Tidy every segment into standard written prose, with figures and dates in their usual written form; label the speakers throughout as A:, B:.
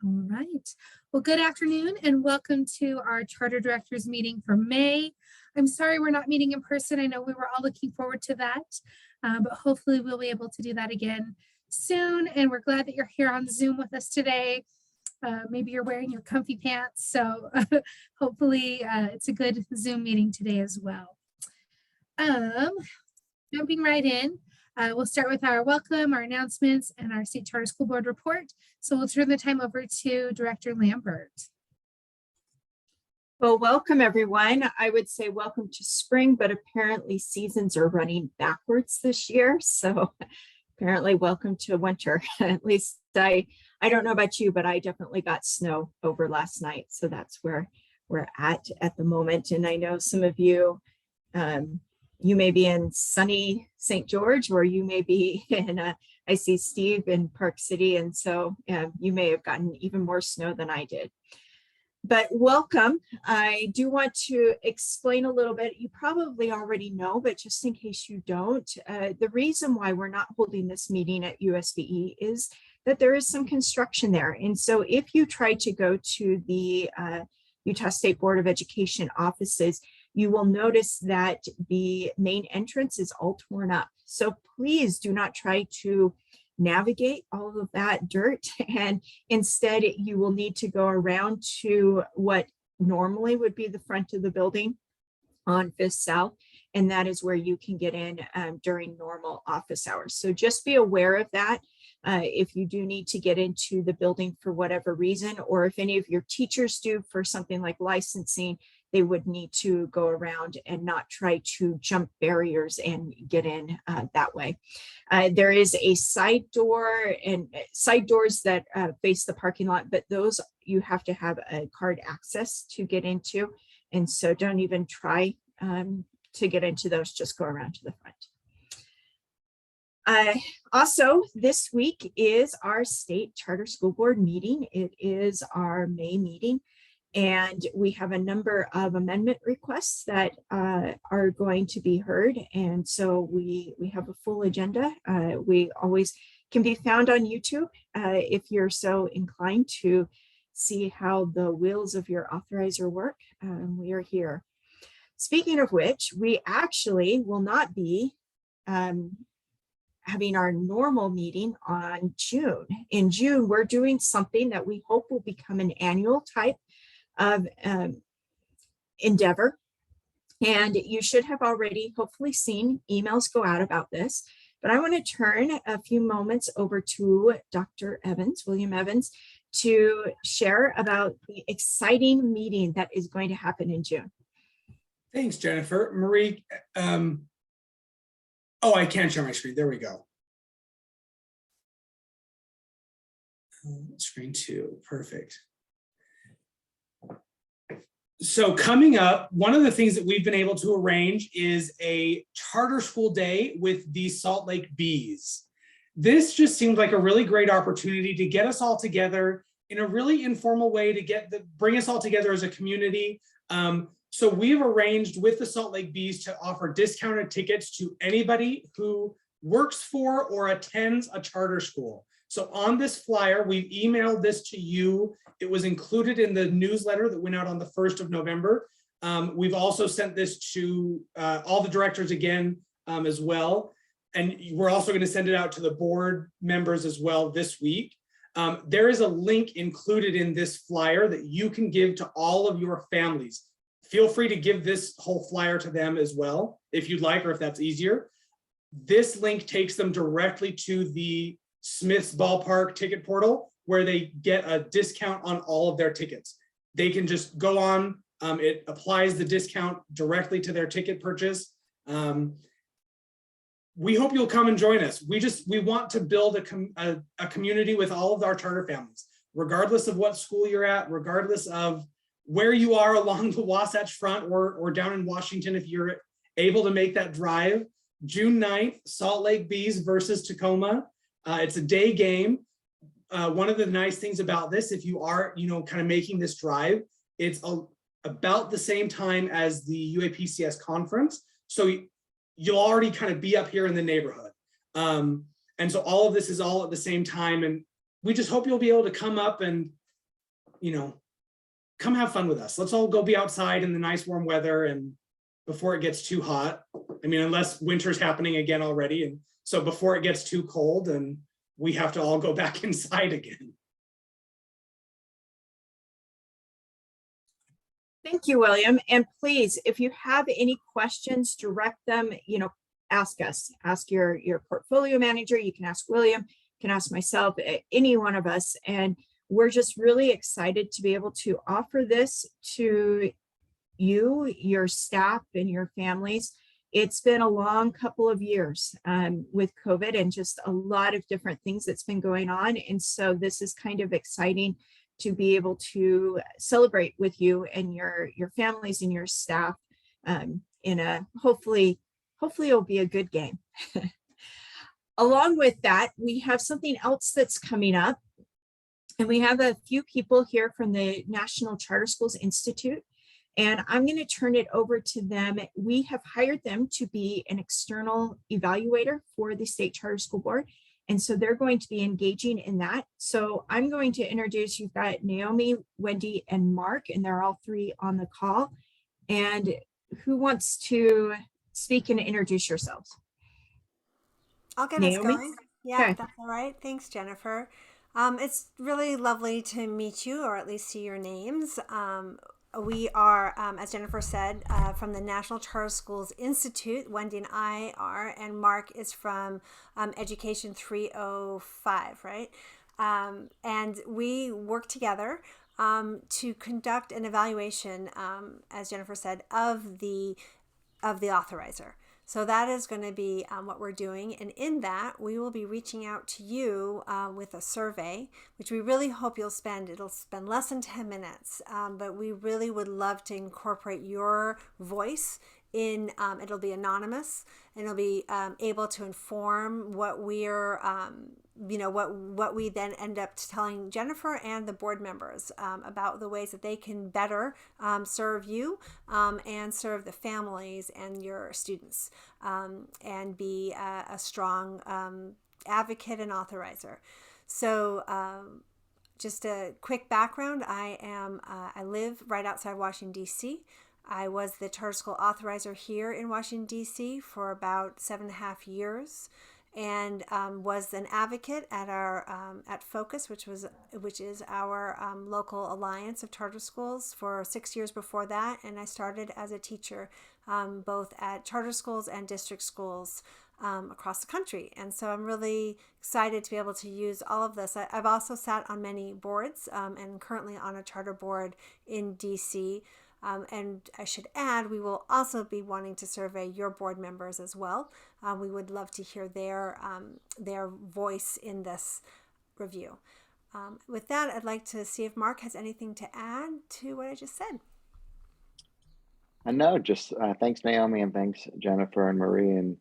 A: All right. Well, good afternoon and welcome to our Charter Directors meeting for May. I'm sorry we're not meeting in person. I know we were all looking forward to that, but hopefully we'll be able to do that again soon. And we're glad that you're here on Zoom with us today. Maybe you're wearing your comfy pants, so hopefully it's a good Zoom meeting today as well. Jumping right in. We'll start with our welcome, our announcements, and our State Charter School Board report. So we'll turn the time over to Director Lambert.
B: Well, welcome everyone. I would say welcome to spring, but apparently seasons are running backwards this year. So apparently welcome to winter. At least I don't know about you, but I definitely got snow over last night. So that's where we're at the moment. And I know some of you, you may be in sunny St. George, or you may be in, I see Steve in Park City. And so you may have gotten even more snow than I did. But welcome. I do want to explain a little bit. You probably already know, but just in case you don't, the reason why we're not holding this meeting at USBE is that there is some construction there. And so if you try to go to the Utah State Board of Education offices, you will notice that the main entrance is all torn up. So please do not try to navigate all of that dirt, and instead you will need to go around to what normally would be the front of the building on 5th South, and that is where you can get in during normal office hours. So just be aware of that. If you do need to get into the building for whatever reason, or if any of your teachers do for something like licensing, they would need to go around and not try to jump barriers and get in that way. There is a side door and side doors that face the parking lot, but those you have to have a card access to get into. And so don't even try to get into those, just go around to the front. Also, this week is our State Charter School Board meeting. It is our May meeting. And we have a number of amendment requests that are going to be heard. And so we have a full agenda. We always can be found on YouTube if you're so inclined to see how the wheels of your authorizer work. We are here. Speaking of which, we actually will not be having our normal meeting on June. In June, we're doing something that we hope will become an annual type of endeavor. And you should have already hopefully seen emails go out about this, but I want to turn a few moments over to Dr. Evans, William Evans, to share about the exciting meeting that is going to happen in June.
C: Thanks, Jennifer. Marie, oh, I can share my screen. There we go. Screen 2, perfect. So coming up, one of the things that we've been able to arrange is a charter school day with the Salt Lake Bees. This just seemed like a really great opportunity to get us all together in a really informal way to bring us all together as a community. So we've arranged with the Salt Lake Bees to offer discounted tickets to anybody who works for or attends a charter school. So on this flyer, we've emailed this to you. It was included in the newsletter that went out on the 1st of November. We've also sent this to all the directors again as well. And we're also going to send it out to the board members as well this week. There is a link included in this flyer that you can give to all of your families. Feel free to give this whole flyer to them as well, if you'd like, or if that's easier. This link takes them directly to the Smith's Ballpark ticket portal, where they get a discount on all of their tickets. They can just go on, it applies the discount directly to their ticket purchase. We hope you'll come and join us. We want to build a community with all of our charter families, regardless of what school you're at, regardless of where you are along the Wasatch Front or down in Washington, if you're able to make that drive. June 9th, Salt Lake Bees versus Tacoma. It's a day game. One of the nice things about this, if you are, kind of making this drive, it's about the same time as the UAPCS conference. So you'll already kind of be up here in the neighborhood. And so all of this is all at the same time. And we just hope you'll be able to come up and come have fun with us. Let's all go be outside in the nice warm weather and before it gets too hot. I mean, unless winter's happening again already. And so before it gets too cold and we have to all go back inside again.
B: Thank you, William. And please, if you have any questions, direct them, ask us, ask your portfolio manager. You can ask William, you can ask myself, any one of us. And we're just really excited to be able to offer this to you, your staff, and your families. It's been a long couple of years with COVID and just a lot of different things that's been going on. And so this is kind of exciting to be able to celebrate with you and your families and your staff in a hopefully it'll be a good game. Along with that, we have something else that's coming up. And we have a few people here from the National Charter Schools Institute, and I'm going to turn it over to them. We have hired them to be an external evaluator for the State Charter School Board. And so they're going to be engaging in that. So I'm going to introduce, you've got Naomi, Wendy, and Mark, and they're all three on the call. And who wants to speak and introduce yourselves?
D: I'll get us going. Yeah, okay. That's all right. Thanks, Jennifer. It's really lovely to meet you, or at least see your names. We are, as Jennifer said, from the National Charter Schools Institute. Wendy and I are, and Mark is from Education 305, right? And we work together to conduct an evaluation, as Jennifer said, of the authorizer. So that is going to be what we're doing. And in that, we will be reaching out to you with a survey, which we really hope it'll spend less than 10 minutes. But we really would love to incorporate your voice in, it'll be anonymous, and it'll be able to inform what we're, what we then end up telling Jennifer and the board members about the ways that they can better serve you and serve the families and your students, and be a strong advocate and authorizer. So just a quick background, I live right outside Washington, D.C. I was the charter school authorizer here in Washington, D.C. for about 7.5 years, and was an advocate at our at Focus, which is our local alliance of charter schools, for 6 years before that. And I started as a teacher both at charter schools and district schools across the country. And so I'm really excited to be able to use all of this. I've also sat on many boards and currently on a charter board in DC. And I should add, we will also be wanting to survey your board members as well. We would love to hear their voice in this review. With that, I'd like to see if Mark has anything to add to what I just said.
E: No, just thanks, Naomi, and thanks, Jennifer and Marie and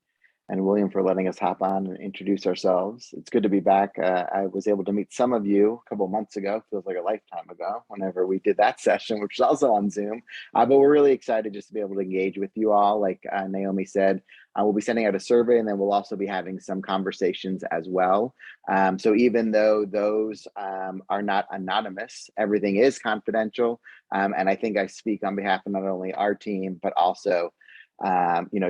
E: William, for letting us hop on and introduce ourselves. It's good to be back. I was able to meet some of you a couple of months ago, feels like a lifetime ago, whenever we did that session, which was also on Zoom. But we're really excited just to be able to engage with you all. Like Naomi said, we'll be sending out a survey, and then we'll also be having some conversations as well. So even though those are not anonymous, everything is confidential. And I think I speak on behalf of not only our team, but also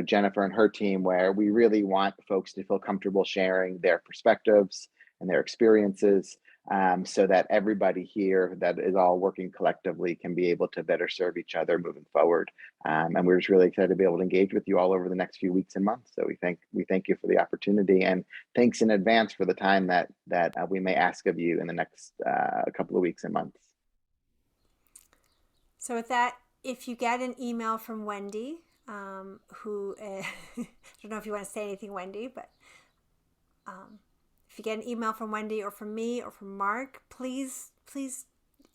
E: Jennifer and her team, where we really want folks to feel comfortable sharing their perspectives and their experiences, so that everybody here that is all working collectively can be able to better serve each other moving forward. And we're just really excited to be able to engage with you all over the next few weeks and months. So we thank you for the opportunity, and thanks in advance for the time that we may ask of you in the next couple of weeks and months.
D: So with that, if you get an email from Wendy, who I don't know if you want to say anything, Wendy, but if you get an email from Wendy or from me or from Mark, please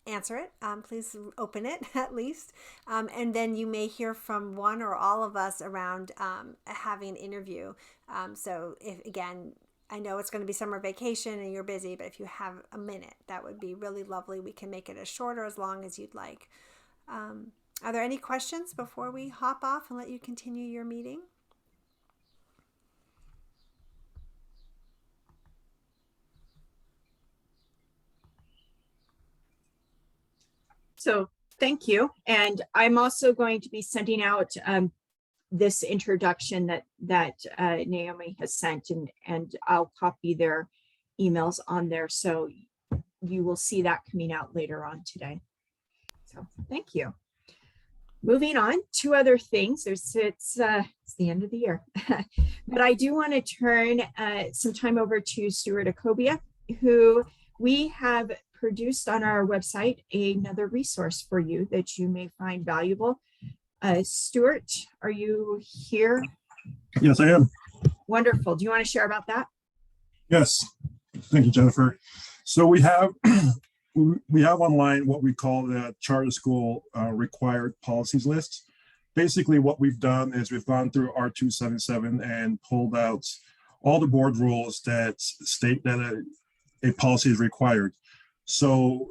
D: answer it. Please open it at least. And then you may hear from one or all of us around having an interview. So if, again, I know it's going to be summer vacation and you're busy, but if you have a minute, that would be really lovely. We can make it as short or as long as you'd like. Are there any questions before we hop off and let you continue your meeting?
B: So thank you. And I'm also going to be sending out this introduction that Naomi has sent, and I'll copy their emails on there. So you will see that coming out later on today. So thank you. Moving on to other things. It's the end of the year, but I do want to turn some time over to Stuart Akobia, who we have produced on our website another resource for you that you may find valuable. Stuart, are you here?
F: Yes, I am.
B: Wonderful. Do you want to share about that?
F: Yes. Thank you, Jennifer. So we have online what we call the charter school required policies list. Basically, what we've done is we've gone through R277 and pulled out all the board rules that state that a policy is required. So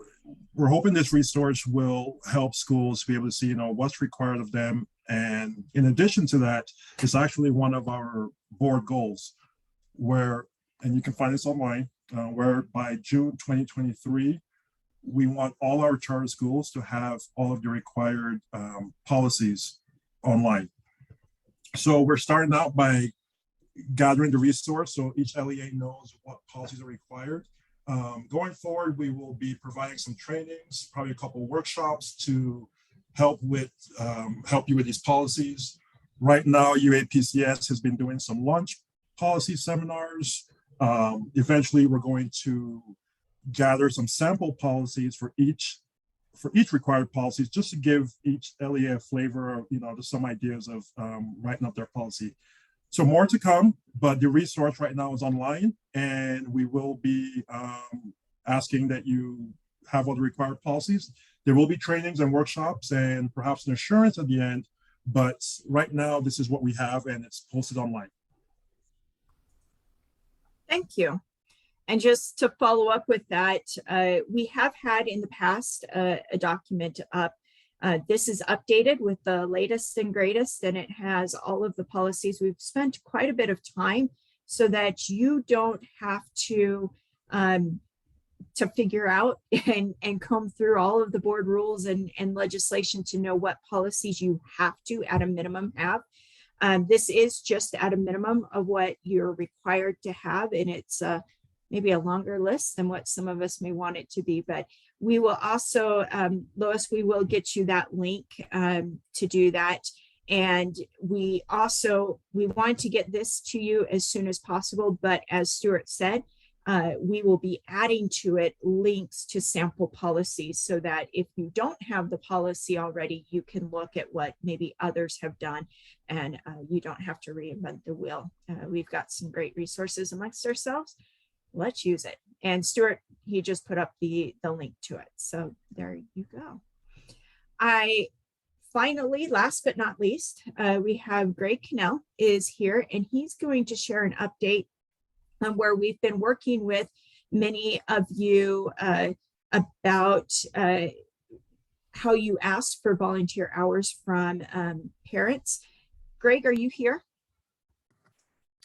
F: we're hoping this resource will help schools be able to see, what's required of them. And in addition to that, it's actually one of our board goals where, and you can find this online, where by June 2023, we want all our charter schools to have all of the required policies online. So we're starting out by gathering the resource so each LEA knows what policies are required. Going forward, we will be providing some trainings, probably a couple of workshops to help you with these policies. Right now, UAPCS has been doing some launch policy seminars. Eventually, we're going to gather some sample policies for each required policies, just to give each LEA a flavor of, just some ideas of writing up their policy. So more to come, but the resource right now is online, and we will be asking that you have all the required policies. There will be trainings and workshops and perhaps an assurance at the end, but right now this is what we have, and it's posted online.
B: Thank you. And just to follow up with that, we have had in the past a document up. This is updated with the latest and greatest, and it has all of the policies. We've spent quite a bit of time so that you don't have to figure out and comb through all of the board rules and legislation to know what policies you have to, at a minimum, have. This is just at a minimum of what you're required to have, and it's maybe a longer list than what some of us may want it to be. But we will also, Lois, we will get you that link to do that. And we want to get this to you as soon as possible. But as Stuart said, we will be adding to it links to sample policies so that if you don't have the policy already, you can look at what maybe others have done, and you don't have to reinvent the wheel. We've got some great resources amongst ourselves. Let's use it. And Stuart, he just put up the link to it. So there you go. Finally, last but not least, we have Greg Cannell is here, and he's going to share an update on where we've been working with many of you about how you ask for volunteer hours from parents. Greg, are you here?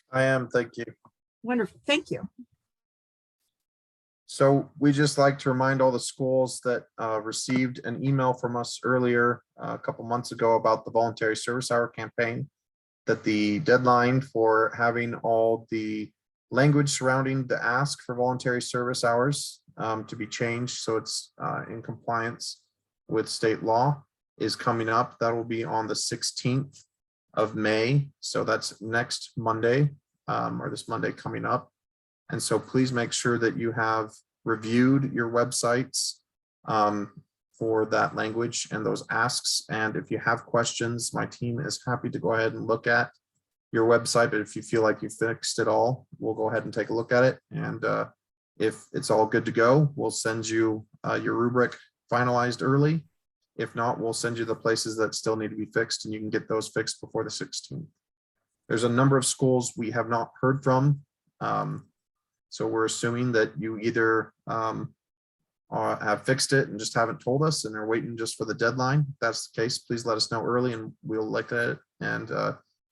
G: I am, thank you.
B: Wonderful, thank you.
G: So we just like to remind all the schools that received an email from us earlier a couple months ago about the voluntary service hour campaign, that the deadline for having all the language surrounding the ask for voluntary service hours to be changed so it's in compliance with state law is coming up. That will be on the 16th of May. So that's next Monday, or this Monday coming up. And so please make sure that you have reviewed your websites for that language and those asks. And if you have questions, my team is happy to go ahead and look at your website. But if you feel like you fixed it all, we'll go ahead and take a look at it. And if it's all good to go, we'll send you your rubric finalized early. If not, we'll send you the places that still need to be fixed, and you can get those fixed before the 16th. There's a number of schools we have not heard from. So we're assuming that you either have fixed it and just haven't told us and are waiting just for the deadline. If that's the case, please let us know early and we'll look at it. And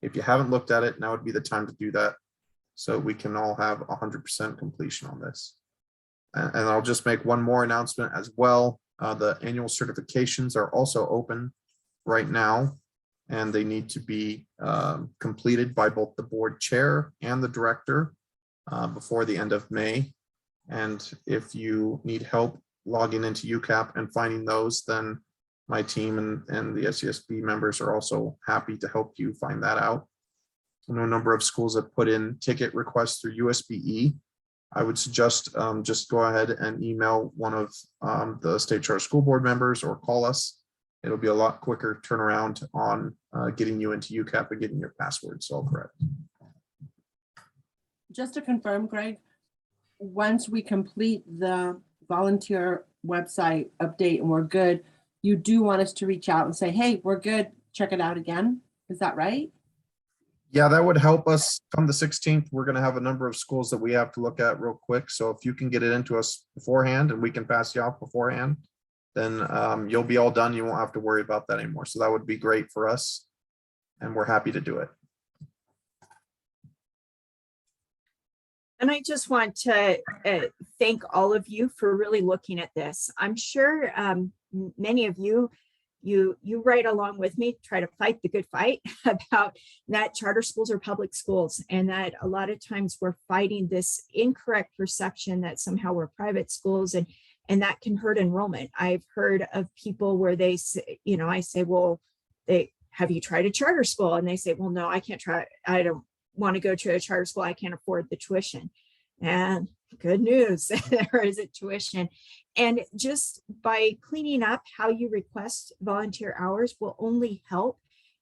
G: if you haven't looked at it, now would be the time to do that so we can all have 100% completion on this. And I'll just make one more announcement as well. The annual certifications are also open right now, and they need to be completed by both the board chair and the director before the end of May. And if you need help logging into UCAP and finding those, then my team and the SCSB members are also happy to help you find that out. I know a number of schools have put in ticket requests through USBE. I would suggest just go ahead and email one of the state charter school board members or call us. It'll be a lot quicker turnaround on getting you into UCAP and getting your passwords all correct.
H: Just to confirm, Greg, once we complete the volunteer website update and we're good, you do want us to reach out and say, hey, we're good, check it out again. Is that right?
G: Yeah, that would help us. Come the 16th, we're going to have a number of schools that we have to look at real quick. So if you can get it into us beforehand and we can pass you off beforehand, then you'll be all done. You won't have to worry about that anymore. So that would be great for us, and we're happy to do it.
B: And I just want to thank all of you for really looking at this. I'm sure many of you write along with me, try to fight the good fight about that charter schools are public schools, and that a lot of times we're fighting this incorrect perception that somehow we're private schools, and that can hurt enrollment. I've heard of people where they say, I say, well, have you tried a charter school? And they say, well, no, I can't try. I don't want to go to a charter school. I can't afford the tuition. And good news, there is a tuition. And just by cleaning up how you request volunteer hours will only help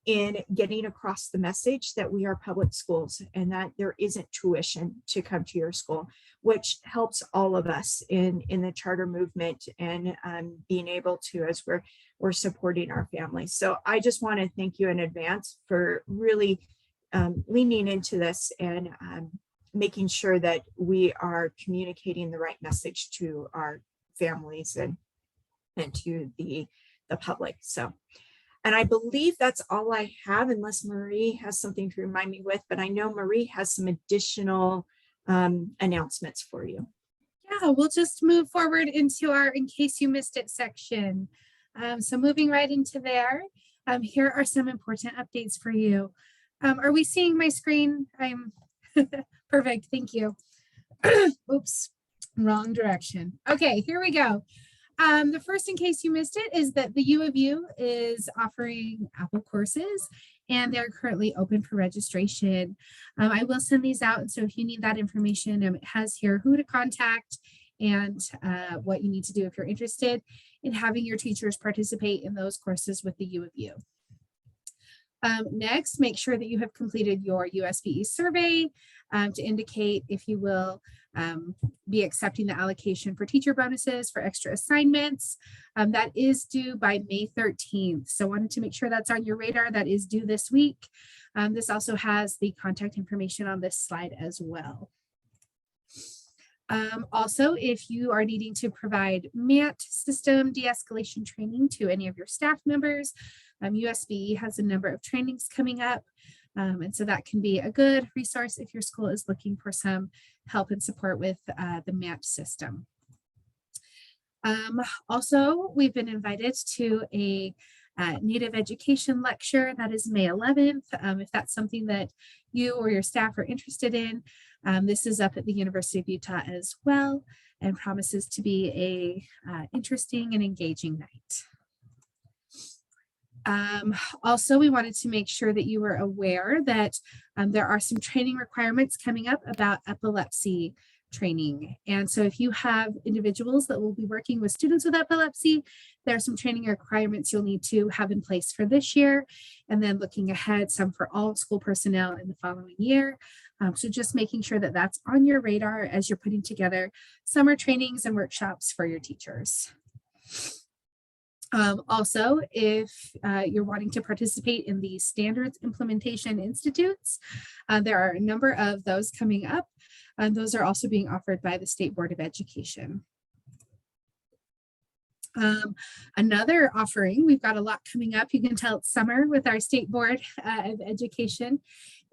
B: in getting across the message that we are public schools and that there isn't tuition to come to your school, which helps all of us in the charter movement and being able to, as we're supporting our families. So I just want to thank you in advance for really leaning into this and making sure that we are communicating the right message to our families and to the public. So, and I believe that's all I have, unless Marie has something to remind me with, but I know Marie has some additional announcements for you.
A: Yeah, we'll just move forward into our in case you missed it section. So moving right into there, here are some important updates for you. Are we seeing my screen? I'm perfect. Thank you. Oops, wrong direction. Okay, here we go. The first, in case you missed it, is that the U of U is offering Apple courses, and they're currently open for registration. I will send these out, and so if you need that information, it has here who to contact and what you need to do if you're interested in having your teachers participate in those courses with the U of U. Next, make sure that you have completed your USBE survey to indicate if you will be accepting the allocation for teacher bonuses for extra assignments. That is due by May 13th. So wanted to make sure that's on your radar. That is due this week. This also has the contact information on this slide as well. Also, if you are needing to provide MAT system de-escalation training to any of your staff members, USBE has a number of trainings coming up. And so that can be a good resource if your school is looking for some help and support with the MAT system. Also, we've been invited to a Native Education lecture that is May 11th. If that's something that you or your staff are interested in, this is up at the University of Utah as well and promises to be a interesting and engaging night. Also, we wanted to make sure that you were aware that there are some training requirements coming up about epilepsy training. And so if you have individuals that will be working with students with epilepsy, there are some training requirements you'll need to have in place for this year. And then looking ahead, some for all school personnel in the following year. So just making sure that that's on your radar as you're putting together summer trainings and workshops for your teachers. Also, if you're wanting to participate in the Standards Implementation Institutes, there are a number of those coming up. Those are also being offered by the State Board of Education. Another offering, we've got a lot coming up. You can tell it's summer with our State Board of Education,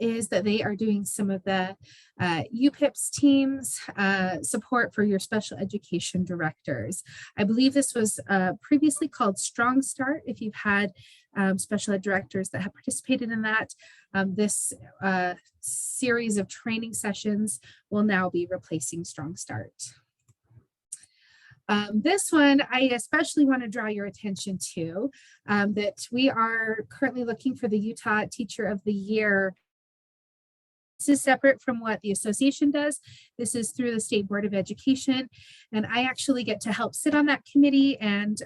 A: is that they are doing some of the UPIPS teams support for your special education directors. I believe this was previously called Strong Start. If you've had special ed directors that have participated in that, this series of training sessions will now be replacing Strong Start. This one, I especially want to draw your attention to, that we are currently looking for the Utah Teacher of the Year. This is separate from what the association does. This is through the State Board of Education, and I actually get to help sit on that committee and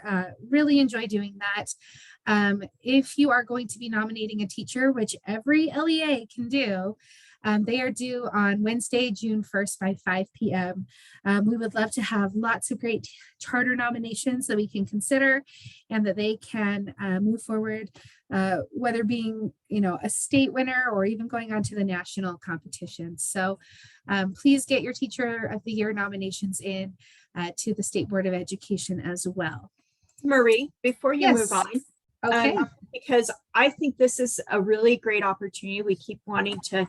A: really enjoy doing that. If you are going to be nominating a teacher, which every LEA can do, they are due on Wednesday, June 1st by 5 p.m. We would love to have lots of great charter nominations that we can consider and that they can move forward, whether being, a state winner or even going on to the national competition. So please get your Teacher of the Year nominations in to the State Board of Education as well.
B: Marie, before you
A: Yes.
B: move on,
A: Okay.
B: because I think this is a really great opportunity. We keep wanting to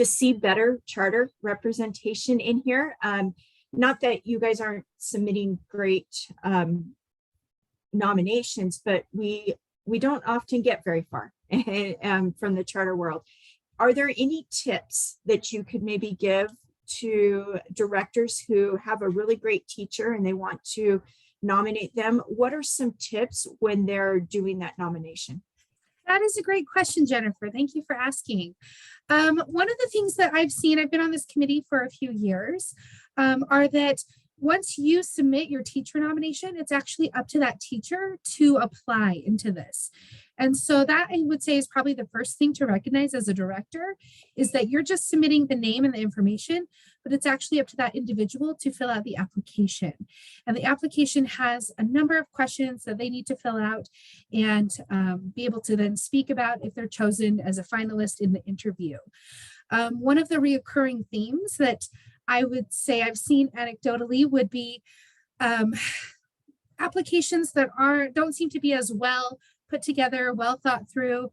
B: see better charter representation in here. Not that you guys aren't submitting great nominations, but we don't often get very far from the charter world. Are there any tips that you could maybe give to directors who have a really great teacher and they want to nominate them? What are some tips when they're doing that nomination?
A: That is a great question, Jennifer. Thank you for asking. One of the things that I've seen, I've been on this committee for a few years, are that once you submit your teacher nomination, it's actually up to that teacher to apply into this. And so that I would say is probably the first thing to recognize as a director, is that you're just submitting the name and the information, but it's actually up to that individual to fill out the application. And the application has a number of questions that they need to fill out and be able to then speak about if they're chosen as a finalist in the interview. One of the reoccurring themes that I would say I've seen anecdotally would be applications that don't seem to be as well put together, well thought through,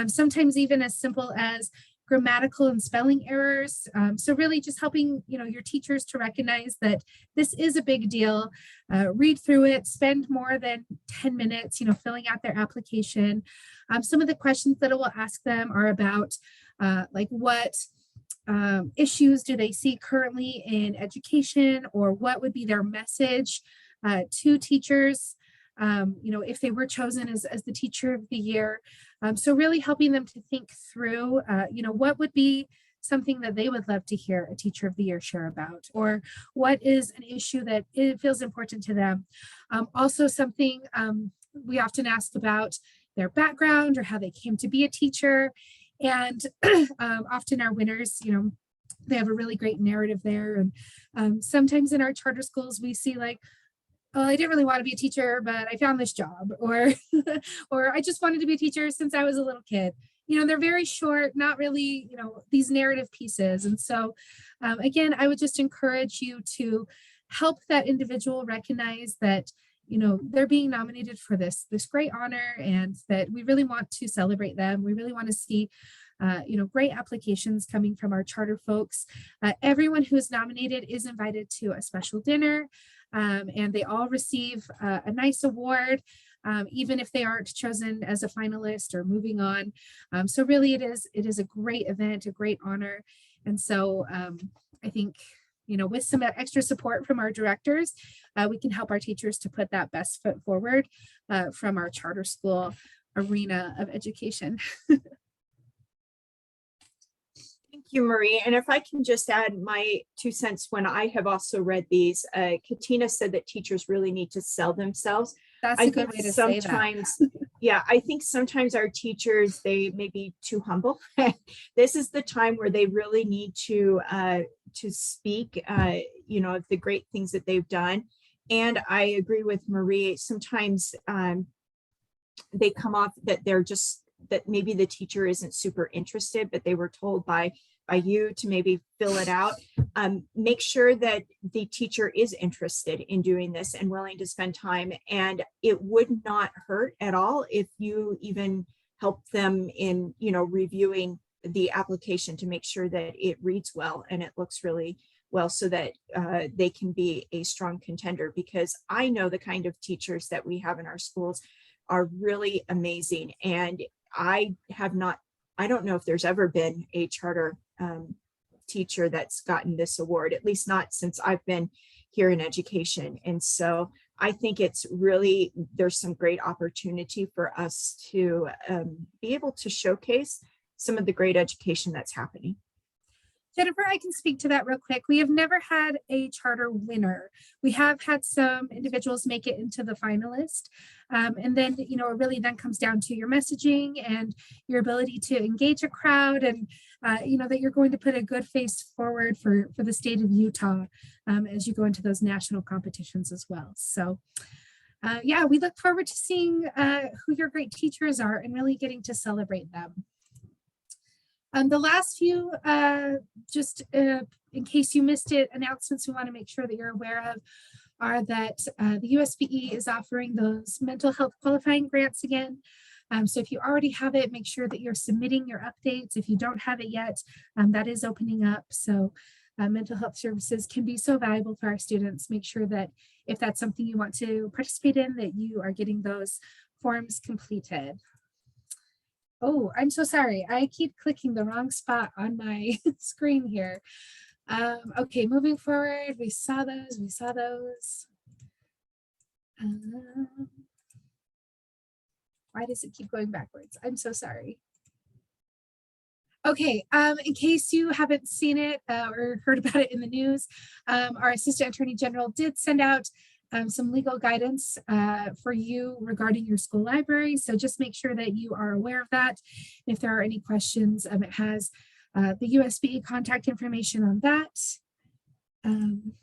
A: sometimes even as simple as grammatical and spelling errors. So really just helping, your teachers to recognize that this is a big deal. Read through it, spend more than 10 minutes, filling out their application. Some of the questions that it will ask them are about like what issues do they see currently in education, or what would be their message to teachers, if they were chosen as the Teacher of the Year. So really helping them to think through, what would be something that they would love to hear a Teacher of the Year share about, or what is an issue that it feels important to them. Also something we often ask about their background or how they came to be a teacher. And often our winners, they have a really great narrative there. And sometimes in our charter schools, we see like, oh, I didn't really want to be a teacher, but I found this job, or I just wanted to be a teacher since I was a little kid. They're very short, not really, these narrative pieces. And so again, I would just encourage you to help that individual recognize that, they're being nominated for this great honor, and that we really want to celebrate them. We really want to see great applications coming from our charter folks. Everyone who is nominated is invited to a special dinner, and they all receive a nice award, even if they aren't chosen as a finalist or moving on. So really it is a great event, a great honor. And so I think, with some extra support from our directors, we can help our teachers to put that best foot forward from our charter school arena of education.
B: Thank you, Marie. And if I can just add my 2 cents, when I have also read these, Katina said that teachers really need to sell themselves.
A: That's a good way to say that.
B: Yeah, I think sometimes our teachers, they may be too humble. This is the time where they really need to speak, of the great things that they've done. And I agree with Marie. Sometimes they come off that that maybe the teacher isn't super interested, but they were told by you to maybe fill it out. Make sure that the teacher is interested in doing this and willing to spend time. And it would not hurt at all if you even help them in, reviewing the application to make sure that it reads well and it looks really well, so that they can be a strong contender. Because I know the kind of teachers that we have in our schools are really amazing. And I don't know if there's ever been a charter teacher that's gotten this award, at least not since I've been here in education. And so I think there's some great opportunity for us to be able to showcase some of the great education that's happening.
A: Jennifer, I can speak to that real quick. We have never had a charter winner. We have had some individuals make it into the finalist. And then, it really then comes down to your messaging and your ability to engage a crowd, and, that you're going to put a good face forward for the state of Utah as you go into those national competitions as well. So we look forward to seeing who your great teachers are and really getting to celebrate them. The last few, just in case you missed it, announcements we want to make sure that you're aware of are that the USBE is offering those mental health qualifying grants again. So if you already have it, make sure that you're submitting your updates. If you don't have it yet, that is opening up. So mental health services can be so valuable for our students. Make sure that if that's something you want to participate in, that you are getting those forms completed. Oh, I'm so sorry. I keep clicking the wrong spot on my screen here. Okay, moving forward, we saw those. Why does it keep going backwards? I'm so sorry. Okay, in case you haven't seen it or heard about it in the news, our Assistant Attorney General did send out some legal guidance for you regarding your school library. So just make sure that you are aware of that. If there are any questions, it has the USBE contact information on that. And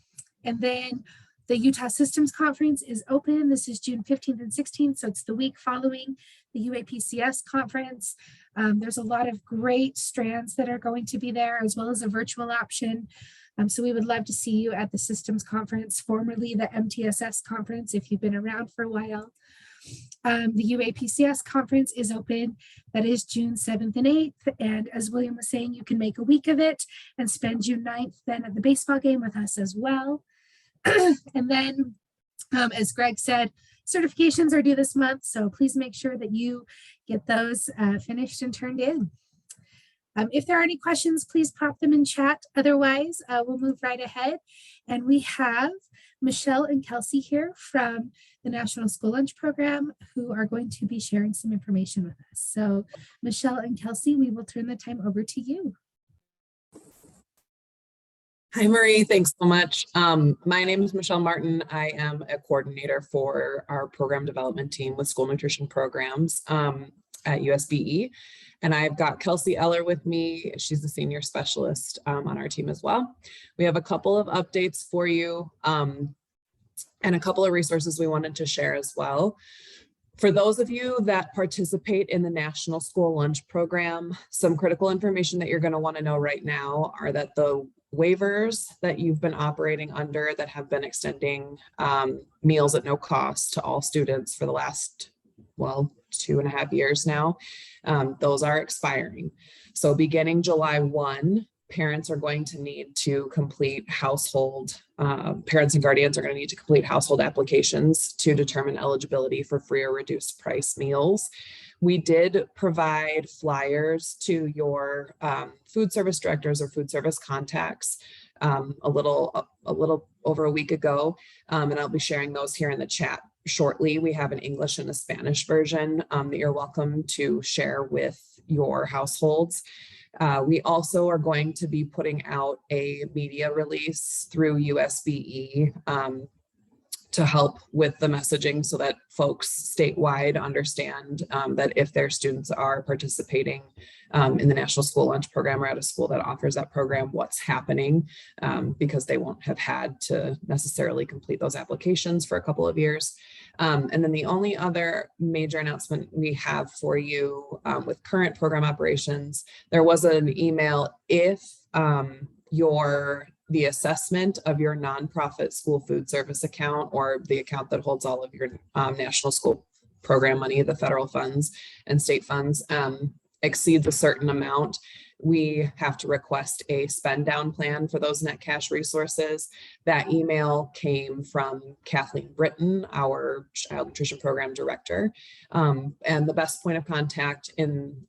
A: then the Utah Systems Conference is open. This is June 15th and 16th. So it's the week following the UAPCS conference. There's a lot of great strands that are going to be there, as well as a virtual option. So we would love to see you at the Systems Conference, formerly the MTSS Conference, if you've been around for a while. The UAPCS Conference is open. That is June 7th and 8th. And as William was saying, you can make a week of it and spend June 9th then at the baseball game with us as well. And then, as Greg said, certifications are due this month. So please make sure that you get those finished and turned in. If there are any questions, please pop them in chat. Otherwise, we'll move right ahead. And we have Michelle and Kelsey here from the National School Lunch Program, who are going to be sharing some information with us. So Michelle and Kelsey, we will turn the time over to you.
I: Hi, Marie. Thanks so much. My name is Michelle Martin. I am a coordinator for our program development team with school nutrition programs at USBE. And I've got Kelsey Eller with me. She's the senior specialist on our team as well. We have a couple of updates for you and a couple of resources we wanted to share as well. For those of you that participate in the National School Lunch Program, some critical information that you're going to want to know right now are that the waivers that you've been operating under that have been extending meals at no cost to all students for the last, 2.5 years now, those are expiring. So beginning July 1, parents are going to need to complete parents and guardians are going to need to complete household applications to determine eligibility for free or reduced price meals. We did provide flyers to your food service directors or food service contacts a little over a week ago, and I'll be sharing those here in the chat shortly. We have an English and a Spanish version that you're welcome to share with your households. We also are going to be putting out a media release through USBE to help with the messaging so that folks statewide understand that if their students are participating in the National School Lunch Program or at a school that offers that program, what's happening, because they won't have had to necessarily complete those applications for a couple of years. And then the only other major announcement we have for you with current program operations, there was an email if the assessment of your nonprofit school food service account or the account that holds all of your national school program money, the federal funds and state funds, exceeds a certain amount, we have to request a spend down plan for those net cash resources. That email came from Kathleen Britton, our child nutrition program director. And the best point of contact in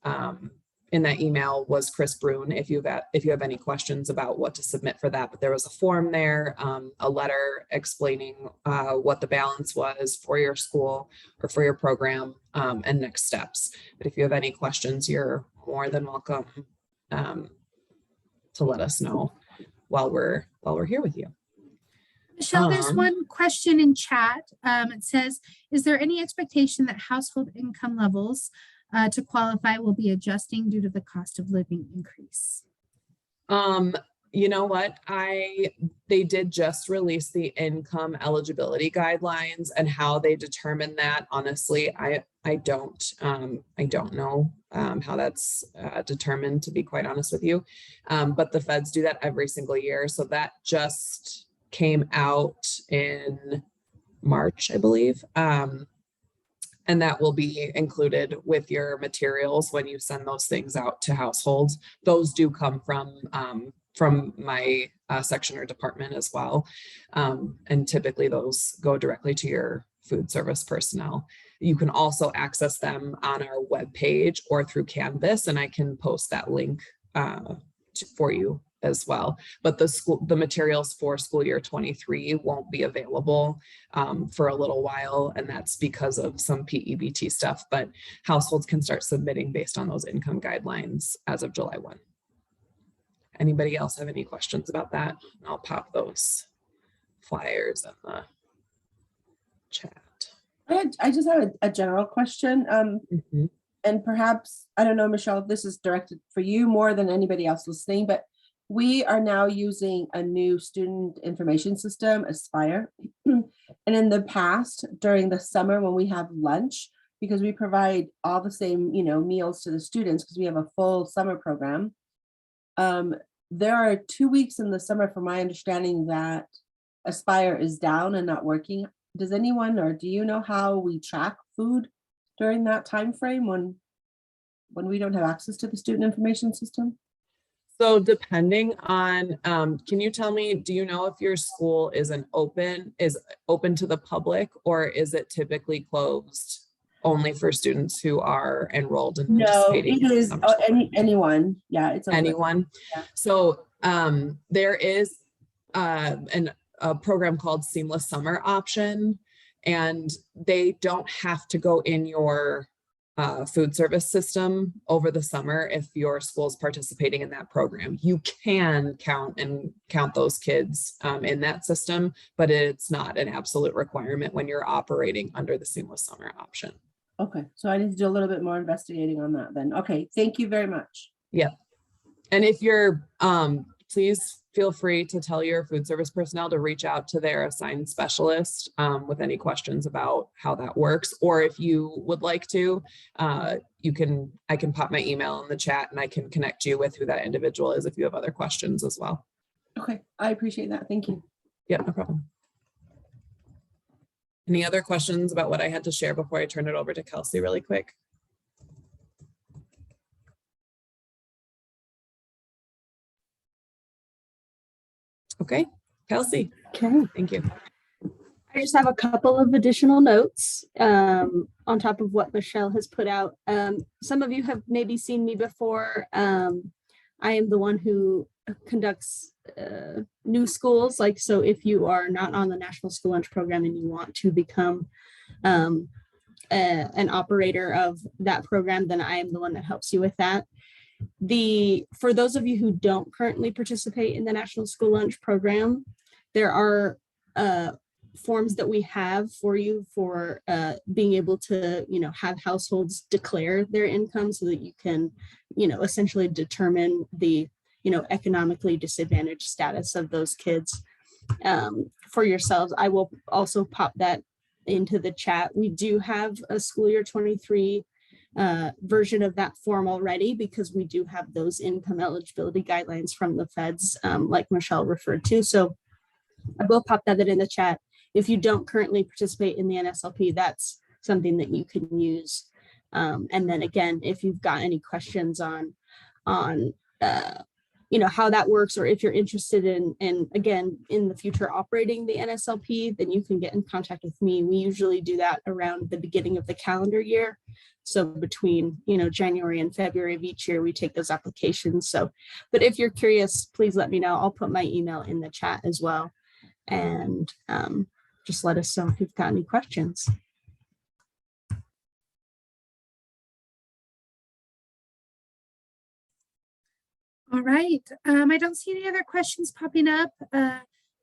I: that email was Chris Brune, if you have any questions about what to submit for that. But there was a form there, a letter explaining what the balance was for your school or for your program, and next steps. But if you have any questions, you're more than welcome to let us know while we're here with you.
A: Michelle, there's one question in chat. It says, is there any expectation that household income levels to qualify will be adjusting due to the cost of living increase?
I: You know what? They did just release the income eligibility guidelines, and how they determine that. Honestly, I don't know how that's determined, to be quite honest with you. But the feds do that every single year. So that just came out in March, I believe. And that will be included with your materials when you send those things out to households. Those do come from my section or department as well. And typically those go directly to your food service personnel. You can also access them on our webpage or through Canvas, and I can post that link for you as well. But the materials for school year 23 won't be available for a little while, and that's because of some PEBT stuff, but households can start submitting based on those income guidelines as of July 1. Anybody else have any questions about that? I'll pop those flyers in the chat.
H: I just have a general question. And perhaps, I don't know, Michelle, if this is directed for you more than anybody else listening, but we are now using a new student information system, Aspire. And in the past, during the summer when we have lunch, because we provide all the same, meals to the students because we have a full summer program. There are 2 weeks in the summer, from my understanding, that Aspire is down and not working. Does anyone, or do you know how we track food during that time frame when we don't have access to the student information system?
I: So depending on, can you tell me, do you know if your school is open to the public, or is it typically closed only for students who are enrolled and participating?
H: No, it is anyone. Yeah, it's open.
I: Anyone. Yeah. So there is a program called Seamless Summer Option, and they don't have to go in your food service system over the summer if your school is participating in that program. You can count those kids in that system, but it's not an absolute requirement when you're operating under the Seamless Summer Option.
H: Okay, so I need to do a little bit more investigating on that then. Okay, thank you very much.
I: Yeah. And if you're, please feel free to tell your food service personnel to reach out to their assigned specialist with any questions about how that works. Or if you would like to, I can pop my email in the chat and I can connect you with who that individual is if you have other questions as well.
H: Okay, I appreciate that. Thank you.
I: Yeah, no problem. Any other questions about what I had to share before I turn it over to Kelsey really quick? Okay, Kelsey.
J: Okay.
I: Thank you.
J: I just have a couple of additional notes on top of what Michelle has put out. Some of you have maybe seen me before. I am the one who conducts new schools. So if you are not on the National School Lunch Program and you want to become an operator of that program, then I am the one that helps you with that. For those of you who don't currently participate in the National School Lunch Program, there are forms that we have for you for being able to, have households declare their income so that you can, essentially determine the, economically disadvantaged status of those kids for yourselves. I will also pop that into the chat. We do have a school year 23 version of that form already, because we do have those income eligibility guidelines from the feds, like Michelle referred to. So I will pop that in the chat. If you don't currently participate in the NSLP, that's something that you can use. And then again, if you've got any questions on you know, how that works, or if you're interested in again, in the future operating the NSLP, then you can get in contact with me. We usually do that around the beginning of the calendar year. So between, you know, January and February of each year, we take those applications. So, but if you're curious, please let me know. I'll put my email in the chat as well. And just let us know if you've got any questions.
A: All right. I don't see any other questions popping up.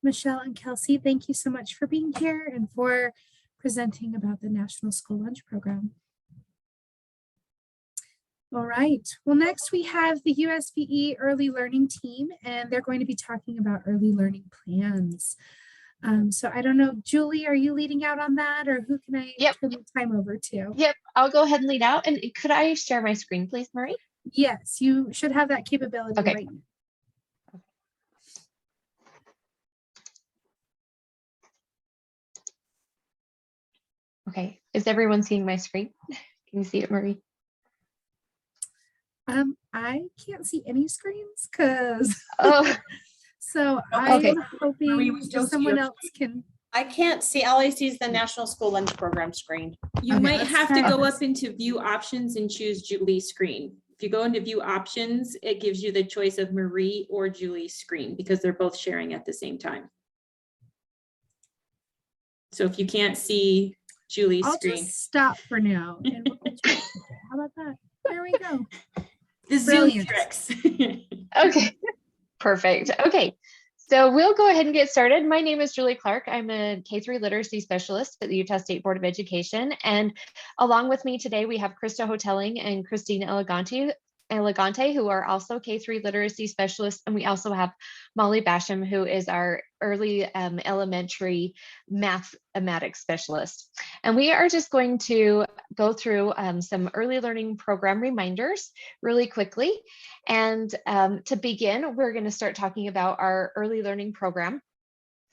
A: Michelle and Kelsey, thank you so much for being here and for presenting about the National School Lunch Program. All right. Well, next we have the USBE Early Learning Team, and they're going to be talking about early learning plans. So I don't know, Julie, are you leading out on that, or who can I turn the time over to?
K: Yep, I'll go ahead and lead out. And could I share my screen, please, Marie?
A: Yes, you should have that capability right now.
K: Okay, is everyone seeing my screen? Can you see it, Marie?
A: I can't see any screens because so
K: Okay.
A: I'm hoping someone else can.
L: I can't see. All I see is the National School Lunch Program screen. You
A: Okay,
L: might
A: let's
L: have
A: try
L: to go
A: this.
L: up into view options and choose Julie's screen. If you go into view options, it gives you the choice of Marie or Julie's screen because they're both sharing at the same time. So if you can't see Julie's
A: I'll
L: screen.
A: just stop for now. And we'll try it. How about that? There we go.
L: The Zoom
A: Brilliant.
L: tricks.
K: Okay, perfect. Okay, so we'll go ahead and get started. My name is Julie Clark. I'm a K-3 literacy specialist at the Utah State Board of Education. And along with me today, we have Krista Hotelling and Christine Elegante, who are also K-3 literacy specialists. And we also have Molly Basham, who is our early elementary mathematics specialist. And we are just going to go through some early learning program reminders really quickly. And to begin, we're going to start talking about our early learning program.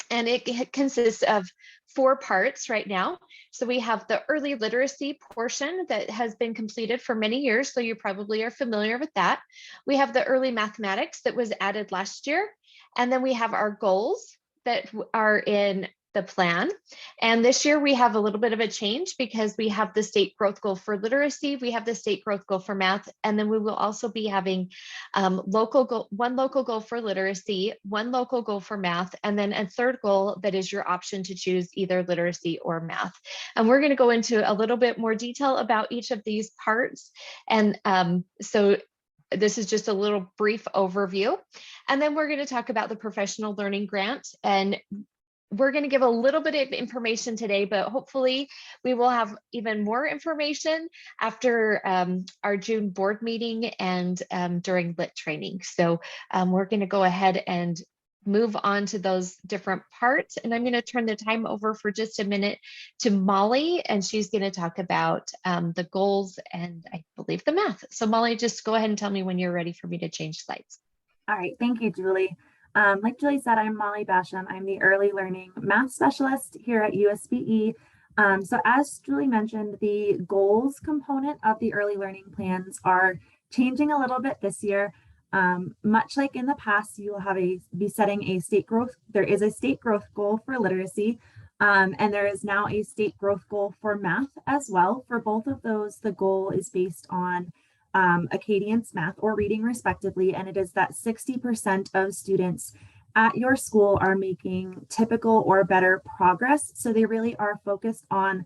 K: And it consists of 4 parts right now. So we have the early literacy portion that has been completed for many years. So you probably are familiar with that. We have the early mathematics that was added last year. And then we have our goals that are in the plan. And this year we have a little bit of a change because we have the state growth goal for literacy, we have the state growth goal for math, and then we will also be having one local goal for literacy, one local goal for math, and then a third goal that is your option to choose either literacy or math. And we're going to go into a little bit more detail about each of these parts. And so this is just a little brief overview. And then we're going to talk about the professional learning grant. And we're going to give a little bit of information today, but hopefully we will have even more information after our June board meeting and during LIT training. So we're going to go ahead and move on to those different parts. And I'm going to turn the time over for just a minute to Molly, and she's going to talk about the goals and I believe the math. So Molly, just go ahead and tell me when you're ready for me to change slides.
M: All right, thank you, Julie. Like Julie said, I'm Molly Basham. I'm the early learning math specialist here at USBE. So as Julie mentioned, the goals component of the early learning plans are changing a little bit this year. Much like in the past, you will be setting a state growth. There is a state growth goal for literacy, and there is now a state growth goal for math as well. For both of those, the goal is based on Acadience math or reading respectively, and it is that 60% of students at your school are making typical or better progress. So they really are focused on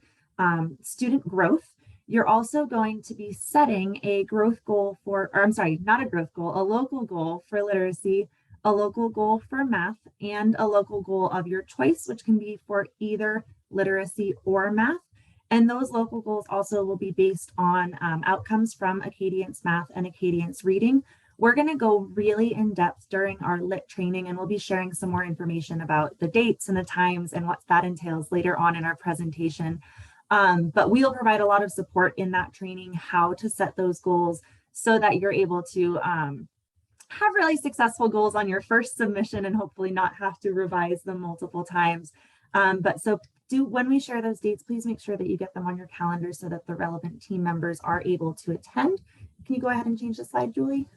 M: student growth. You're also going to be setting a growth goal for, or I'm sorry, not a growth goal, a local goal for literacy, a local goal for math, and a local goal of your choice, which can be for either literacy or math. And those local goals also will be based on outcomes from Acadience math and Acadience reading. We're going to go really in depth during our LIT training, and we'll be sharing some more information about the dates and the times and what that entails later on in our presentation. But we'll provide a lot of support in that training, how to set those goals so that you're able to have really successful goals on your first submission and hopefully not have to revise them multiple times. When we share those dates, please make sure that you get them on your calendar so that the relevant team members are able to attend. Can you go ahead and change the slide, Julie?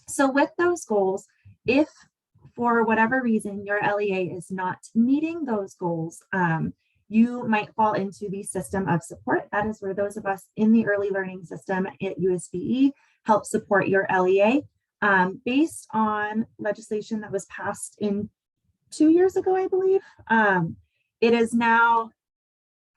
M: So with those goals, if for whatever reason your LEA is not meeting those goals, you might fall into the system of support. That is where those of us in the early learning system at USBE help support your LEA. Based on legislation that was passed in 2 years ago, I believe, it is now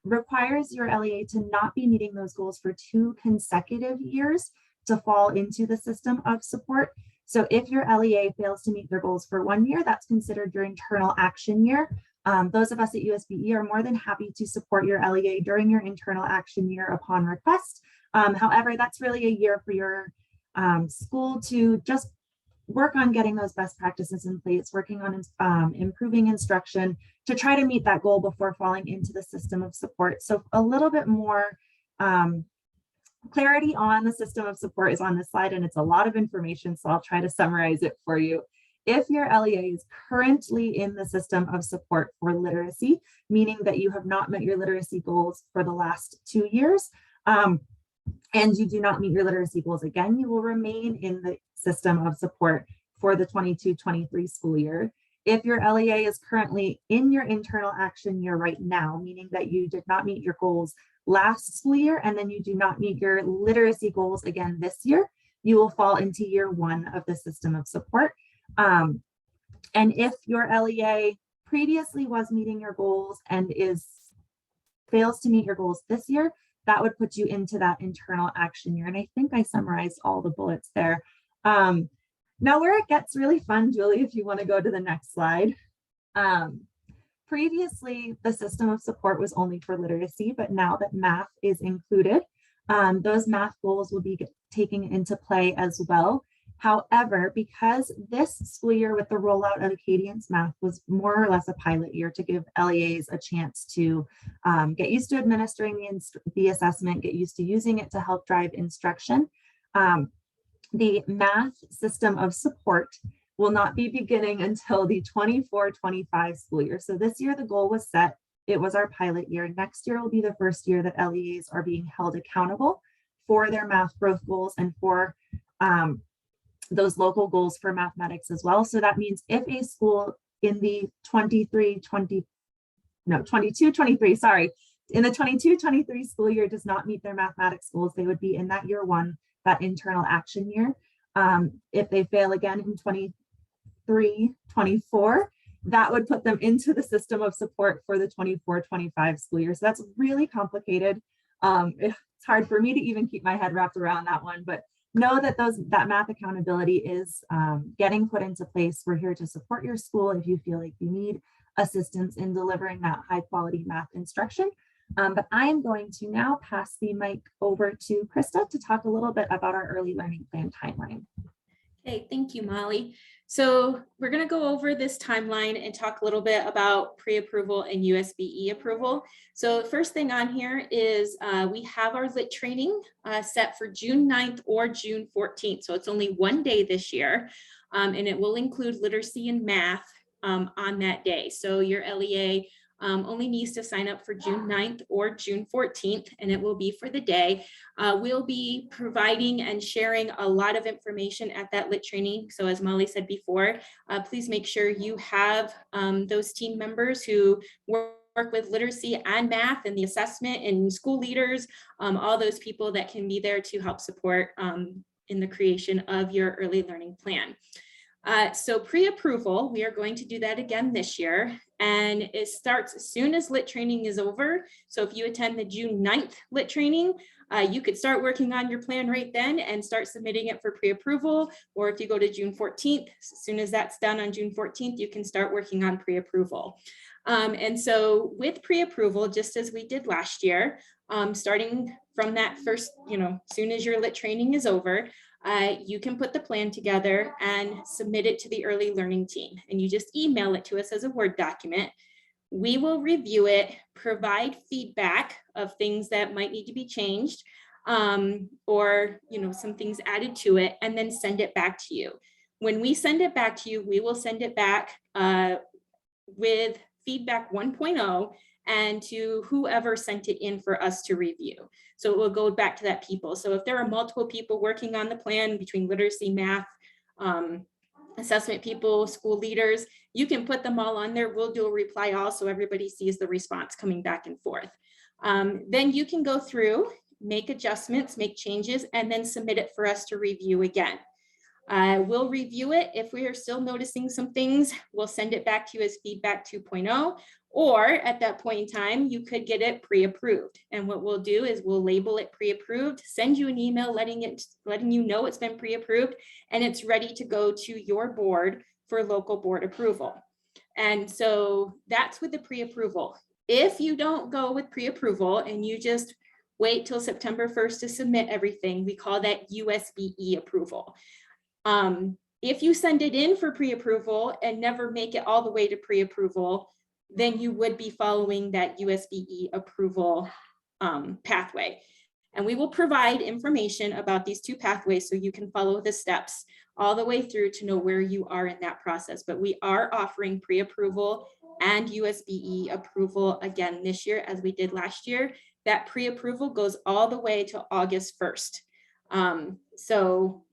M: requires your LEA to not be meeting those goals for 2 consecutive years to fall into the system of support. So if your LEA fails to meet their goals for 1 year, that's considered your internal action year. Those of us at USBE are more than happy to support your LEA during your internal action year upon request. However, that's really a year for your school to just work on getting those best practices in place, working on improving instruction to try to meet that goal before falling into the system of support. So a little bit more clarity on the system of support is on this slide, and it's a lot of information, so I'll try to summarize it for you. If your LEA is currently in the system of support for literacy, meaning that you have not met your literacy goals for the last 2 years, and you do not meet your literacy goals again, you will remain in the system of support for the 22-23 school year. If your LEA is currently in your internal action year right now, meaning that you did not meet your goals last school year, and then you do not meet your literacy goals again this year, you will fall into year 1 of the system of support. And if your LEA previously was meeting your goals and fails to meet your goals this year, that would put you into that internal action year. And I think I summarized all the bullets there. Now where it gets really fun, Julie, if you want to go to the next slide. Previously, the system of support was only for literacy, but now that math is included, those math goals will be taken into play as well. However, because this school year with the rollout of Acadian's math was more or less a pilot year to give LEAs a chance to get used to administering the assessment, get used to using it to help drive instruction, the math system of support will not be beginning until the 24-25 school year. So this year the goal was set. It was our pilot year. Next year will be the first year that LEAs are being held accountable for their math growth goals and for those local goals for mathematics as well. So that means if a school in the 22-23 school year does not meet their mathematics goals, they would be in that year 1, that internal action year. If they fail again in 23-24, that would put them into the system of support for the 24-25 school year. So that's really complicated. It's hard for me to even keep my head wrapped around that one, but know that that math accountability is getting put into place. We're here to support your school if you feel like you need assistance in delivering that high quality math instruction. But I am going to now pass the mic over to Krista to talk a little bit about our early learning plan timeline.
L: Okay, thank you, Molly. So we're going to go over this timeline and talk a little bit about pre-approval and USBE approval. So the first thing on here is we have our lit training set for June 9th or June 14th. So it's only 1 day this year, and it will include literacy and math on that day. So your LEA only needs to sign up for June 9th or June 14th, and it will be for the day. We'll be providing and sharing a lot of information at that lit training. So as Molly said before, please make sure you have those team members who work with literacy and math and the assessment and school leaders, all those people that can be there to help support in the creation of your early learning plan. So pre-approval, we are going to do that again this year, and it starts as soon as lit training is over. So if you attend the June 9th lit training, you could start working on your plan right then and start submitting it for pre-approval. Or if you go to June 14th, as soon as that's done on June 14th, you can start working on pre-approval. And so with pre-approval, just as we did last year, starting from that first, as soon as your lit training is over, you can put the plan together and submit it to the early learning team. And you just email it to us as a Word document. We will review it, provide feedback of things that might need to be changed, or some things added to it, and then send it back to you. When we send it back to you, we will send it back with feedback 1.0, and to whoever sent it in for us to review. So it will go back to that people. So if there are multiple people working on the plan between literacy, math, assessment people, school leaders, you can put them all on there. We'll do a reply all so everybody sees the response coming back and forth. Then you can go through, make adjustments, make changes, and then submit it for us to review again. We'll review it. If we are still noticing some things, we'll send it back to you as feedback 2.0, or at that point in time, you could get it pre-approved. And what we'll do is we'll label it pre-approved, send you an email letting you know it's been pre-approved and it's ready to go to your board for local board approval. And so that's with the pre-approval. If you don't go with pre-approval and you just wait till September 1st to submit everything, we call that USBE approval. If you send it in for pre-approval and never make it all the way to pre-approval, then you would be following that USBE approval pathway. And we will provide information about these two pathways so you can follow the steps all the way through to know where you are in that process. But we are offering pre-approval and USBE approval again this year, as we did last year. That pre-approval goes all the way to August 1st. So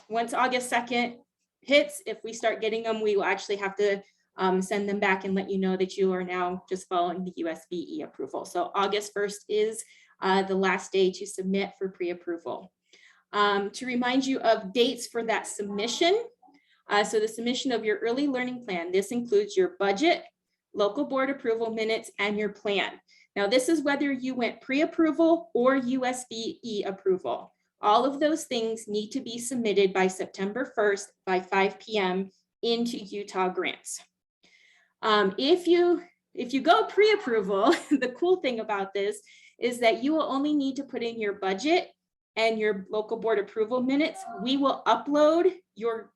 L: once August 2nd hits, if we start getting them, we will actually have to send them back and let you know that you are now just following the USBE approval. So August 1st is the last day to submit for pre-approval. To remind you of dates for that submission. So the submission of your early learning plan, this includes your budget, local board approval minutes, and your plan. Now this is whether you went pre-approval or USBE approval. All of those things need to be submitted by September 1st by 5 p.m. into Utah Grants. If you go pre-approval, the cool thing about this is that you will only need to put in your budget and your local board approval minutes. We will upload your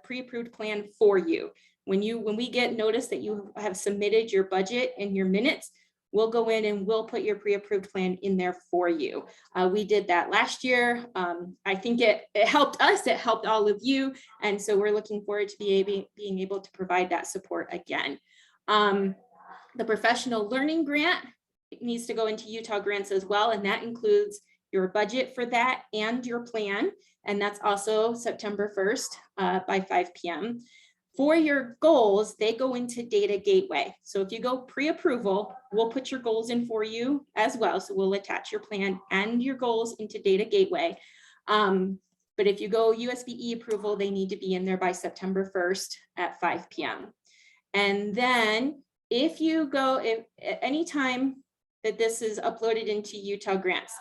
L: pre-approved plan for you. When we get notice that you have submitted your budget and your minutes, we'll go in and we'll put your pre-approved plan in there for you. We did that last year. I think it helped us, it helped all of you. And so we're looking forward to being able to provide that support again. The professional learning grant needs to go into Utah Grants as well. And that includes your budget for that and your plan. And that's also September 1st by 5 p.m. For your goals, they go into Data Gateway. So if you go pre-approval, we'll put your goals in for you as well. So we'll attach your plan and your goals into Data Gateway. But if you go USBE approval, they need to be in there by September 1st at 5 p.m. And then if you go, at any time that this is uploaded into Utah Grants,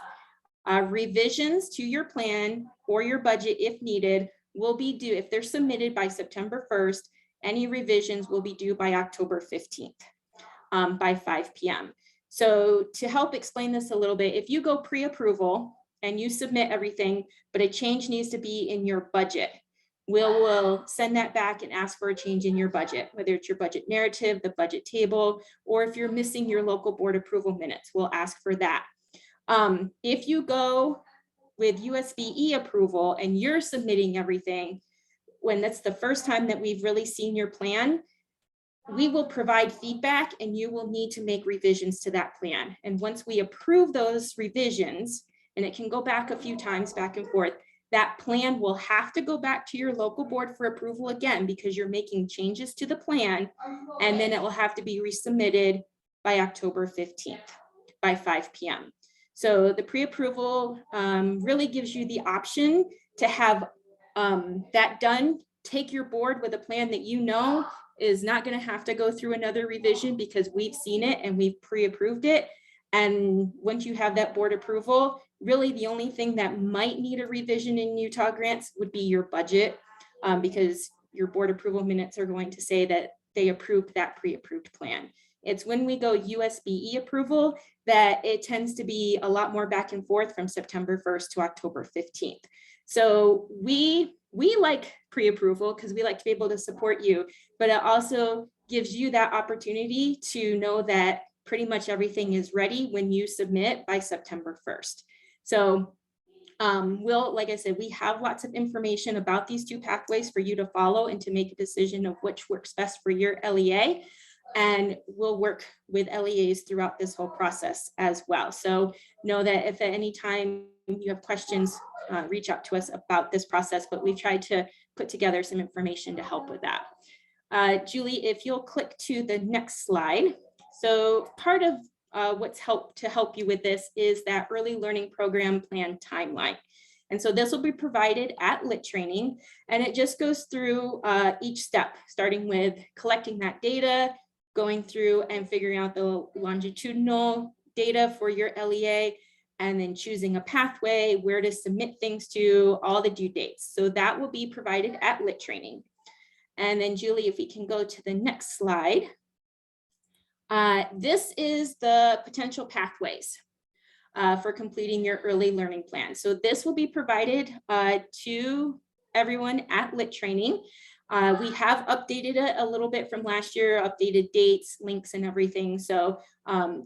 L: revisions to your plan or your budget, if needed, will be due, if they're submitted by September 1st, any revisions will be due by October 15th by 5 p.m. So to help explain this a little bit, if you go pre-approval and you submit everything, but a change needs to be in your budget, we'll send that back and ask for a change in your budget, whether it's your budget narrative, the budget table, or if you're missing your local board approval minutes, we'll ask for that. If you go with USBE approval and you're submitting everything, when that's the first time that we've really seen your plan, we will provide feedback and you will need to make revisions to that plan. And once we approve those revisions, and it can go back a few times back and forth, that plan will have to go back to your local board for approval again, because you're making changes to the plan, and then it will have to be resubmitted by October 15th by 5 p.m. So the pre-approval really gives you the option to have that done. Take your board with a plan that you know is not going to have to go through another revision because we've seen it and we've pre-approved it. And once you have that board approval, really the only thing that might need a revision in Utah Grants would be your budget, because your board approval minutes are going to say that they approved that pre-approved plan. It's when we go USBE approval that it tends to be a lot more back and forth from September 1st to October 15th. So we like pre-approval because we like to be able to support you, but it also gives you that opportunity to know that pretty much everything is ready when you submit by September 1st. So like I said, we have lots of information about these two pathways for you to follow and to make a decision of which works best for your LEA. and we'll work with LEAs throughout this whole process as well. So know that if at any time you have questions, reach out to us about this process, but we've tried to put together some information to help with that. Julie, if you'll click to the next slide. So part of what's helped to help you with this is that early learning program plan timeline. And so this will be provided at Lit Training, and it just goes through each step, starting with collecting that data, going through and figuring out the longitudinal data for your LEA, and then choosing a pathway, where to submit things to, all the due dates. So that will be provided at Lit Training. And then Julie, if we can go to the next slide. This is the potential pathways for completing your early learning plan. So this will be provided to everyone at Lit Training. We have updated it a little bit from last year, updated dates, links, and everything. So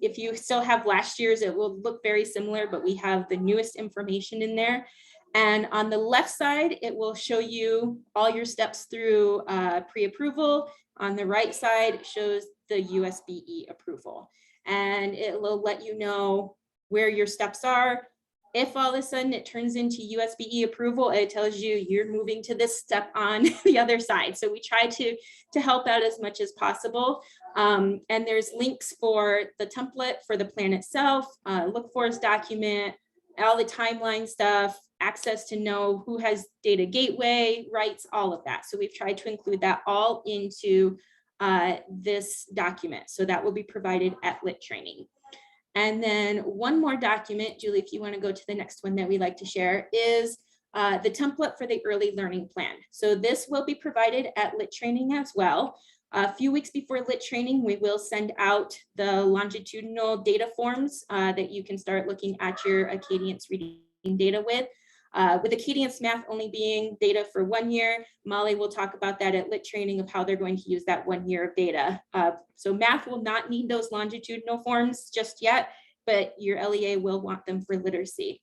L: if you still have last year's, it will look very similar, but we have the newest information in there. And on the left side, it will show you all your steps through pre-approval. On the right side, it shows the USBE approval. And it will let you know where your steps are. If all of a sudden it turns into USBE approval, it tells you you're moving to this step on the other side. So we try to help out as much as possible. And there's links for the template for the plan itself, look for us document, all the timeline stuff, access to know who has data gateway rights, all of that. So we've tried to include that all into this document. So that will be provided at Lit Training. And then one more document, Julie, if you want to go to the next one that we like to share, is the template for the early learning plan. So this will be provided at Lit Training as well. A few weeks before Lit Training, we will send out the longitudinal data forms that you can start looking at your Acadience reading data with. With Acadience Math only being data for 1 year, Molly will talk about that at Lit Training of how they're going to use that 1 year of data. So Math will not need those longitudinal forms just yet, but your LEA will want them for literacy.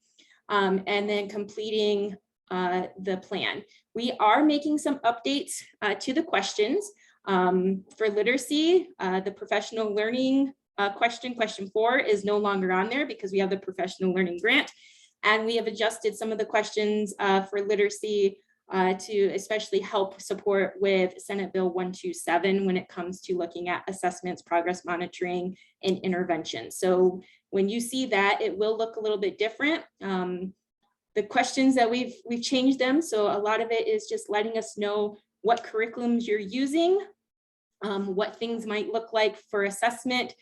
L: And then completing the plan. We are making some updates to the questions. For literacy, the professional learning question 4 is no longer on there because we have the professional learning grant. And we have adjusted some of the questions for literacy to especially help support with Senate Bill 127 when it comes to looking at assessments, progress monitoring, and intervention. So when you see that, it will look a little bit different. The questions that we've changed them. So a lot of it is just letting us know what curriculums you're using, what things might look like for assessment.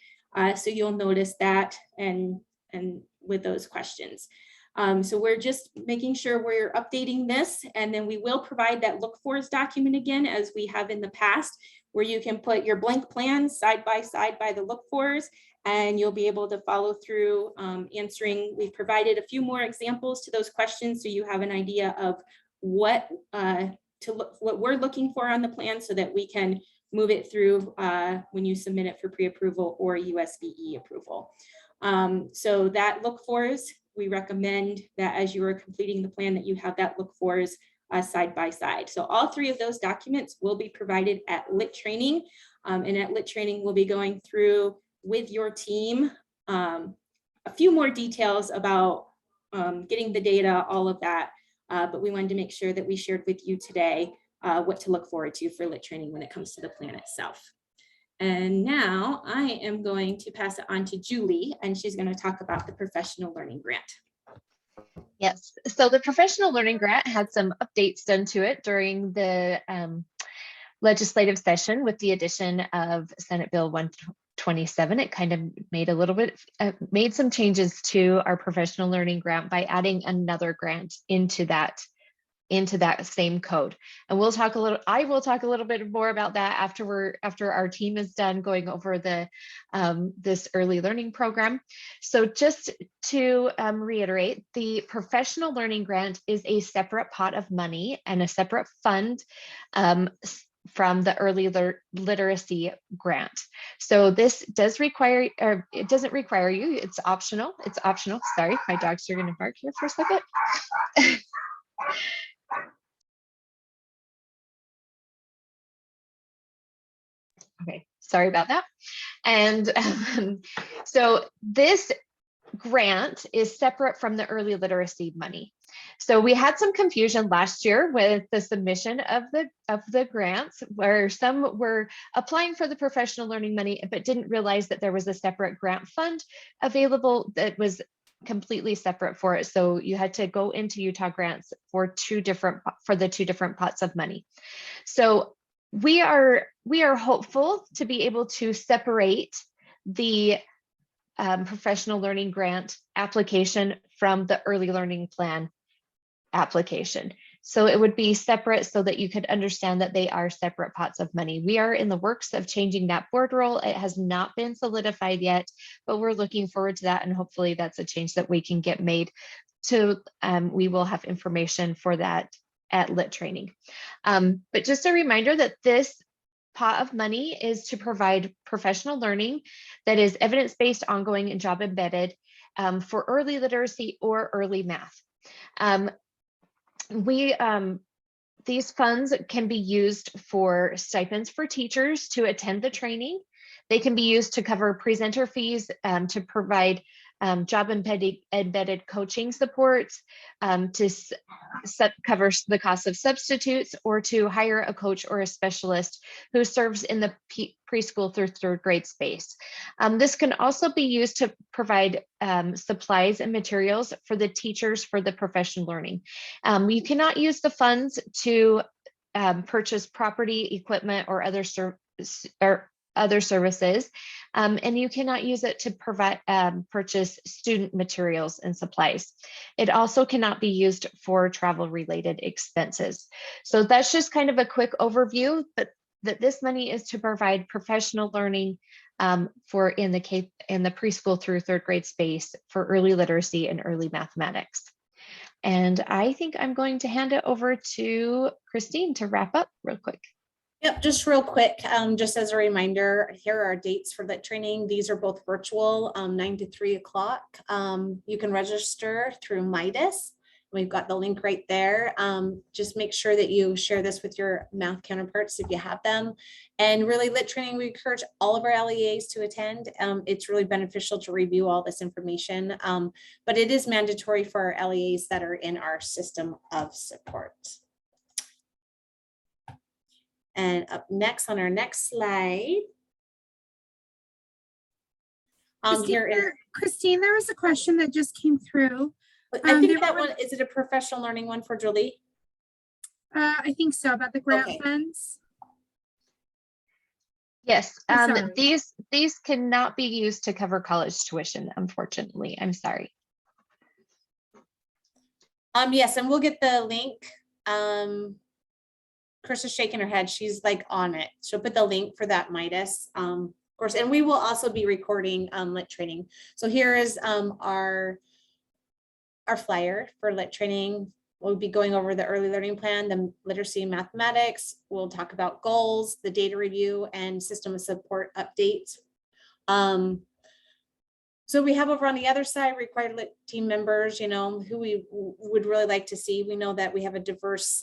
L: So you'll notice that and with those questions. So we're just making sure we're updating this, and then we will provide that look fors document again, as we have in the past, where you can put your blank plans side by side by the look fors, and you'll be able to follow through answering. We've provided a few more examples to those questions, so you have an idea of what we're looking for on the plan, so that we can move it through when you submit it for pre-approval or USBE approval. So that look fors, we recommend that as you are completing the plan that you have that look fors side by side. So all 3 of those documents will be provided at Lit Training, and at Lit Training we'll be going through with your team a few more details about getting the data, all of that, but we wanted to make sure that we shared with you today what to look forward to for Lit Training when it comes to the plan itself. And now I am going to pass it on to Julie, and she's going to talk about the professional learning grant.
K: Yes, so the professional learning grant had some updates done to it during the legislative session with the addition of Senate Bill 127. It kind of made some changes to our professional learning grant by adding another grant into that same code. And I will talk a little bit more about that after our team is done going over this early learning program. So just to reiterate, the professional learning grant is a separate pot of money and a separate fund from the early literacy grant. So this does require, or it doesn't require you, it's optional. It's optional. Sorry, my dogs are going to bark here for a second. Okay, Sorry about that. And so this grant is separate from the early literacy money. So we had some confusion last year with the submission of the grants, where some were applying for the professional learning money, but didn't realize that there was a separate grant fund available that was completely separate for it. So you had to go into Utah Grants for the two different pots of money. So we are hopeful to be able to separate the professional learning grant application from the early learning plan application. So it would be separate so that you could understand that they are separate pots of money. We are in the works of changing that board role. It has not been solidified yet, but we're looking forward to that. And hopefully that's a change that we can get made to, we will have information for that at Lit Training. But just a reminder that this pot of money is to provide professional learning that is evidence-based, ongoing, and job embedded for early literacy or early math. These funds can be used for stipends for teachers to attend the training. They can be used to cover presenter fees, to provide job embedded coaching supports, to cover the cost of substitutes, or to hire a coach or a specialist who serves in the preschool through third grade space. This can also be used to provide supplies and materials for the teachers for the professional learning. You cannot use the funds to purchase property, equipment, or other services, and you cannot use it to provide purchase student materials and supplies. It also cannot be used for travel related expenses. So that's just kind of a quick overview, but that this money is to provide professional learning for in the preschool through third grade space for early literacy and early mathematics. And I think I'm going to hand it over to Christine to wrap up real quick.
L: Yep, just real quick, just as a reminder, here are our dates for Lit Training. These are both virtual, 9 to 3 o'clock. You can register through Midas. We've got the link right there. Just make sure that you share this with your math counterparts if you have them. And really, Lit Training, we encourage all of our LEAs to attend. It's really beneficial to review all this information, but it is mandatory for our LEAs that are in our system of support. And up next on our next slide,
A: Christine, there was a question that just came through.
L: I think that one, is it a professional learning one for Julie?
A: I think so, about the grant funds.
K: Yes, these cannot be used to cover college tuition, unfortunately. I'm sorry.
L: Yes, and we'll get the link. Chris is shaking her head. She's like on it. She'll put the link for that Midas, of course, and we will also be recording Lit Training. So here is our flyer for Lit Training. We'll be going over the early learning plan, the literacy and mathematics. We'll talk about goals, the data review, and system of support updates. So we have over on the other side required Lit team members, you know, who we would really like to see. We know that we have a diverse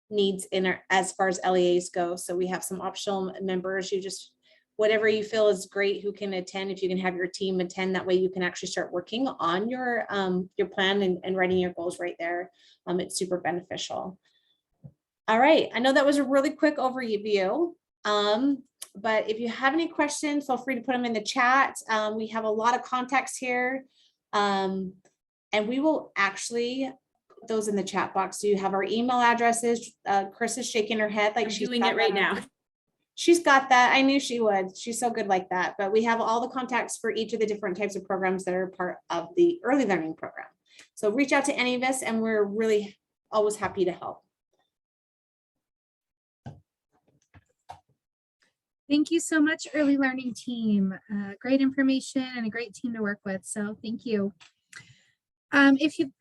L: needs in our, as far as LEAs go. So we have some optional members. You just, whatever you feel is great, who can attend. If you can have your team attend, that way you can actually start working on your plan and writing your goals right there. It's super beneficial. All right, I know that was a really quick overview, but if you have any questions, feel free to put them in the chat. We have a lot of contacts here, and we will actually put those in the chat box. So you have our email addresses. Chris is shaking her head like she's doing it right now. She's got that. I knew she would. She's so good like that. But we have all the contacts for each of the different types of programs that are part of the early learning program. So reach out to any of us and we're really always happy to help.
A: Thank you so much, early learning team. Great information and a great team to work with. So thank you. I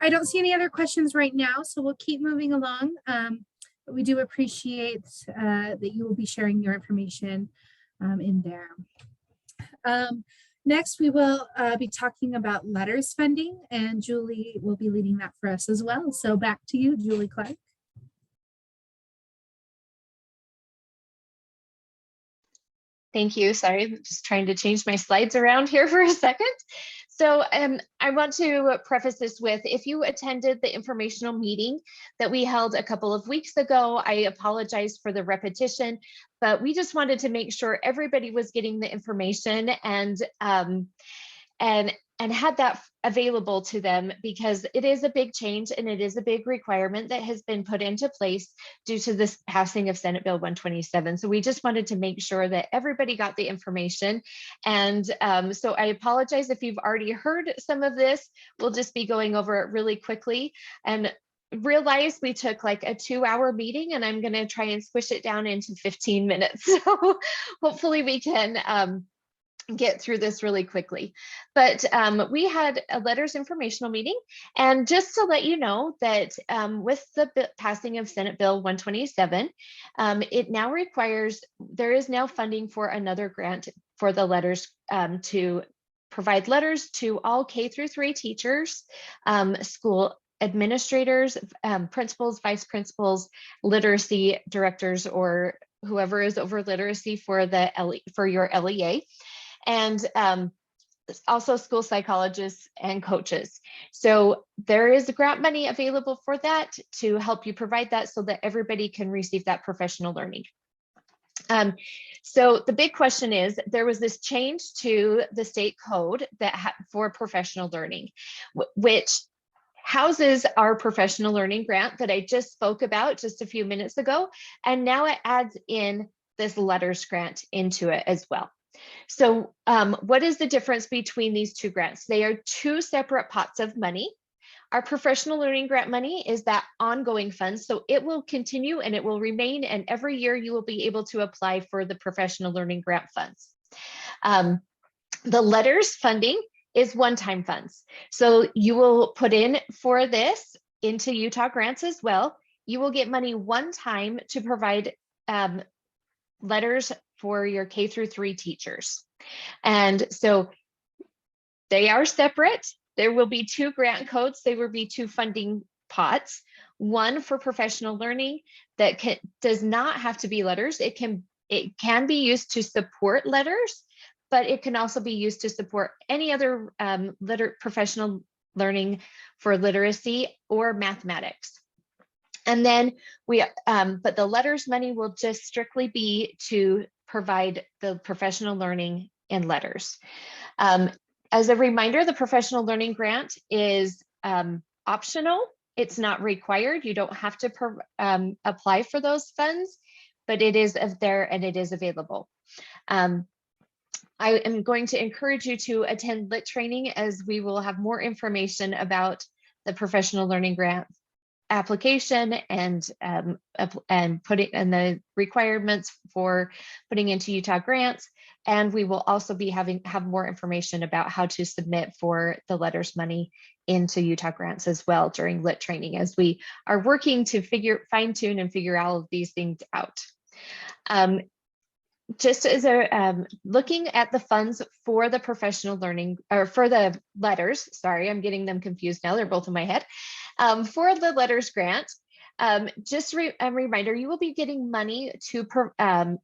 A: don't see any other questions right now, so we'll keep moving along. But we do appreciate that you will be sharing your information in there. Next, we will be talking about letters funding, and Julie will be leading that for us as well. So back to you, Julie Clark.
K: Thank you. Sorry, I'm just trying to change my slides around here for a second. So I want to preface this with, if you attended the informational meeting that we held a couple of weeks ago, I apologize for the repetition, but we just wanted to make sure everybody was getting the information and had that available to them, because it is a big change and it is a big requirement that has been put into place due to this passing of Senate Bill 127. So we just wanted to make sure that everybody got the information. And so I apologize if you've already heard some of this. We'll just be going over it really quickly, and realize we took like a 2-hour meeting, and I'm going to try and squish it down into 15 minutes. So hopefully we can get through this really quickly. But we had a letters informational meeting, and just to let you know that with the passing of Senate Bill 127, it now requires, there is now funding for another grant for the letters to provide letters to all K-3 teachers, school administrators, principals, vice principals, literacy directors, or whoever is over literacy for your LEA. And also school psychologists and coaches. So there is grant money available for that to help you provide that so that everybody can receive that professional learning. So the big question is, there was this change to the state code that for professional learning, which houses our professional learning grant that I just spoke about just a few minutes ago. And now it adds in this letters grant into it as well. So what is the difference between these two grants? They are two separate pots of money. Our professional learning grant money is that ongoing fund, so it will continue and it will remain, and every year you will be able to apply for the professional learning grant funds. The letters funding is one-time funds. So you will put in for this into Utah grants as well. You will get money one time to provide letters for your K-3 teachers. And so they are separate. There will be two grant codes. There will be two funding pots, one for professional learning that does not have to be letters. It can be used to support letters, but it can also be used to support any other professional learning for literacy or mathematics. And then but the letters money will just strictly be to provide the professional learning in letters. As a reminder, the professional learning grant is optional. It's not required. You don't have to apply for those funds, but it is there and it is available. I am going to encourage you to attend LIT training, as we will have more information about the professional learning grant application and putting and the requirements for putting into Utah grants. And we will also be have more information about how to submit for the letters money into Utah grants as well during LIT training, as we are working to fine tune and figure all of these things out. Just as looking at the funds for the professional learning, or for the letters, sorry, I'm getting them confused now, they're both in my head. For the letters grant, just a reminder, you will be getting money to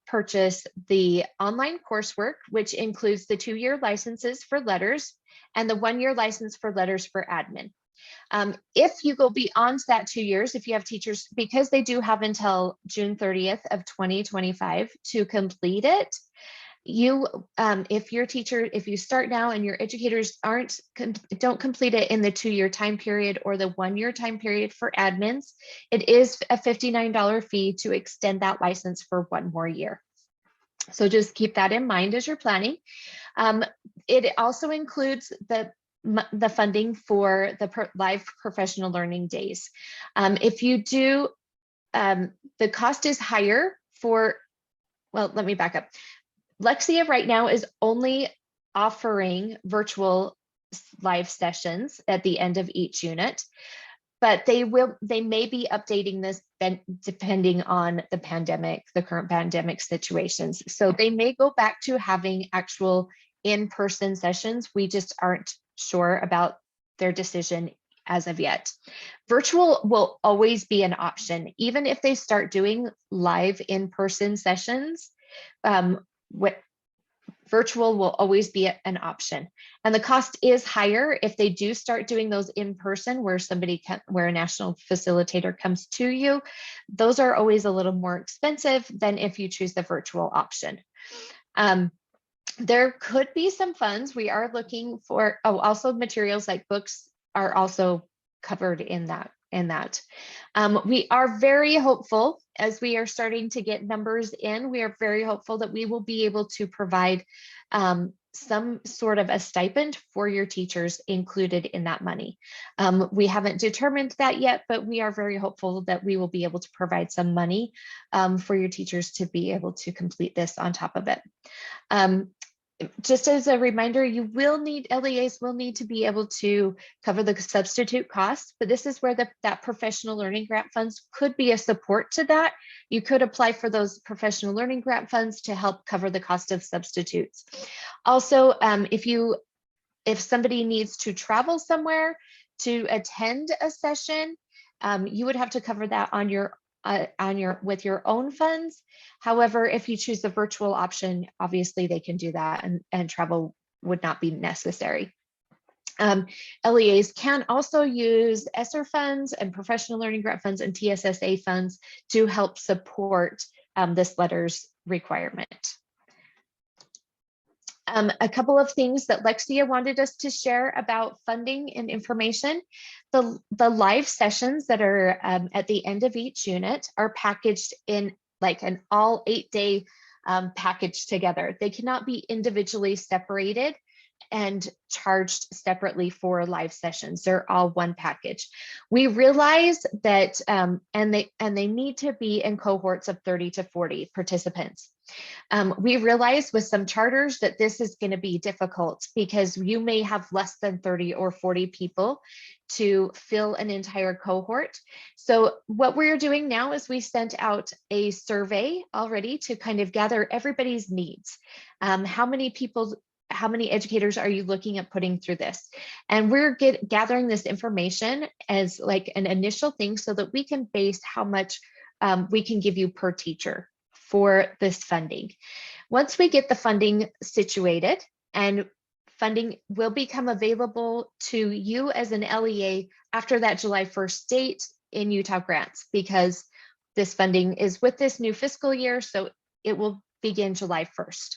K: purchase the online coursework, which includes the 2-year licenses for letters and the 1-year license for letters for admin. If you go beyond that 2 years, if you have teachers, because they do have until June 30th of 2025 to complete it, if you start now and your educators don't complete it in the 2-year time period or the 1-year time period for admins, it is a $59 fee to extend that license for 1 more year. So just keep that in mind as you're planning. It also includes the funding for the live professional learning days. If you do, the cost is higher for, well, let me back up. Lexia right now is only offering virtual live sessions at the end of each unit, but they may be updating this depending on the pandemic, the current pandemic situations. So they may go back to having actual in-person sessions. We just aren't sure about their decision as of yet. Virtual will always be an option, even if they start doing live in-person sessions. virtual will always be an option. And the cost is higher if they do start doing those in person where where a national facilitator comes to you. Those are always a little more expensive than if you choose the virtual option. There could be some funds. We are looking for, also materials like books are also covered in that. We are very hopeful as we are starting to get numbers in. We are very hopeful that we will be able to provide some sort of a stipend for your teachers included in that money. We haven't determined that yet, but we are very hopeful that we will be able to provide some money for your teachers to be able to complete this on top of it. Just as a reminder, LEAs will need to be able to cover the substitute costs, but this is where that professional learning grant funds could be a support to that. You could apply for those professional learning grant funds to help cover the cost of substitutes. Also, if somebody needs to travel somewhere to attend a session, you would have to cover that with your own funds. However, if you choose the virtual option, obviously they can do that and travel would not be necessary. LEAs can also use ESSER funds and professional learning grant funds and TSSA funds to help support this letter's requirement. A couple of things that Lexia wanted us to share about funding and information. The live sessions that are at the end of each unit are packaged in like an all 8-day package together. They cannot be individually separated and charged separately for live sessions. They're all one package. We realize that, and they need to be in cohorts of 30 to 40 participants. We realize with some charters that this is going to be difficult because you may have less than 30 or 40 people to fill an entire cohort. So what we're doing now is we sent out a survey already to kind of gather everybody's needs. How many educators are you looking at putting through this? And we're gathering this information as like an initial thing so that we can base how much we can give you per teacher for this funding. Once we get the funding situated, and funding will become available to you as an LEA after that July 1st date in Utah grants, because this funding is with this new fiscal year, so it will begin July 1st.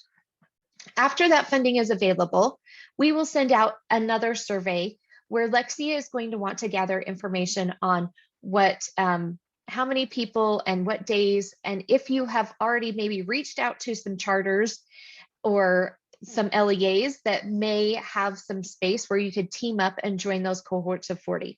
K: After that funding is available, we will send out another survey where Lexia is going to want to gather information on how many people and what days, and if you have already maybe reached out to some charters or some LEAs that may have some space where you could team up and join those cohorts of 40.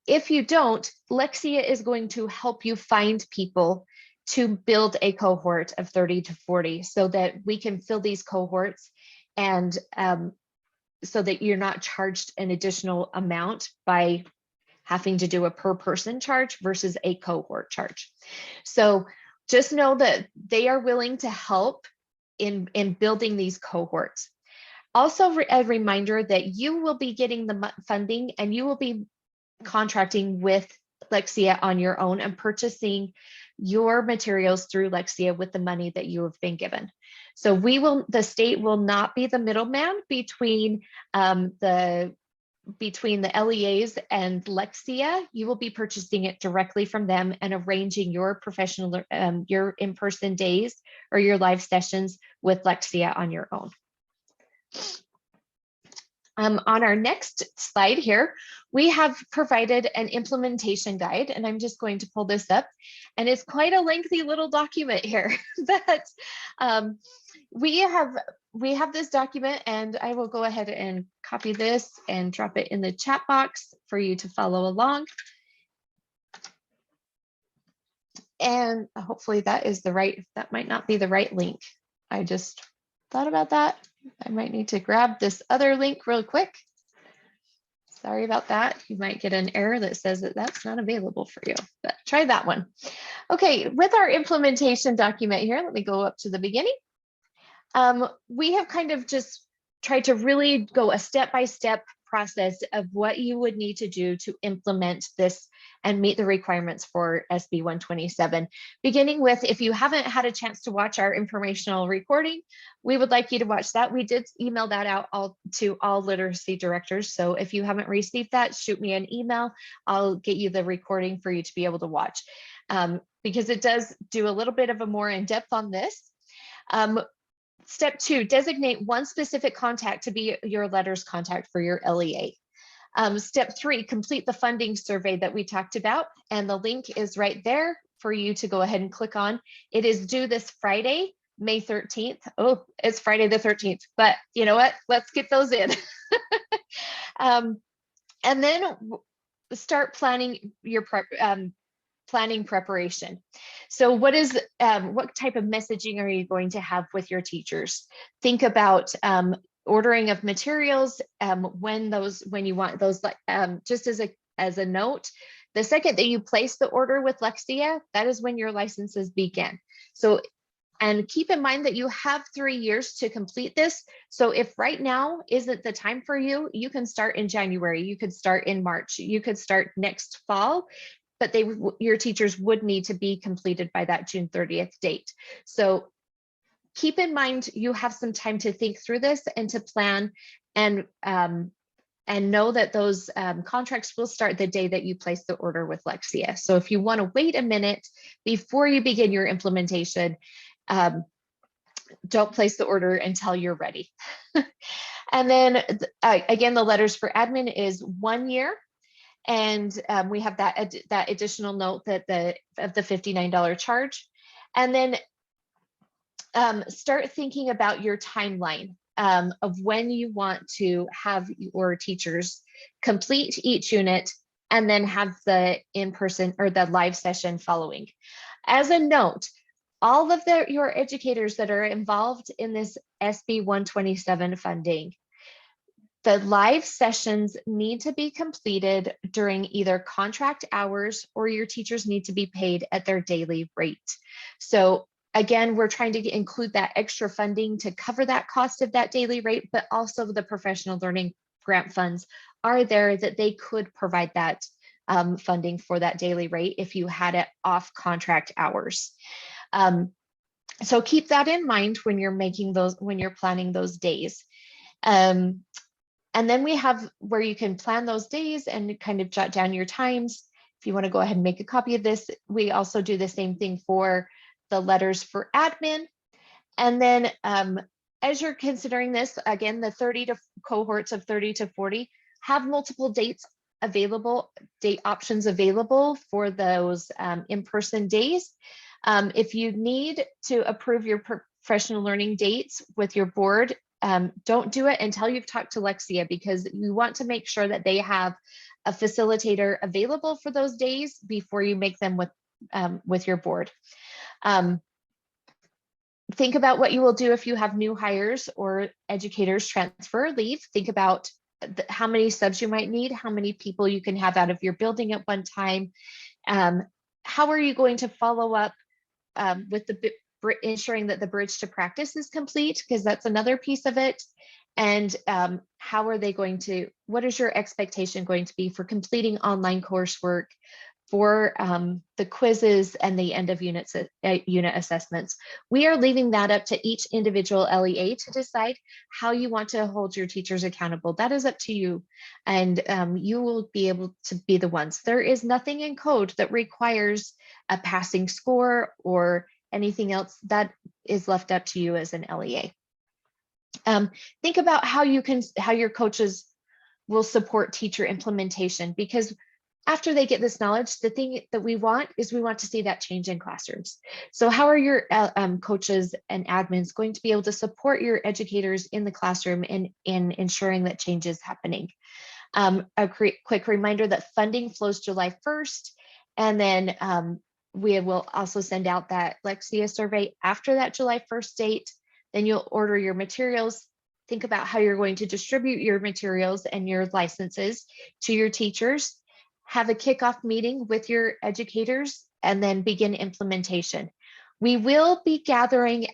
K: If you don't, Lexia is going to help you find people to build a cohort of 30 to 40 so that we can fill these cohorts and so that you're not charged an additional amount by having to do a per person charge versus a cohort charge. So just know that they are willing to help in building these cohorts. Also a reminder that you will be getting the funding and you will be contracting with Lexia on your own and purchasing your materials through Lexia with the money that you have been given. So the state will not be the middleman between the LEAs and Lexia. You will be purchasing it directly from them and arranging your professional, your in-person days or your live sessions with Lexia on your own. On our next slide here, we have provided an implementation guide, and I'm just going to pull this up, and it's quite a lengthy little document here. But we have this document, and I will go ahead and copy this and drop it in the chat box for you to follow along. And hopefully that might not be the right link. I just thought about that. I might need to grab this other link real quick. Sorry about that. You might get an error that says that that's not available for you, but try that one. Okay, with our implementation document here, let me go up to the beginning. We have kind of just tried to really go a step-by-step process of what you would need to do to implement this and meet the requirements for SB 127. Beginning with, if you haven't had a chance to watch our informational recording, we would like you to watch that. We did email that out to all literacy directors. So if you haven't received that, shoot me an email. I'll get you the recording for you to be able to watch, because it does do a little bit of a more in-depth on this. Step 2, designate one specific contact to be your letters contact for your LEA. Step 3, complete the funding survey that we talked about, and the link is right there for you to go ahead and click on. It is due this Friday, May 13th. Oh, it's Friday the 13th, but you know what? Let's get those in. And then start planning your planning preparation. So what type of messaging are you going to have with your teachers? Think about ordering of materials, when you want those, just as a note, the second that you place the order with Lexia, that is when your licenses begin. So, and keep in mind that you have 3 years to complete this. So if right now isn't the time for you, you can start in January, you could start in March, you could start next fall, but your teachers would need to be completed by that June 30th date. So keep in mind, you have some time to think through this and to plan, and know that those contracts will start the day that you place the order with Lexia. So if you want to wait a minute before you begin your implementation, don't place the order until you're ready. And then again, the letters for admin is 1 year. And we have that additional note that of the $59 charge. And then start thinking about your timeline of when you want to have your teachers complete each unit and then have the in-person or the live session following. As a note, all of your educators that are involved in this SB 127 funding, the live sessions need to be completed during either contract hours, or your teachers need to be paid at their daily rate. So again, we're trying to include that extra funding to cover that cost of that daily rate, but also the professional learning grant funds are there that they could provide that funding for that daily rate if you had it off contract hours. So keep that in mind when you're planning those days. And then we have where you can plan those days and kind of jot down your times. If you want to go ahead and make a copy of this, we also do the same thing for the letters for admin. And then as you're considering this, again, the cohorts of 30 to 40 have multiple date options available for those in-person days. If you need to approve your professional learning dates with your board, don't do it until you've talked to Lexia, because you want to make sure that they have a facilitator available for those days before you make them with your board. Think about what you will do if you have new hires or educators transfer or leave. Think about how many subs you might need, how many people you can have out of your building at one time. How are you going to follow up with ensuring that the bridge to practice is complete, because that's another piece of it. And what is your expectation going to be for completing online coursework, for the quizzes and the end of unit assessments? We are leaving that up to each individual LEA to decide how you want to hold your teachers accountable. That is up to you, and you will be able to be the ones. There is nothing in code that requires a passing score or anything else. That is left up to you as an LEA. Think about how your coaches will support teacher implementation, because after they get this knowledge, the thing that we want to see that change in classrooms. So how are your coaches and admins going to be able to support your educators in the classroom in ensuring that change is happening? A quick reminder that funding flows July 1st, and then we will also send out that Lexia survey after that July 1st date. Then you'll order your materials. Think about how you're going to distribute your materials and your licenses to your teachers. Have a kickoff meeting with your educators, and then begin implementation. We will be gathering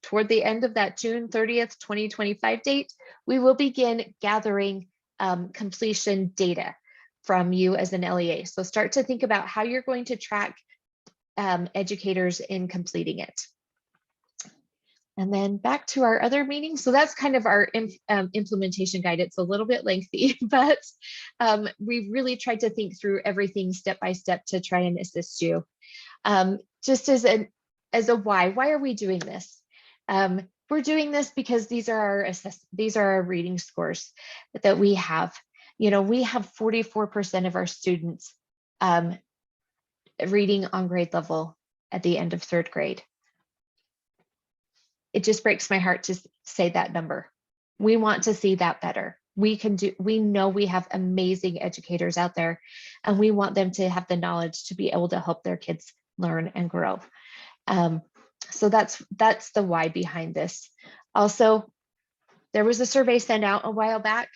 K: toward the end of that June 30th, 2025 date. We will begin gathering completion data from you as an LEA. So start to think about how you're going to track educators in completing it. And then back to our other meeting. So that's kind of our implementation guide. It's a little bit lengthy, but we really tried to think through everything step by step to try and assist you. Just as a why are we doing this? We're doing this because these are our reading scores that we have. You know, we have 44% of our students reading on grade level at the end of 3rd grade. It just breaks my heart to say that number. We want to see that better. We know we have amazing educators out there, and we want them to have the knowledge to be able to help their kids learn and grow. So that's the why behind this. Also, there was a survey sent out a while back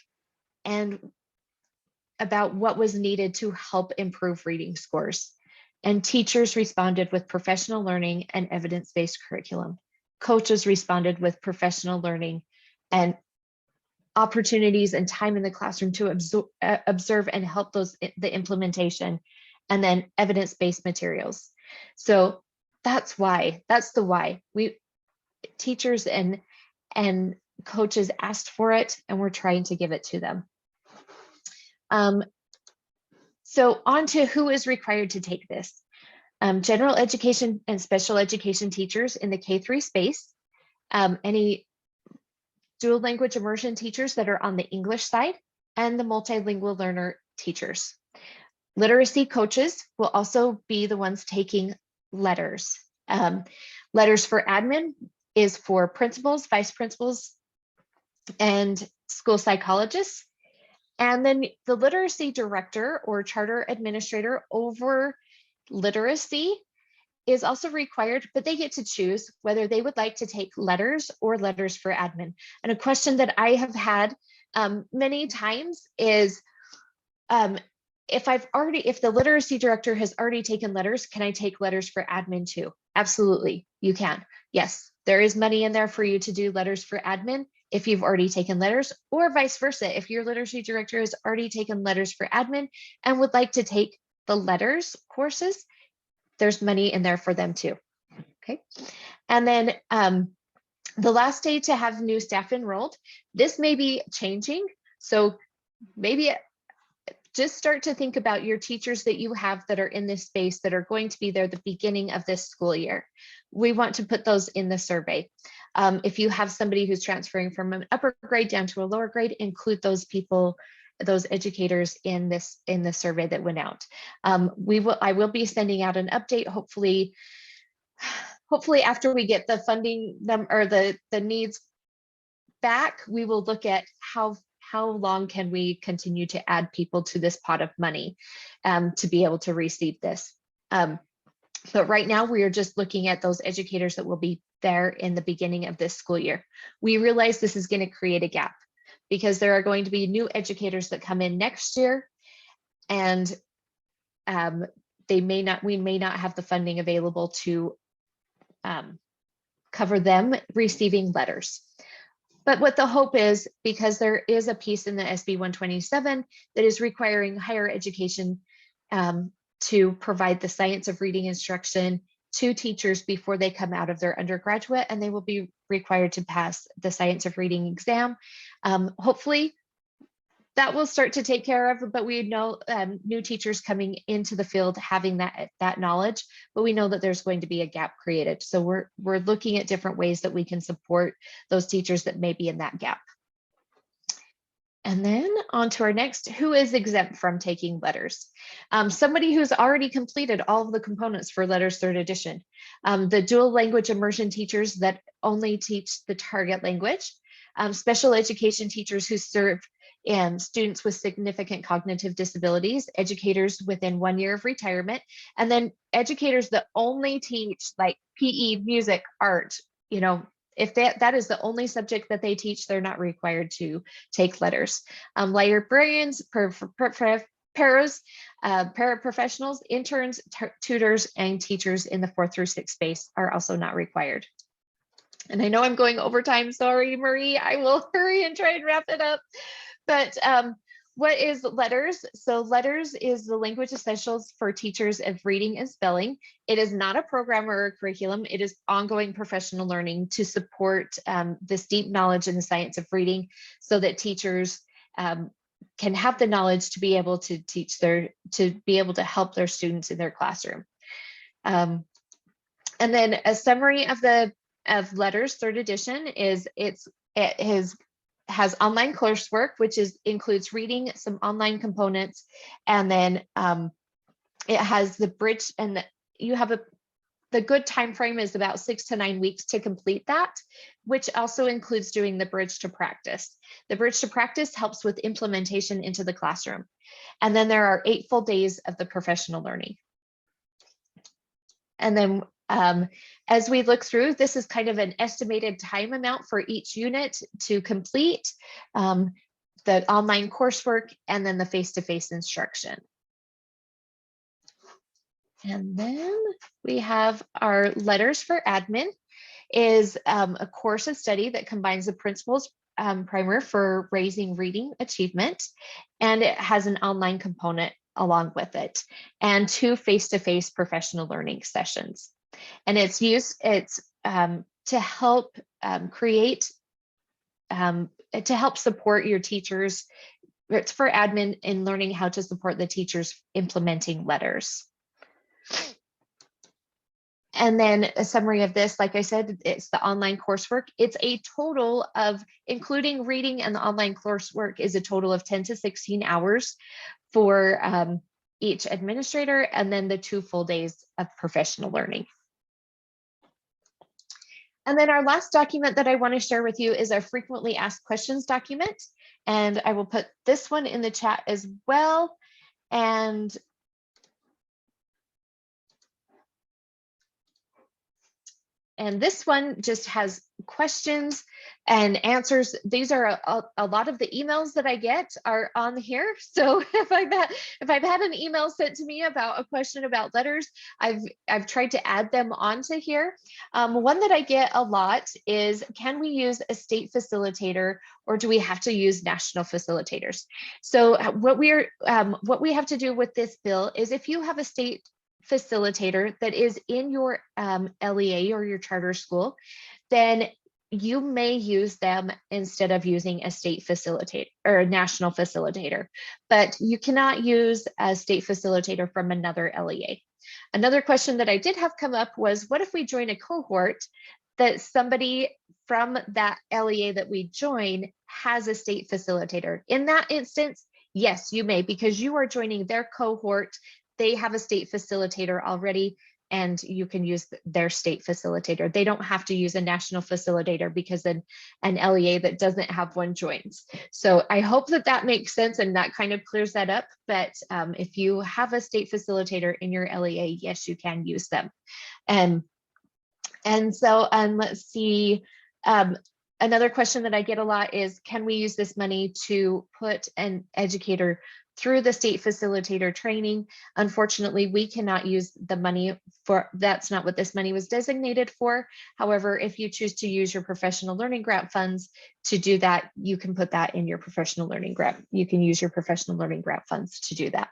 K: and about what was needed to help improve reading scores. And teachers responded with professional learning and evidence-based curriculum. Coaches responded with professional learning and opportunities and time in the classroom to observe and help the implementation, and then evidence-based materials. So that's the why. Teachers and coaches asked for it, and we're trying to give it to them. So on to who is required to take this. General education and special education teachers in the K-3 space, any dual language immersion teachers that are on the English side, and the multilingual learner teachers. Literacy coaches will also be the ones taking letters. Letters for admin is for principals, vice principals, and school psychologists. And then the literacy director or charter administrator over literacy is also required, but they get to choose whether they would like to take letters or letters for admin. And a question that I have had many times is, if the literacy director has already taken letters, can I take letters for admin too? Absolutely, you can. Yes, there is money in there for you to do letters for admin if you've already taken letters, or vice versa. If your literacy director has already taken letters for admin and would like to take the letters courses, there's money in there for them too. Okay. And then the last day to have new staff enrolled, this may be changing. So maybe just start to think about your teachers that you have that are in this space that are going to be there the beginning of this school year. We want to put those in the survey. If you have somebody who's transferring from an upper grade down to a lower grade, include those people, those educators in the survey that went out. I will be sending out an update, hopefully after we get the funding or the needs back. We will look at how long can we continue to add people to this pot of money to be able to receive this. But right now we are just looking at those educators that will be there in the beginning of this school year. We realize this is going to create a gap because there are going to be new educators that come in next year, and we may not have the funding available to cover them receiving letters. But what the hope is, because there is a piece in the SB 127 that is requiring higher education to provide the science of reading instruction to teachers before they come out of their undergraduate, and they will be required to pass the science of reading exam. Hopefully that will start to take care of, but we know new teachers coming into the field having that knowledge, but we know that there's going to be a gap created. So we're looking at different ways that we can support those teachers that may be in that gap. And then on to our next, who is exempt from taking letters? Somebody who's already completed all of the components for Letters 3rd edition. The dual language immersion teachers that only teach the target language. Special education teachers who serve students with significant cognitive disabilities, educators within 1 year of retirement, and then educators that only teach like PE, music, art. You know, if that is the only subject that they teach, they're not required to take letters. Librarians, paras, paraprofessionals, interns, tutors, and teachers in the 4th through 6th space are also not required. And I know I'm going over time. Sorry, Marie, I will hurry and try and wrap it up. But what is LETRS? So LETRS is the language essentials for teachers of reading and spelling. It is not a program or a curriculum. It is ongoing professional learning to support this deep knowledge in the science of reading so that teachers can have the knowledge to be able to be able to help their students in their classroom. And then a summary of LETRS third edition is it has online coursework, which includes reading, some online components, and then it has the bridge, and you have the good time frame is about 6 to 9 weeks to complete that, which also includes doing the bridge to practice. The bridge to practice helps with implementation into the classroom. And then there are 8 full days of the professional learning. And then as we look through, this is kind of an estimated time amount for each unit to complete the online coursework and then the face-to-face instruction. And then we have our LETRS for admin is a course of study that combines the principles primer for raising reading achievement, and it has an online component along with it and 2 face-to-face professional learning sessions. And it's to help to help support your teachers. It's for admin in learning how to support the teachers implementing LETRS. And then a summary of this, like I said, it's the online coursework. It's a total of, including reading and the online coursework, is a total of 10 to 16 hours for each administrator, and then the 2 full days of professional learning. And then our last document that I want to share with you is our frequently asked questions document. And I will put this one in the chat as well. And this one just has questions and answers. These are a lot of the emails that I get are on here. So if I've had an email sent to me about a question about LETRS, I've tried to add them onto here. One that I get a lot is, can we use a state facilitator, or do we have to use national facilitators? So what we have to do with this bill is, if you have a state facilitator that is in your LEA or your charter school, then you may use them instead of using a state facilitator or a national facilitator, but you cannot use a state facilitator from another LEA. Another question that I did have come up was, what if we join a cohort that somebody from that LEA that we join has a state facilitator? In that instance, yes, you may, because you are joining their cohort. They have a state facilitator already, and you can use their state facilitator. They don't have to use a national facilitator because an LEA that doesn't have one joins. So I hope that makes sense and that kind of clears that up. But if you have a state facilitator in your LEA, yes, you can use them. And so let's see. Another question that I get a lot is, can we use this money to put an educator through the state facilitator training? Unfortunately, we cannot use the money for, that's not what this money was designated for. However, if you choose to use your professional learning grant funds to do that, you can put that in your professional learning grant. You can use your professional learning grant funds to do that.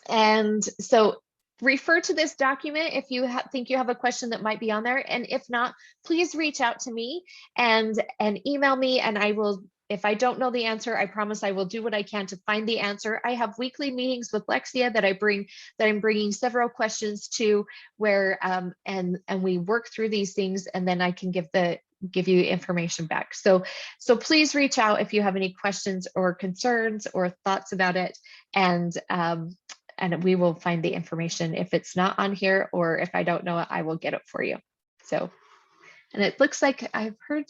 K: And so refer to this document if you think you have a question that might be on there. And if not, please reach out to me and email me, and I will, if I don't know the answer, I promise I will do what I can to find the answer. I have weekly meetings with Lexia that I'm bringing several questions to, where and we work through these things, and then I can give you information back. So please reach out if you have any questions or concerns or thoughts about it, and we will find the information. If it's not on here, or if I don't know it, I will get it for you. So, and it looks like I've heard.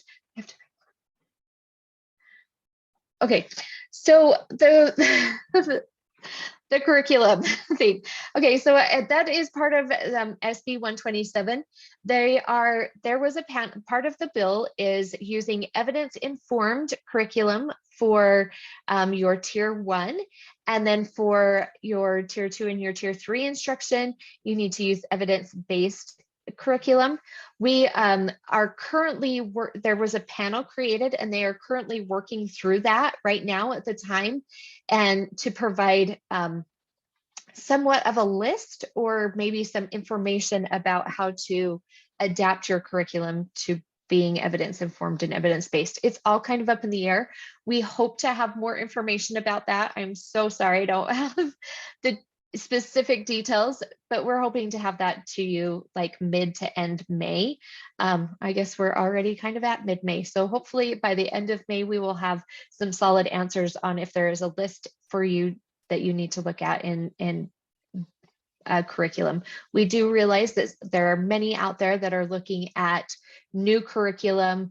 K: Okay, so the curriculum thing. Okay, so that is part of SB 127. There was part of the bill is using evidence-informed curriculum for your tier 1, and then for your tier 2 and your tier 3 instruction, you need to use evidence-based curriculum. We are currently, there was a panel created and they are currently working through that right now at the time, and to provide somewhat of a list or maybe some information about how to adapt your curriculum to being evidence informed and evidence based. It's all kind of up in the air. We hope to have more information about that. I'm so sorry I don't have the specific details, but we're hoping to have that to you like mid to end May. I guess we're already kind of at mid-May. So hopefully by the end of May, we will have some solid answers on if there is a list for you that you need to look at in curriculum. We do realize that there are many out there that are looking at new curriculum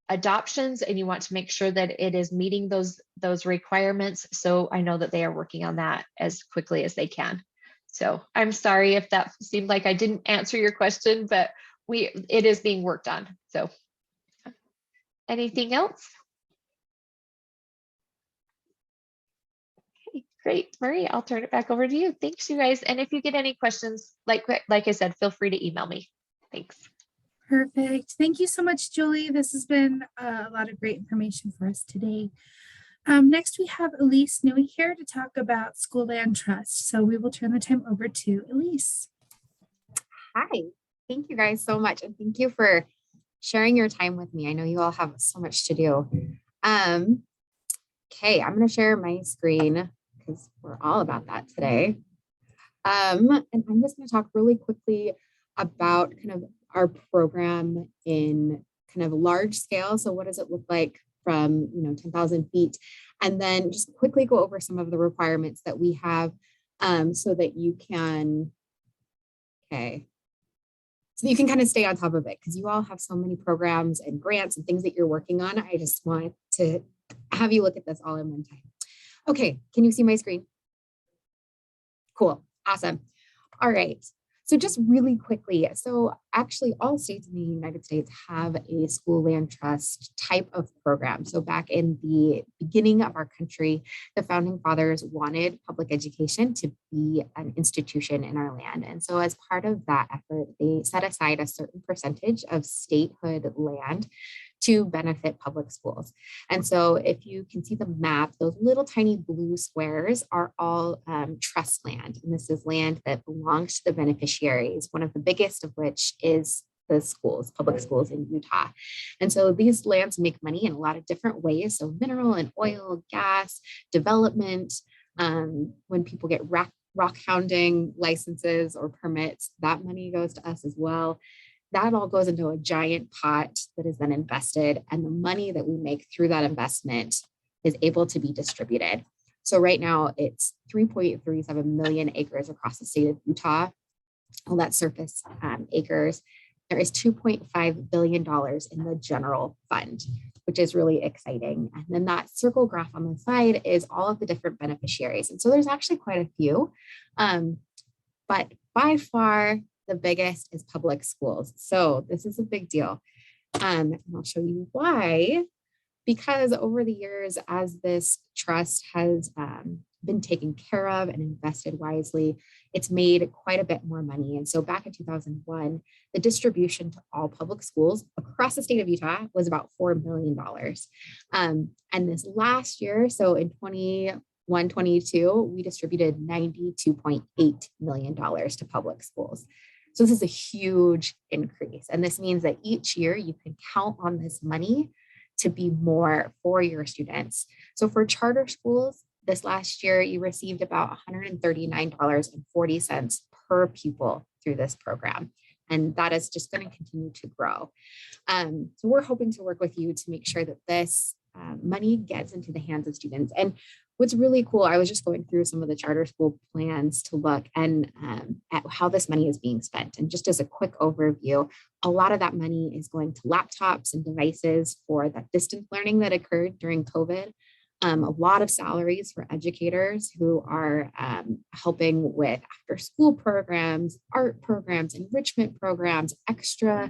K: adoptions, and you want to make sure that it is meeting those requirements. So I know that they are working on that as quickly as they can. So I'm sorry if that seemed like I didn't answer your question, but it is being worked on. So anything else? Okay, great. Marie, I'll turn it back over to you. Thanks, you guys. And if you get any questions, like I said, feel free to email me. Thanks.
A: Perfect. Thank you so much, Julie. This has been a lot of great information for us today. Next, we have Elise Newey here to talk about school land trust. So we will turn the time over to Elise.
N: Hi, thank you guys so much. And thank you for sharing your time with me. I know you all have so much to do. Okay, I'm going to share my screen because we're all about that today. And I'm just going to talk really quickly about kind of our program in kind of large scale. So what does it look like from 10,000 feet? And then just quickly go over some of the requirements that we have so that you can, so you can kind of stay on top of it, because you all have so many programs and grants and things that you're working on. I just want to have you look at this all in one time. Okay, can you see my screen? Cool, awesome. All right. So just really quickly, so actually all states in the United States have a school land trust type of program. So back in the beginning of our country, the founding fathers wanted public education to be an institution in our land. And so as part of that effort, they set aside a certain percentage of statehood land to benefit public schools. And so if you can see the map, those little tiny blue squares are all trust land. And this is land that belongs to the beneficiaries, one of the biggest of which is the schools, public schools in Utah. And so these lands make money in a lot of different ways. So mineral and oil, gas, development, when people get rock hounding licenses or permits, that money goes to us as well. That all goes into a giant pot that is then invested, and the money that we make through that investment is able to be distributed. So right now it's 3.37 million acres across the state of Utah. All that surface acres. There is $2.5 billion in the general fund, which is really exciting. And then that circle graph on the side is all of the different beneficiaries. And so there's actually quite a few, but by far, the biggest is public schools. So this is a big deal. And I'll show you why. Because over the years, as this trust has been taken care of and invested wisely, it's made quite a bit more money. And so back in 2001, the distribution to all public schools across the state of Utah was about $4 million. And this last year, so in 2021-22, we distributed $92.8 million to public schools. So this is a huge increase. And this means that each year you can count on this money to be more for your students. So for charter schools, this last year, you received about $139.40 per pupil through this program. And that is just going to continue to grow. So we're hoping to work with you to make sure that this money gets into the hands of students. And what's really cool, I was just going through some of the charter school plans to look and at how this money is being spent. And just as a quick overview, a lot of that money is going to laptops and devices for that distance learning that occurred during COVID. A lot of salaries for educators who are helping with after school programs, art programs, enrichment programs, extra,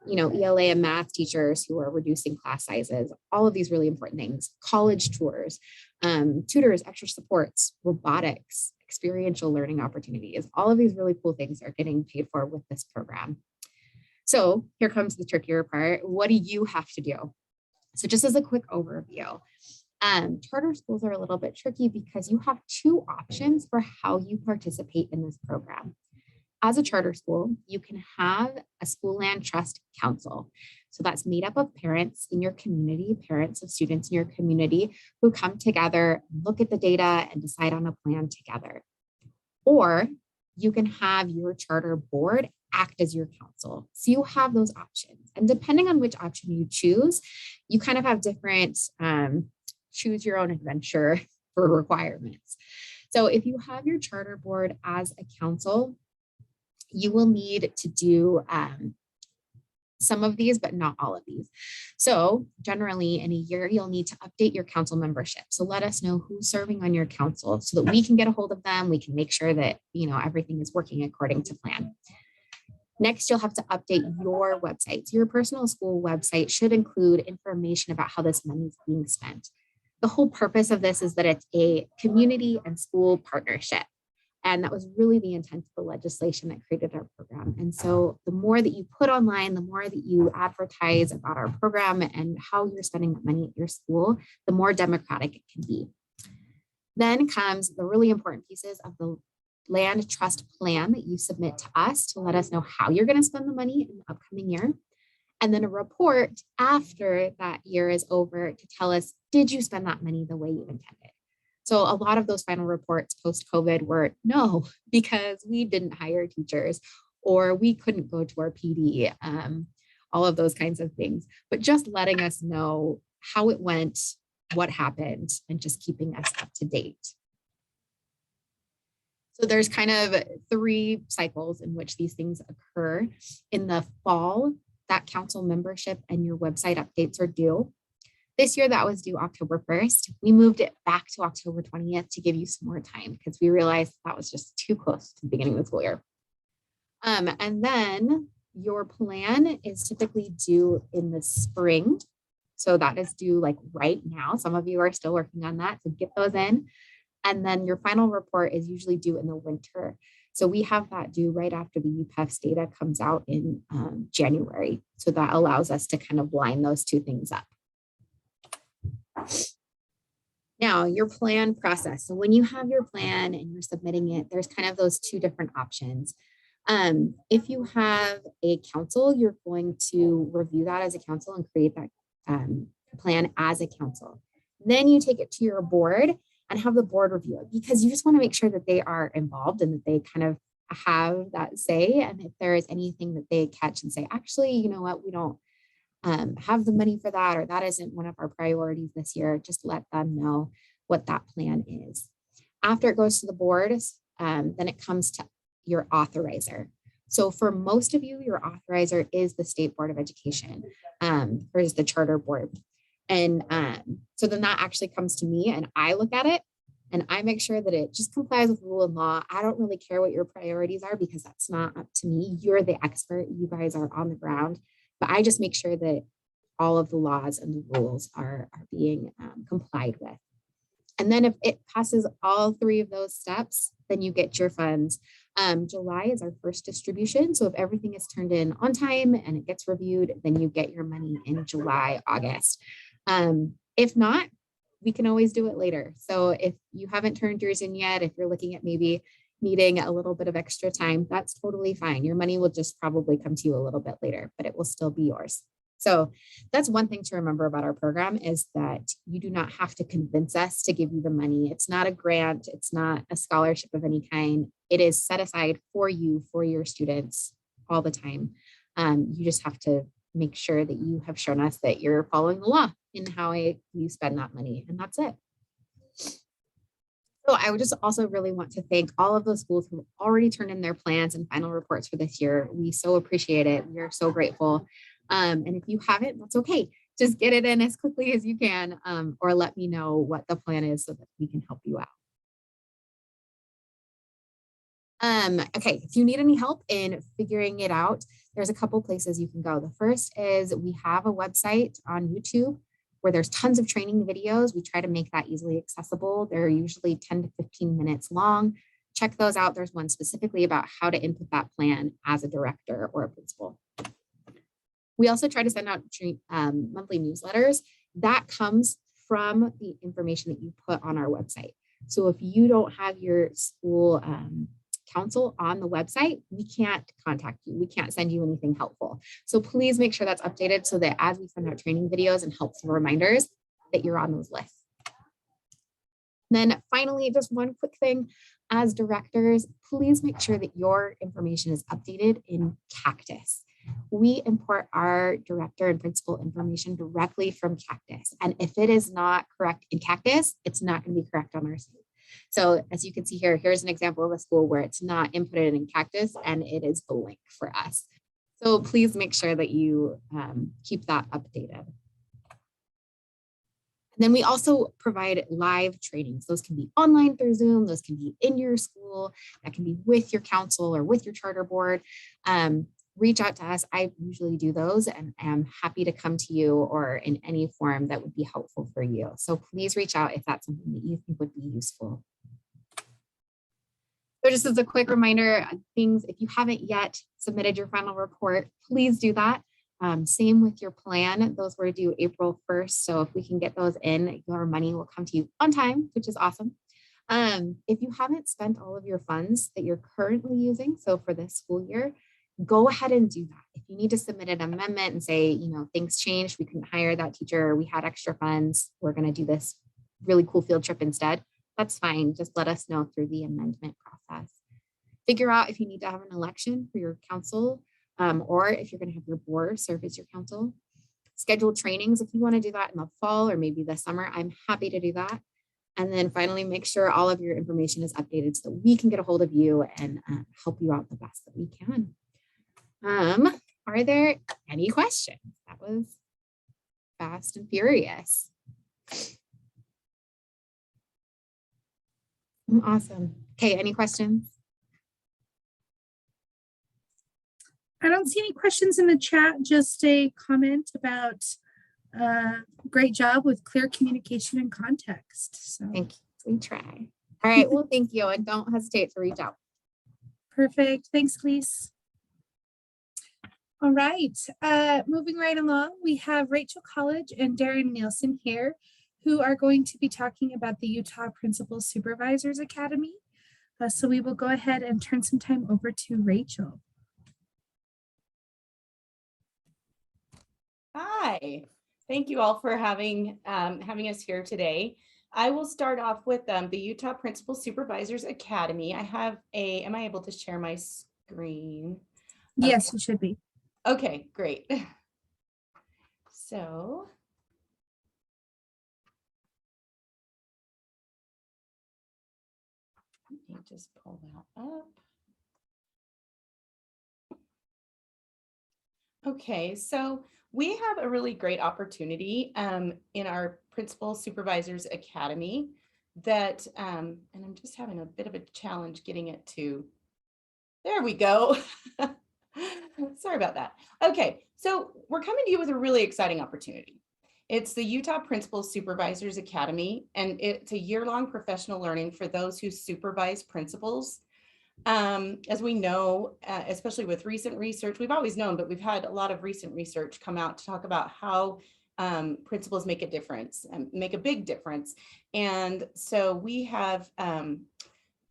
N: ELA and math teachers who are reducing class sizes, all of these really important things, college tours, tutors, extra supports, robotics, experiential learning opportunities. All of these really cool things are getting paid for with this program. So here comes the trickier part. What do you have to do? So just as a quick overview, charter schools are a little bit tricky because you have two options for how you participate in this program. As a charter school, you can have a school land trust council. So that's made up of parents in your community, parents of students in your community who come together, look at the data and decide on a plan together. Or you can have your charter board act as your council. So you have those options. And depending on which option you choose, you kind of have different choose your own adventure for requirements. So if you have your charter board as a council, you will need to do some of these, but not all of these. So generally in a year, you'll need to update your council membership. So let us know who's serving on your council so that we can get a hold of them. We can make sure that, everything is working according to plan. Next, you'll have to update your website. So your personal school website should include information about how this money is being spent. The whole purpose of this is that it's a community and school partnership. And that was really the intent of the legislation that created our program. And so the more that you put online, the more that you advertise about our program and how you're spending that money at your school, the more democratic it can be. Then comes the really important pieces of the land trust plan that you submit to us to let us know how you're going to spend the money in the upcoming year. And then a report after that year is over to tell us, did you spend that money the way you intended? So a lot of those final reports post-COVID were no, because we didn't hire teachers or we couldn't go to our PD, all of those kinds of things, but just letting us know how it went, what happened, and just keeping us up to date. So there's kind of 3 cycles in which these things occur. In the fall, that council membership and your website updates are due. This year that was due October 1st. We moved it back to October 20th to give you some more time because we realized that was just too close to the beginning of the school year. And then your plan is typically due in the spring. So that is due like right now. Some of you are still working on that, so get those in. And then your final report is usually due in the winter. So we have that due right after the UPEF's data comes out in January. So that allows us to kind of line those 2 things up. Now, your plan process. So when you have your plan and you're submitting it, there's kind of those 2 different options. If you have a council, you're going to review that as a council and create that plan as a council. Then you take it to your board and have the board review it because you just want to make sure that they are involved and that they kind of have that say. And if there is anything that they catch and say, actually, you know what, we don't have the money for that, or that isn't one of our priorities this year, just let them know what that plan is. After it goes to the board, then it comes to your authorizer. So for most of you, your authorizer is the State Board of Education, or is the charter board. And so then that actually comes to me and I look at it and I make sure that it just complies with rule and law. I don't really care what your priorities are because that's not up to me. You're the expert. You guys are on the ground. But I just make sure that all of the laws and the rules are being complied with. And then if it passes all 3 of those steps, then you get your funds. July is our first distribution. So if everything is turned in on time and it gets reviewed, then you get your money in July, August. If not, we can always do it later. So if you haven't turned yours in yet, if you're looking at maybe needing a little bit of extra time, that's totally fine. Your money will just probably come to you a little bit later, but it will still be yours. So that's one thing to remember about our program is that you do not have to convince us to give you the money. It's not a grant. It's not a scholarship of any kind. It is set aside for you, for your students all the time. You just have to make sure that you have shown us that you're following the law in how you spend that money. And that's it. So I would just also really want to thank all of those schools who have already turned in their plans and final reports for this year. We so appreciate it. We are so grateful. And if you haven't, that's okay. Just get it in as quickly as you can, or let me know what the plan is so that we can help you out. Okay, if you need any help in figuring it out, there's a couple places you can go. The first is we have a website on YouTube where there's tons of training videos. We try to make that easily accessible. They're usually 10 to 15 minutes long. check those out. There's one specifically about how to input that plan as a director or a principal. We also try to send out monthly newsletters. That comes from the information that you put on our website. So if you don't have your school council on the website, we can't contact you. We can't send you anything helpful. So please make sure that's updated so that as we send out training videos and helpful reminders, that you're on those lists. Then finally, just one quick thing, as directors, please make sure that your information is updated in Cactus. We import our director and principal information directly from Cactus. And if it is not correct in Cactus, it's not going to be correct on our site. So as you can see here, here's an example of a school where it's not inputted in Cactus and it is a link for us. So please make sure that you keep that updated. And then we also provide live trainings. Those can be online through Zoom. Those can be in your school. That can be with your council or with your charter board. Reach out to us. I usually do those and am happy to come to you or in any form that would be helpful for you. So please reach out if that's something that you think would be useful. So just as a quick reminder, things, if you haven't yet submitted your final report, please do that. Same with your plan. Those were due April 1st. So if we can get those in, your money will come to you on time, which is awesome. If you haven't spent all of your funds that you're currently using, so for this school year, go ahead and do that. If you need to submit an amendment and say, you know, things changed, we couldn't hire that teacher, we had extra funds, we're going to do this really cool field trip instead, that's fine. Just let us know through the amendment process. Figure out if you need to have an election for your council, or if you're going to have your board serve as your council. Schedule trainings if you want to do that in the fall or maybe the summer. I'm happy to do that. And then finally, make sure all of your information is updated so that we can get a hold of you and help you out the best that we can. Are there any questions? That was fast and furious. Awesome. Okay, any questions?
A: I don't see any questions in the chat, just a comment about great job with clear communication and context. So
N: thank you. We try. All right, well, thank you. And don't hesitate to reach out.
A: Perfect. Thanks, Lise. All right, moving right along, we have Rachel College and Daryn Nielsen here, who are going to be talking about the Utah Principal Supervisors Academy. So we will go ahead and turn some time over to Rachel.
O: Hi, thank you all for having us here today. I will start off with the Utah Principal Supervisors Academy. I have am I able to share my screen?
A: Yes, you should be.
O: Okay, great. So, let me just pull that up. Okay, so we have a really great opportunity in our Principal Supervisors Academy that, and I'm just having a bit of a challenge getting it to, there we go. Sorry about that. Okay, so we're coming to you with a really exciting opportunity. It's the Utah Principal Supervisors Academy, and it's a year-long professional learning for those who supervise principals. As we know, especially with recent research, we've always known, but we've had a lot of recent research come out to talk about how principals make a difference, make a big difference. And so we have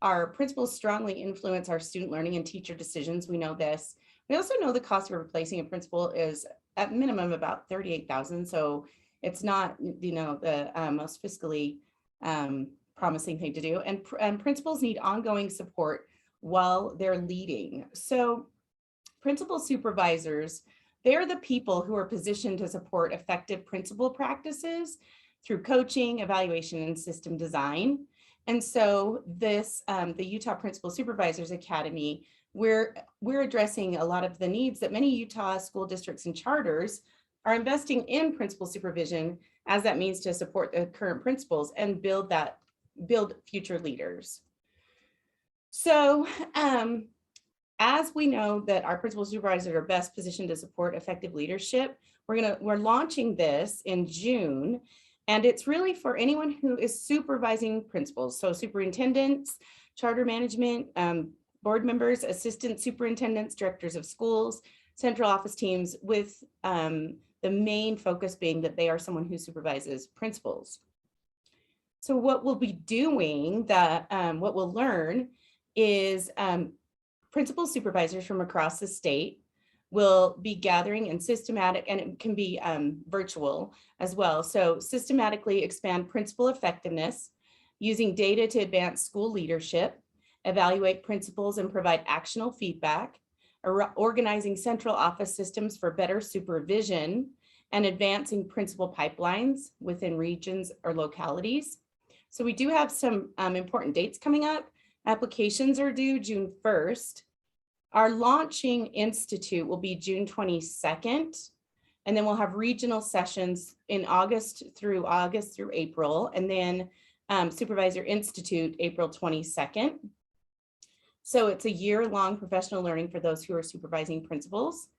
O: our principals strongly influence our student learning and teacher decisions. We know this. We also know the cost of replacing a principal is at minimum about $38,000. So it's not, you know, the most fiscally promising thing to do. And principals need ongoing support while they're leading. So principal supervisors, they're the people who are positioned to support effective principal practices through coaching, evaluation, and system design. And so this, the Utah Principal Supervisors Academy, we're addressing a lot of the needs that many Utah school districts and charters are investing in principal supervision, as that means to support the current principals and build future leaders. So as we know that our principal supervisors are best positioned to support effective leadership, we're launching this in June, and it's really for anyone who is supervising principals, so superintendents, charter management, board members, assistant superintendents, directors of schools, central office teams, with the main focus being that they are someone who supervises principals. So what we'll be doing, what we'll learn is principal supervisors from across the state will be gathering and systematic, and it can be virtual as well. So systematically expand principal effectiveness using data to advance school leadership, evaluate principals and provide actionable feedback, organizing central office systems for better supervision, and advancing principal pipelines within regions or localities. So we do have some important dates coming up. Applications are due June 1st. Our launching institute will be June 22nd. And then we'll have regional sessions in August through April. And then Supervisor Institute, April 22nd. So it's a year-long professional learning for those who are supervising principals.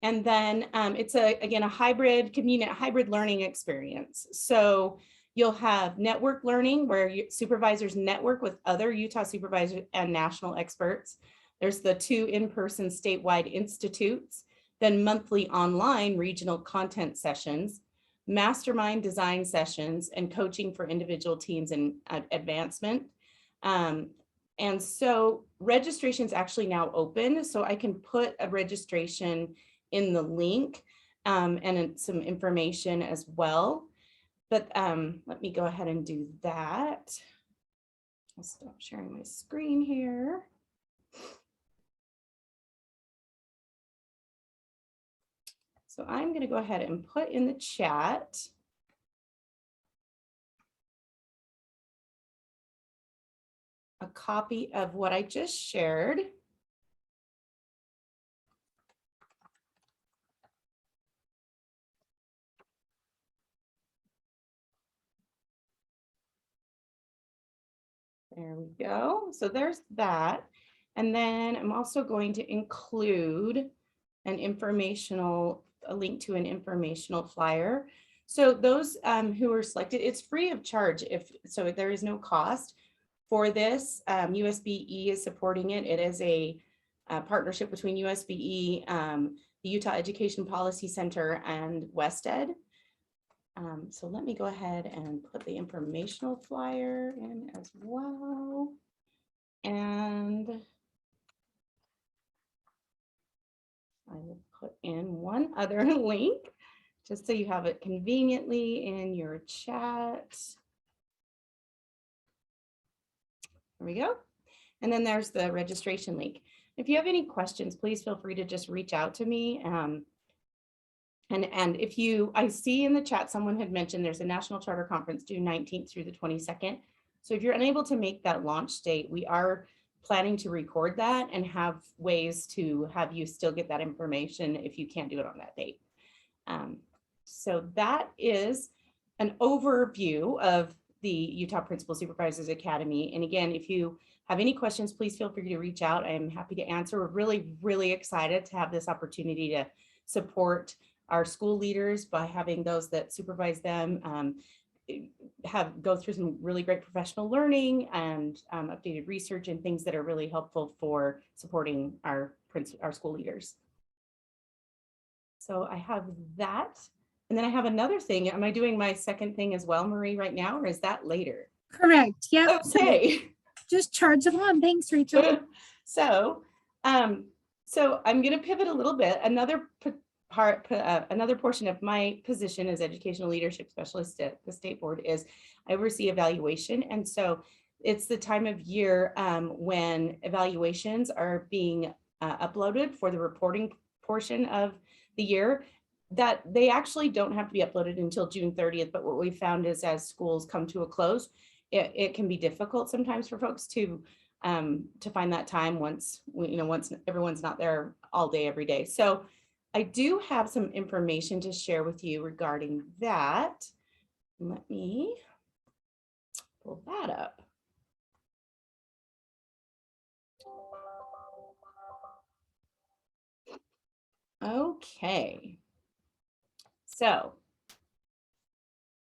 O: And then it's again a hybrid, convenient hybrid learning experience. So you'll have network learning where supervisors network with other Utah supervisors and national experts. There's the 2 in-person statewide institutes, then monthly online regional content sessions, mastermind design sessions, and coaching for individual teams and advancement. And so registration is actually now open, so I can put a registration in the link and some information as well. But let me go ahead and do that. I'll stop sharing my screen here. So I'm going to go ahead and put in the chat a copy of what I just shared. There we go. So there's that. And then I'm also going to include a link to an informational flyer. So those who are selected, it's free of charge. So there is no cost for this. USBE is supporting it. It is a partnership between USBE, the Utah Education Policy Center, and WestEd. So let me go ahead and put the informational flyer in as well. And I will put in one other link just so you have it conveniently in your chat. There we go. And then there's the registration link. If you have any questions, please feel free to just reach out to me. And if I see in the chat, someone had mentioned there's a National Charter Conference June 19th through the 22nd. So if you're unable to make that launch date, we are planning to record that and have ways to have you still get that information if you can't do it on that date. So that is an overview of the Utah Principal Supervisors Academy. And again, if you have any questions, please feel free to reach out. I am happy to answer. We're really, really excited to have this opportunity to support our school leaders by having those that supervise them go through some really great professional learning and updated research and things that are really helpful for supporting our school leaders. So I have that. And then I have another thing. Am I doing my second thing as well, Marie, right now, or is that later?
A: Correct. Yeah.
O: Okay.
A: So just charge it on. Thanks, Rachel.
O: So I'm going to pivot a little bit. Another portion of my position as educational leadership specialist at the state board is I oversee evaluation. And so it's the time of year when evaluations are being uploaded for the reporting portion of the year, that they actually don't have to be uploaded until June 30th. But what we found is as schools come to a close, it can be difficult sometimes for folks to find that time once everyone's not there all day, every day. So I do have some information to share with you regarding that. Let me pull that up. Okay. So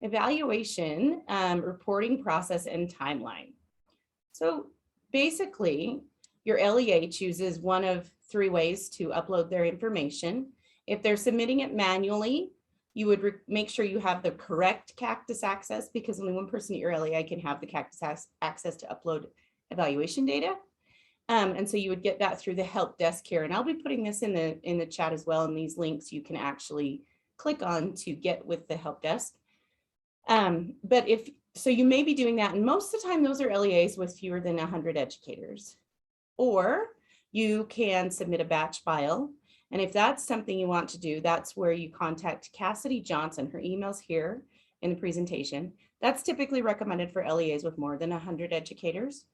O: evaluation, reporting process and timeline. So basically, your LEA chooses one of 3 ways to upload their information. If they're submitting it manually, you would make sure you have the correct Cactus access, because only one person at your LEA can have the Cactus access to upload evaluation data. And so you would get that through the help desk here. And I'll be putting this in the chat as well. And these links you can actually click on to get with the help desk. But so you may be doing that. And most of the time, those are LEAs with fewer than 100 educators. Or you can submit a batch file. And if that's something you want to do, that's where you contact Cassidy Johnson. Her email's here in the presentation. That's typically recommended for LEAs with more than 100 educators.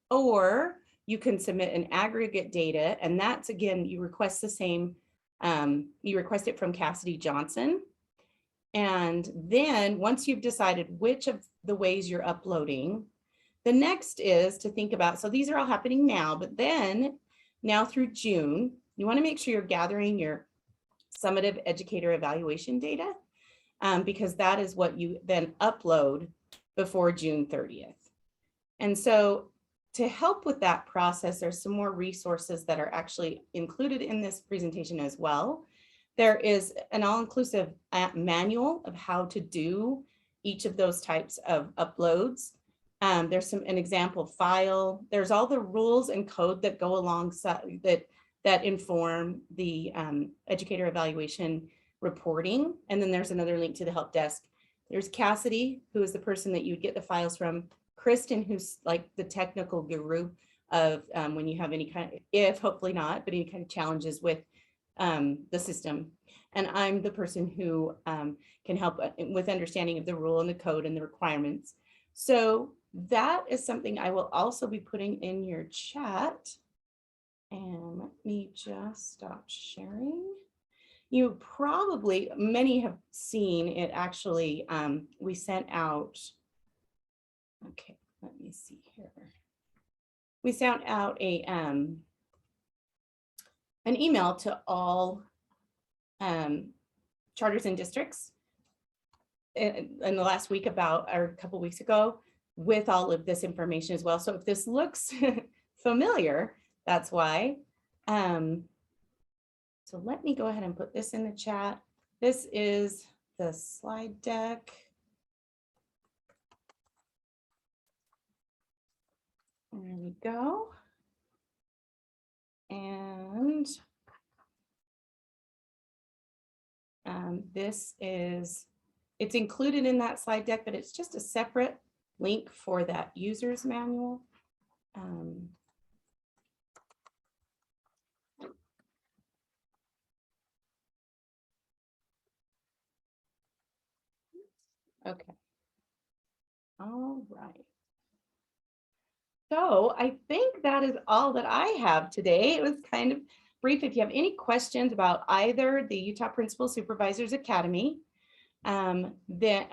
O: Or you can submit an aggregate data, and that's, again, you request the same, you request it from Cassidy Johnson. And then once you've decided which of the ways you're uploading, the next is to think about, so these are all happening now, but then now through June, you want to make sure you're gathering your summative educator evaluation data, because that is what you then upload before June 30th. And so to help with that process, there's some more resources that are actually included in this presentation as well. There is an all-inclusive manual of how to do each of those types of uploads. There's an example file. There's all the rules and code that go alongside that inform the educator evaluation reporting. And then there's another link to the help desk. There's Cassidy, who is the person that you would get the files from. Kristen, who's like the technical guru of when you have any kind of, hopefully not, but any kind of challenges with the system. And I'm the person who can help with understanding of the rule and the code and the requirements. So that is something I will also be putting in your chat. And let me just stop sharing. You probably, many have seen it actually, we sent out, okay, let me see here. We sent out an email to all charters and districts in the last week or a couple weeks ago with all of this information as well. So if this looks familiar, that's why. So let me go ahead and put this in the chat. This is the slide deck. There we go. And it's included in that slide deck, but it's just a separate link for that user's manual. Okay. All right. So I think that is all that I have today. It was kind of brief. If you have any questions about either the Utah Principal Supervisors Academy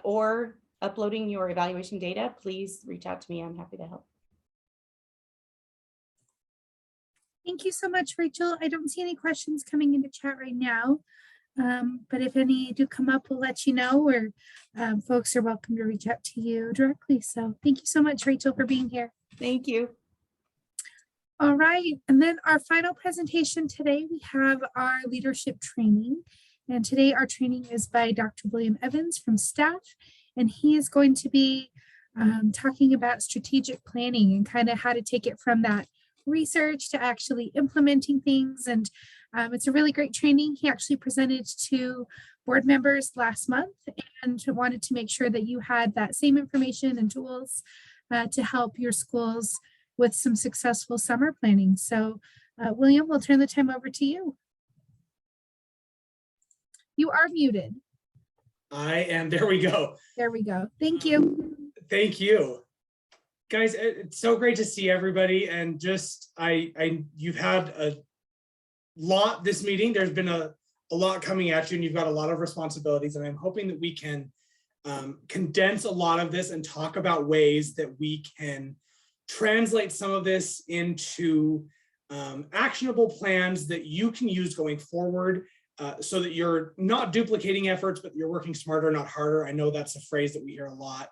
O: or uploading your evaluation data, please reach out to me. I'm happy to help.
A: Thank you so much, Rachel. I don't see any questions coming into chat right now. But if any do come up, we'll let you know, or folks are welcome to reach out to you directly. So thank you so much, Rachel, for being here.
O: Thank you.
A: All right, and then our final presentation today, we have our leadership training. And today our training is by Dr. William Evans from staff, and he is going to be talking about strategic planning and kind of how to take it from that research to actually implementing things. And it's a really great training. He actually presented to board members last month and wanted to make sure that you had that same information and tools to help your schools with some successful summer planning. So William, we'll turn the time over to you. You are muted.
C: I am, there we go.
A: There we go. Thank you.
C: Thank you. Guys, it's so great to see everybody, and just you've had a lot this meeting. There's been a lot coming at you, and you've got a lot of responsibilities, and I'm hoping that we can condense a lot of this and talk about ways that we can translate some of this into actionable plans that you can use going forward, so that you're not duplicating efforts, but you're working smarter, not harder. I know that's a phrase that we hear a lot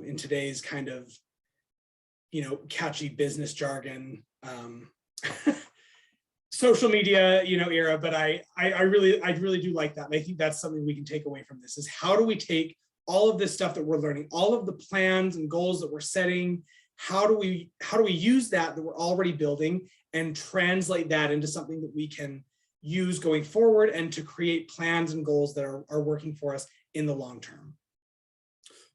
C: in today's kind of catchy business jargon, social media, era, but I really do like that. And I think that's something we can take away from this, is how do we take all of this stuff that we're learning, all of the plans and goals that we're setting, how do we use that we're already building and translate that into something that we can use going forward, and to create plans and goals that are working for us in the long term.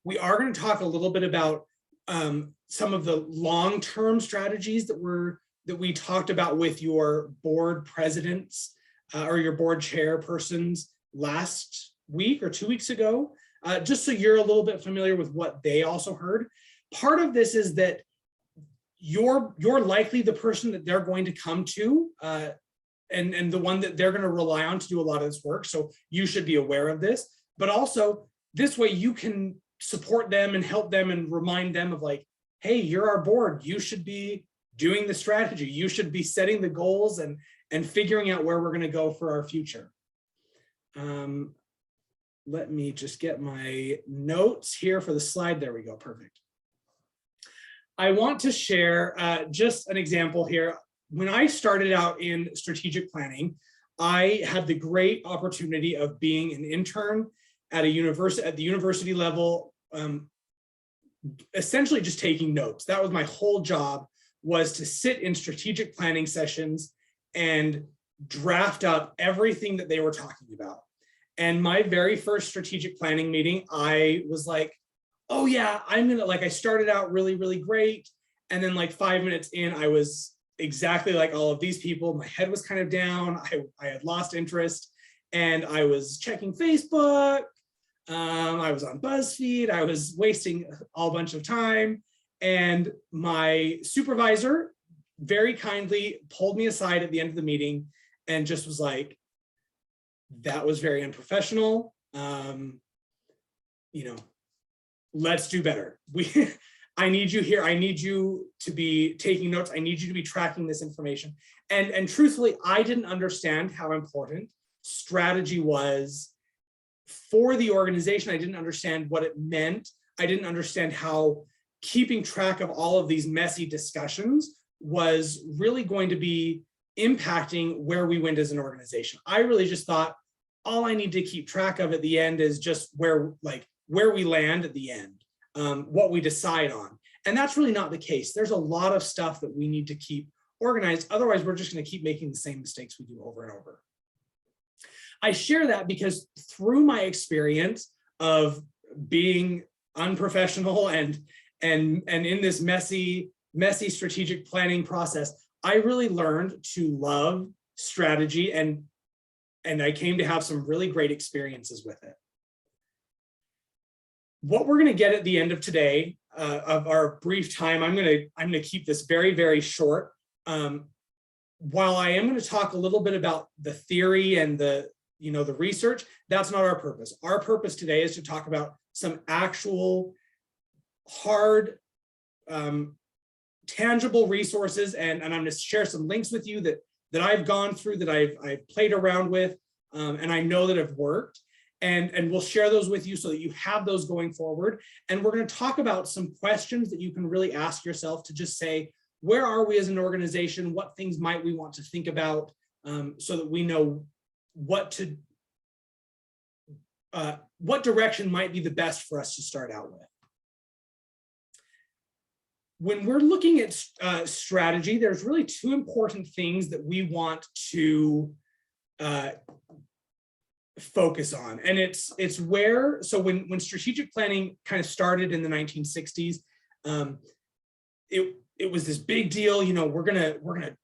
C: We are going to talk a little bit about some of the long-term strategies that we talked about with your board presidents or your board chairpersons last week or 2 weeks ago, just so you're a little bit familiar with what they also heard. Part of this is that you're likely the person that they're going to come to and the one that they're going to rely on to do a lot of this work. So you should be aware of this, but also this way you can support them and help them and remind them of like, hey, you're our board. You should be doing the strategy. You should be setting the goals and figuring out where we're going to go for our future. Let me just get my notes here for the slide. There we go. Perfect. I want to share just an example here. When I started out in strategic planning, I had the great opportunity of being an intern at the university level, essentially just taking notes. That was my whole job, was to sit in strategic planning sessions and draft up everything that they were talking about. And my very first strategic planning meeting, I was like, oh yeah, I started out really, really great. And then like 5 minutes in, I was exactly like all of these people. My head was kind of down. I had lost interest, and I was checking Facebook. I was on BuzzFeed. I was wasting a bunch of time. And my supervisor very kindly pulled me aside at the end of the meeting and just was like, that was very unprofessional. Let's do better. I need you here. I need you to be taking notes. I need you to be tracking this information. And truthfully, I didn't understand how important strategy was for the organization. I didn't understand what it meant. I didn't understand how keeping track of all of these messy discussions was really going to be impacting where we went as an organization. I really just thought all I need to keep track of at the end is just where we land at the end, what we decide on. And that's really not the case. There's a lot of stuff that we need to keep organized. Otherwise, we're just going to keep making the same mistakes we do over and over. I share that because through my experience of being unprofessional and in this messy strategic planning process, I really learned to love strategy, and I came to have some really great experiences with it. What we're going to get at the end of today, of our brief time, I'm going to keep this very, very short. While I am going to talk a little bit about the theory and the research, that's not our purpose. Our purpose today is to talk about some actual hard, tangible resources, and I'm going to share some links with you that I've gone through, that I've played around with, and I know that have worked. And we'll share those with you so that you have those going forward. And we're going to talk about some questions that you can really ask yourself to just say, where are we as an organization? What things might we want to think about, so that we know what direction might be the best for us to start out with. When we're looking at strategy, there's really two important things that we want to focus on. And it's where, so when strategic planning kind of started in the 1960s, it was this big deal, we're gonna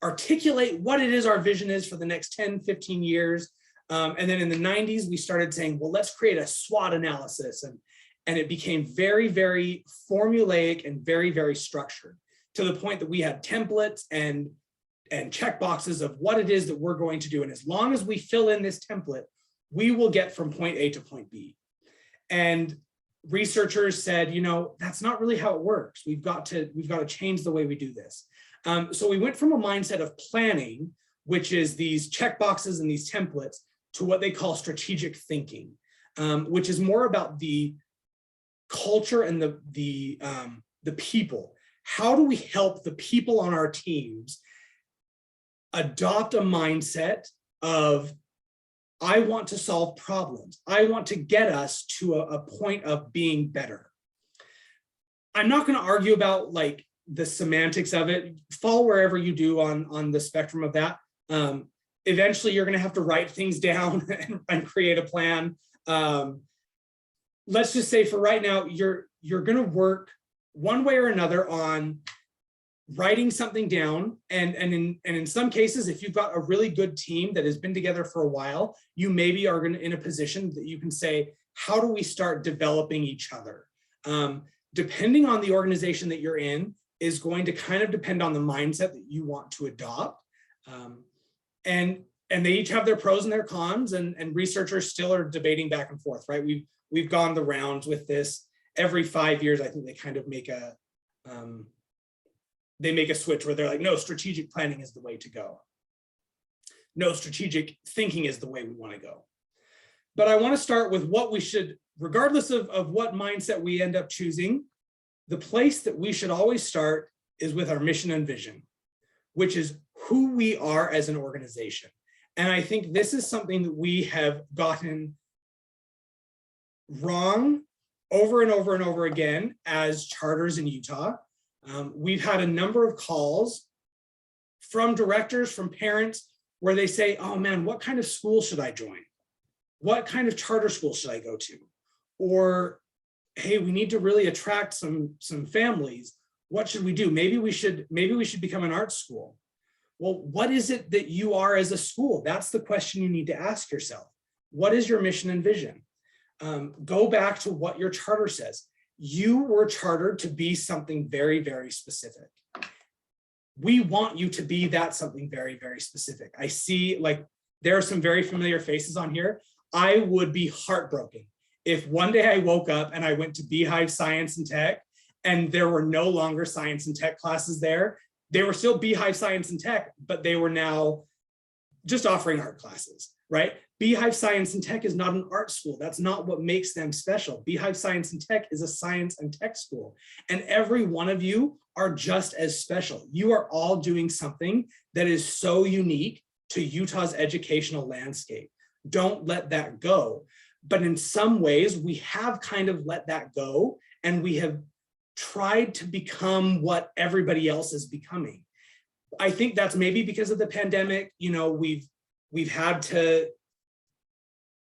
C: articulate what it is our vision is for the next 10, 15 years. And then in the 90s, we started saying, well, let's create a SWOT analysis. And it became very, very formulaic and very, very structured, to the point that we had templates and check boxes of what it is that we're going to do. And as long as we fill in this template, we will get from point A to point B. And researchers said, that's not really how it works. We've got to change the way we do this. So we went from a mindset of planning, which is these check boxes and these templates, to what they call strategic thinking, which is more about the culture and the people. how do we help the people on our teams adopt a mindset of, I want to solve problems. I want to get us to a point of being better. I'm not going to argue about like the semantics of it. Fall wherever you do on the spectrum of that. Eventually, you're going to have to write things down and create a plan. Let's just say for right now, you're going to work one way or another on writing something down. And in some cases, if you've got a really good team that has been together for a while, you maybe are in a position that you can say, how do we start developing each other? Depending on the organization that you're in is going to kind of depend on the mindset that you want to adopt. And they each have their pros and their cons, and researchers still are debating back and forth, right? We've gone the rounds with this. Every 5 years, I think they kind of make a switch where they're like, no, strategic planning is the way to go. No, strategic thinking is the way we want to go. But I want to start with what we should, regardless of what mindset we end up choosing, the place that we should always start is with our mission and vision, which is who we are as an organization. And I think this is something that we have gotten wrong over and over and over again as charters in Utah. We've had a number of calls from directors, from parents, where they say, oh man, what kind of school should I join? What kind of charter school should I go to? Or, hey, we need to really attract some families. What should we do? Maybe we should become an art school. Well, what is it that you are as a school? That's the question you need to ask yourself. What is your mission and vision? Go back to what your charter says. You were chartered to be something very, very specific. We want you to be that something very, very specific. I see, like, there are some very familiar faces on here. I would be heartbroken if one day I woke up and I went to Beehive Science and Tech and there were no longer science and tech classes there. They were still Beehive Science and Tech, but they were now just offering art classes, right? Beehive Science and Tech is not an art school. That's not what makes them special. Beehive Science and Tech is a science and tech school. And every one of you are just as special. You are all doing something that is so unique to Utah's educational landscape. Don't let that go. But in some ways, we have kind of let that go, and we have tried to become what everybody else is becoming. I think that's maybe because of the pandemic. You know, we've had to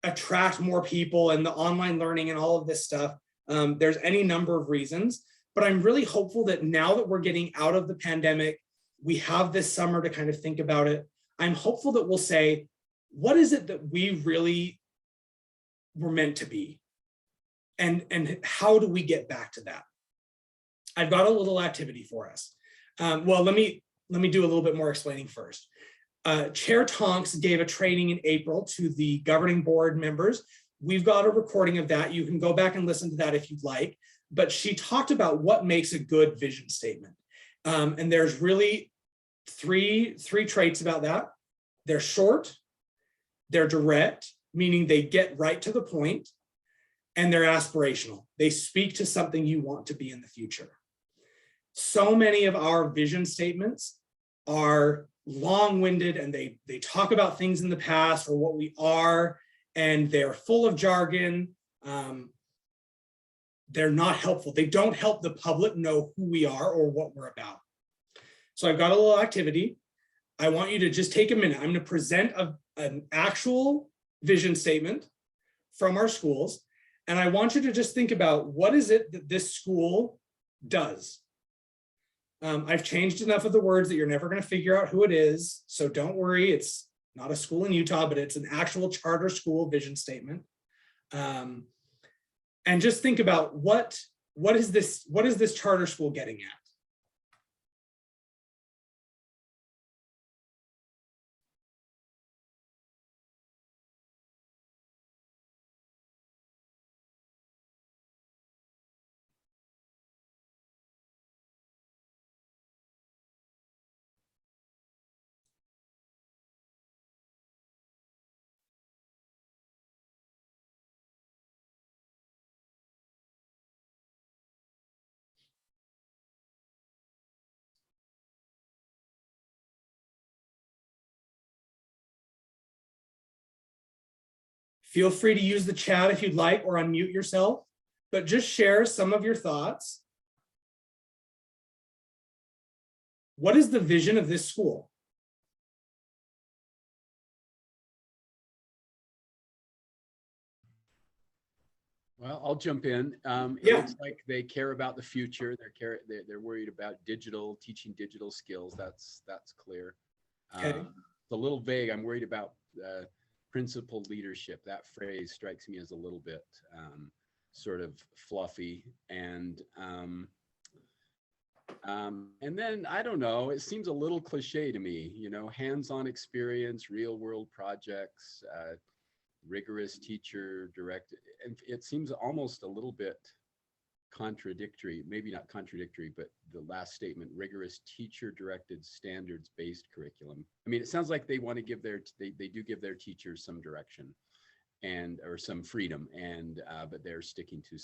C: attract more people and the online learning and all of this stuff. There's any number of reasons, but I'm really hopeful that now that we're getting out of the pandemic, we have this summer to kind of think about it. I'm hopeful that we'll say, what is it that we really were meant to be? And how do we get back to that? I've got a little activity for us. Well, let me do a little bit more explaining first. Chair Tonks gave a training in April to the governing board members. We've got a recording of that. You can go back and listen to that if you'd like. But she talked about what makes a good vision statement. And there's really three traits about that. They're short, they're direct, meaning they get right to the point, and they're aspirational. They speak to something you want to be in the future. So many of our vision statements are long-winded, and they talk about things in the past or what we are, and they're full of jargon. They're not helpful. They don't help the public know who we are or what we're about. So I've got a little activity. I want you to just take a minute. I'm going to present an actual vision statement from our schools, and I want you to just think about, what is it that this school does? I've changed enough of the words that you're never going to figure out who it is, so don't worry. It's not a school in Utah, but it's an actual charter school vision statement. And just think about what is this charter school getting at? Feel free to use the chat if you'd like or unmute yourself, but just share some of your thoughts. What is the vision of this school?
P: Well, I'll jump in. It
C: Yeah.
P: looks like they care about the future. They're worried about teaching digital skills. That's clear.
C: Okay.
P: It's a little vague. I'm worried about principal leadership. That phrase strikes me as a little bit sort of fluffy. And then I don't know. It seems a little cliche to me. You know, hands-on experience, real-world projects. Rigorous teacher directed, and it seems almost a little bit contradictory, maybe not contradictory, but the last statement, rigorous teacher directed standards-based curriculum. I mean, it sounds like they want to give they do give their teachers some direction or some freedom, and but they're sticking to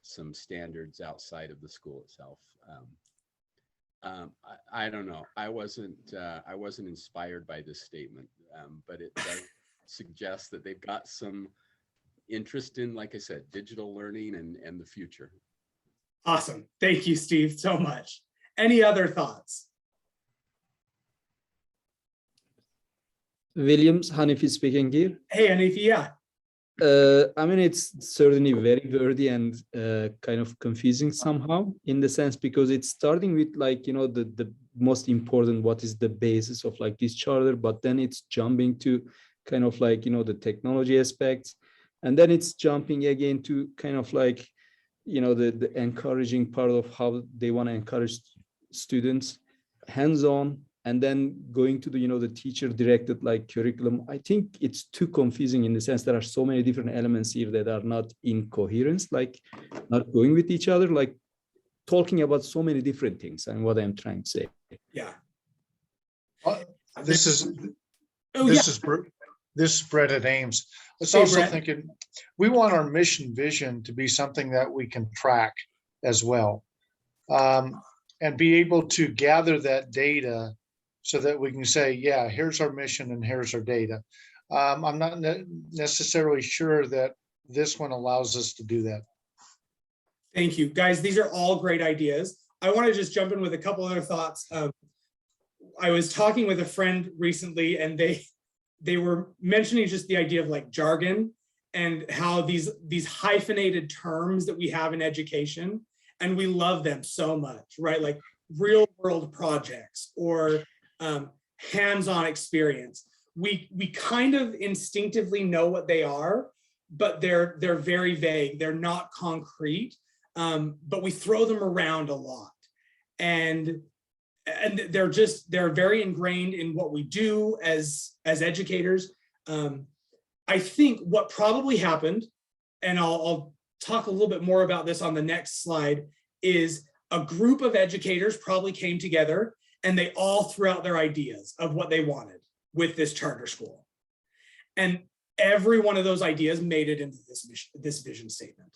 P: some standards outside of the school itself. I don't know. I wasn't inspired by this statement, but it does suggest that they've got some interest in, like I said, digital learning and the future.
C: Awesome. Thank you, Steve, so much. Any other thoughts?
Q: Williams, Hanifi speaking here.
C: Hey, Hanifi, yeah.
Q: I mean, it's certainly very wordy and kind of confusing somehow in the sense because it's starting with like, you know, the most important, what is the basis of like this charter, but then it's jumping to kind of like, you know, the technology aspects. And then it's jumping again to kind of like, you know, the encouraging part of how they want to encourage students hands-on, and then going to the, you know, the teacher directed like curriculum. I think it's too confusing in the sense there are so many different elements here that are not in coherence, like not going with each other, like talking about so many different things and what I'm trying to say.
C: Yeah.
R: This is Brett at Ames. Let's also thinking we want our mission vision to be something that we can track as well, and be able to gather that data so that we can say, yeah, here's our mission and here's our data. I'm not necessarily sure that this one allows us to do that.
C: Thank you, guys. These are all great ideas. I want to just jump in with a couple other thoughts. I was talking with a friend recently, and they were mentioning just the idea of like jargon and how these hyphenated terms that we have in education, and we love them so much, right? Like real world projects or hands-on experience. We kind of instinctively know what they are, but they're very vague. They're not concrete, but we throw them around a lot. And they're very ingrained in what we do as educators. I think what probably happened, and I'll talk a little bit more about this on the next slide, is a group of educators probably came together and they all threw out their ideas of what they wanted with this charter school. And every one of those ideas made it into this vision statement.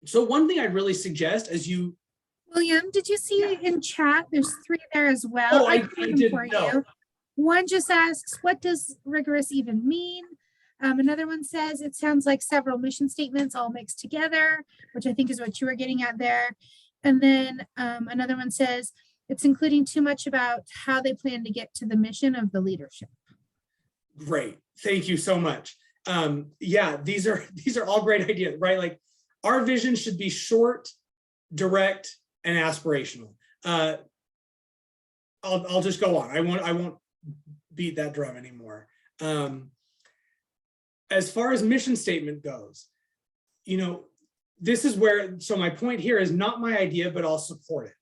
C: So one thing I'd really suggest as you
A: William, did you see in chat? There's 3 there as well.
C: Oh, I
A: put them
C: didn't
A: for
C: know.
A: you. One just asks, what does rigorous even mean? Another one says, it sounds like several mission statements all mixed together, which I think is what you were getting at there. And then another one says, it's including too much about how they plan to get to the mission of the leadership.
C: Great, thank you so much. Yeah, these are all great ideas, right? Like our vision should be short, direct, and aspirational. I'll just go on. I won't beat that drum anymore. As far as mission statement goes, you know, this is where, so my point here is not my idea, but I'll support it.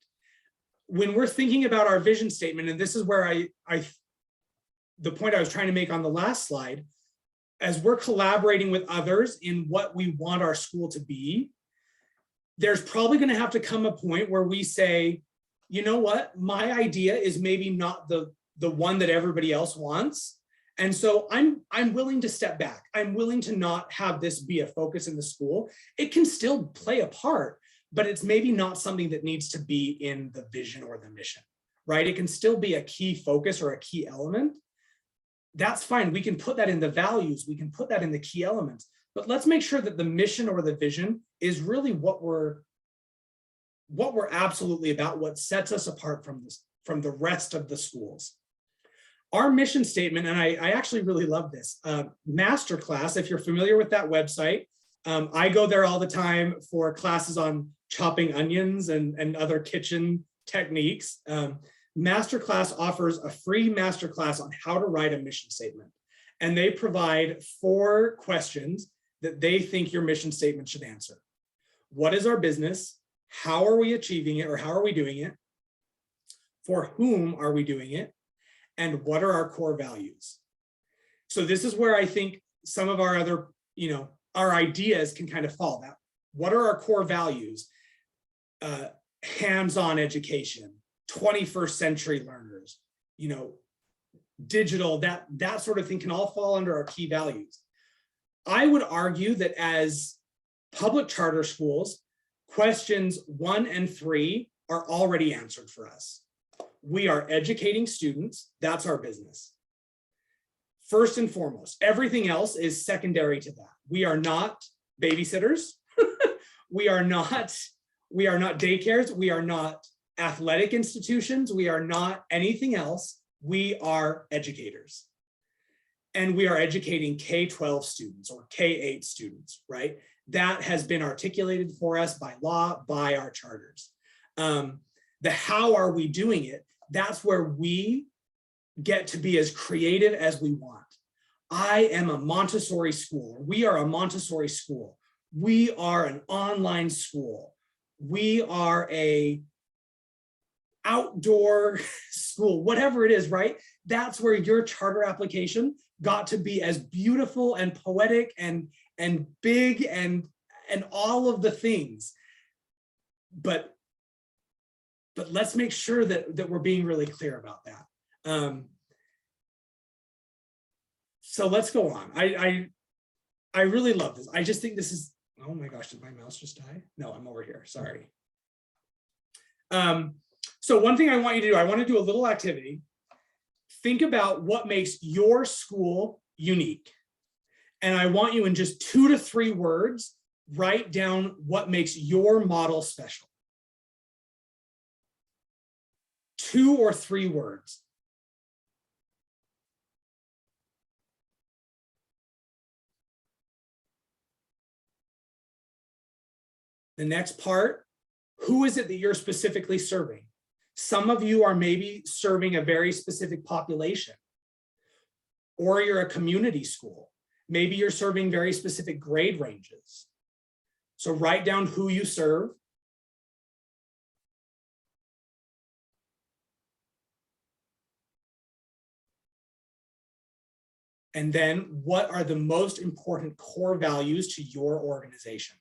C: When we're thinking about our vision statement, and this is where the point I was trying to make on the last slide, as we're collaborating with others in what we want our school to be, there's probably going to have to come a point where we say, you know what, my idea is maybe not the one that everybody else wants. And so I'm willing to step back. I'm willing to not have this be a focus in the school. It can still play a part, but it's maybe not something that needs to be in the vision or the mission, right? It can still be a key focus or a key element, that's fine. We can put that in the values. We can put that in the key elements, but let's make sure that the mission or the vision is really what we're absolutely about, what sets us apart from the rest of the schools. Our mission statement, and I actually really love this, Masterclass, if you're familiar with that website, I go there all the time for classes on chopping onions and other kitchen techniques. Masterclass offers a free masterclass on how to write a mission statement. And they provide 4 questions that they think your mission statement should answer. What is our business? How are we achieving it, or how are we doing it? For whom are we doing it? And what are our core values? So this is where I think some of our other, our ideas can kind of fall. That what are our core values? Hands-on education, 21st century learners, digital, that sort of thing can all fall under our key values. I would argue that as public charter schools, questions 1 and 3 are already answered for us. We are educating students. That's our business. First and foremost, everything else is secondary to that. We are not babysitters. We are not daycares. We are not athletic institutions. We are not anything else. We are educators. And we are educating K-12 students or K-8 students, right? That has been articulated for us by law, by our charters. The how are we doing it? That's where we get to be as creative as we want. I am a Montessori school. We are a Montessori school. We are an online school. We are a outdoor school, whatever it is, right? That's where your charter application got to be as beautiful and poetic and big and all of the things. But let's make sure that we're being really clear about that. So let's go on. I really love this. I just think this is, oh my gosh, did my mouse just die? No, I'm over here, sorry. So one thing I want you to do, I want to do a little activity. Think about what makes your school unique. And I want you in just 2 to 3 words, write down what makes your model special. 2 or 3 words. The next part, who is it that you're specifically serving? Some of you are maybe serving a very specific population, or you're a community school. Maybe you're serving very specific grade ranges. So write down who you serve. And then what are the most important core values to your organization?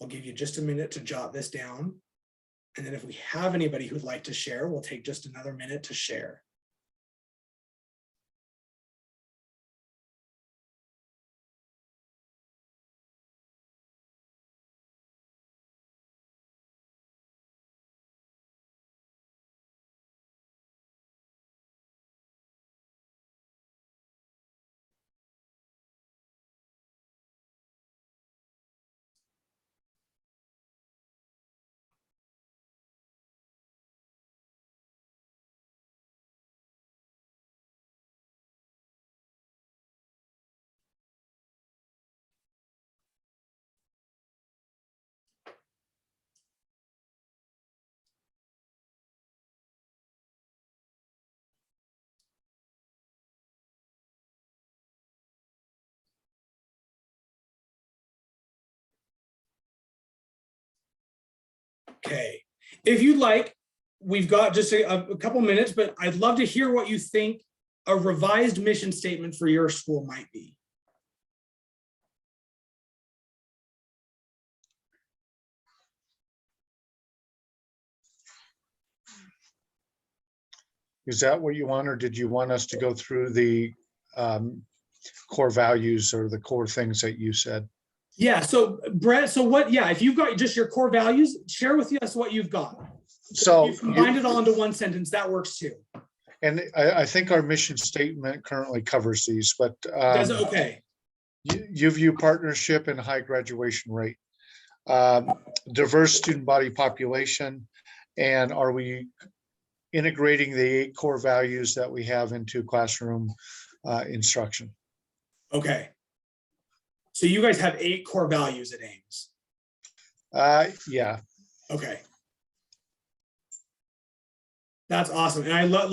C: I'll give you just a minute to jot this down. And then if we have anybody who'd like to share, we'll take just another minute to share. Okay, if you'd like, we've got just a couple minutes, but I'd love to hear what you think a revised mission statement for your school might be.
R: Is that what you want, or did you want us to go through the core values or the core things that you said?
C: Yeah, so Brett, so what, yeah, if you've got just your core values, share with us what you've got.
R: So
C: if you combine it all into one sentence, that works too.
R: And I think our mission statement currently covers these, but
C: That's okay.
R: You view partnership and high graduation rate, diverse student body population, and are we integrating the 8 core values that we have into classroom instruction?
C: Okay. So you guys have 8 core values at Ames.
R: Yeah.
C: Okay. That's awesome. And I love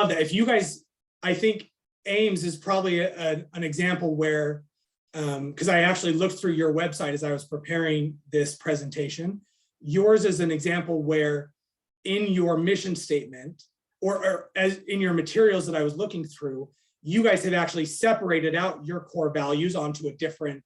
C: that. If you guys, I think Ames is probably an example where, because I actually looked through your website as I was preparing this presentation. Yours is an example where in your mission statement or as in your materials that I was looking through, you guys have actually separated out your core values onto a different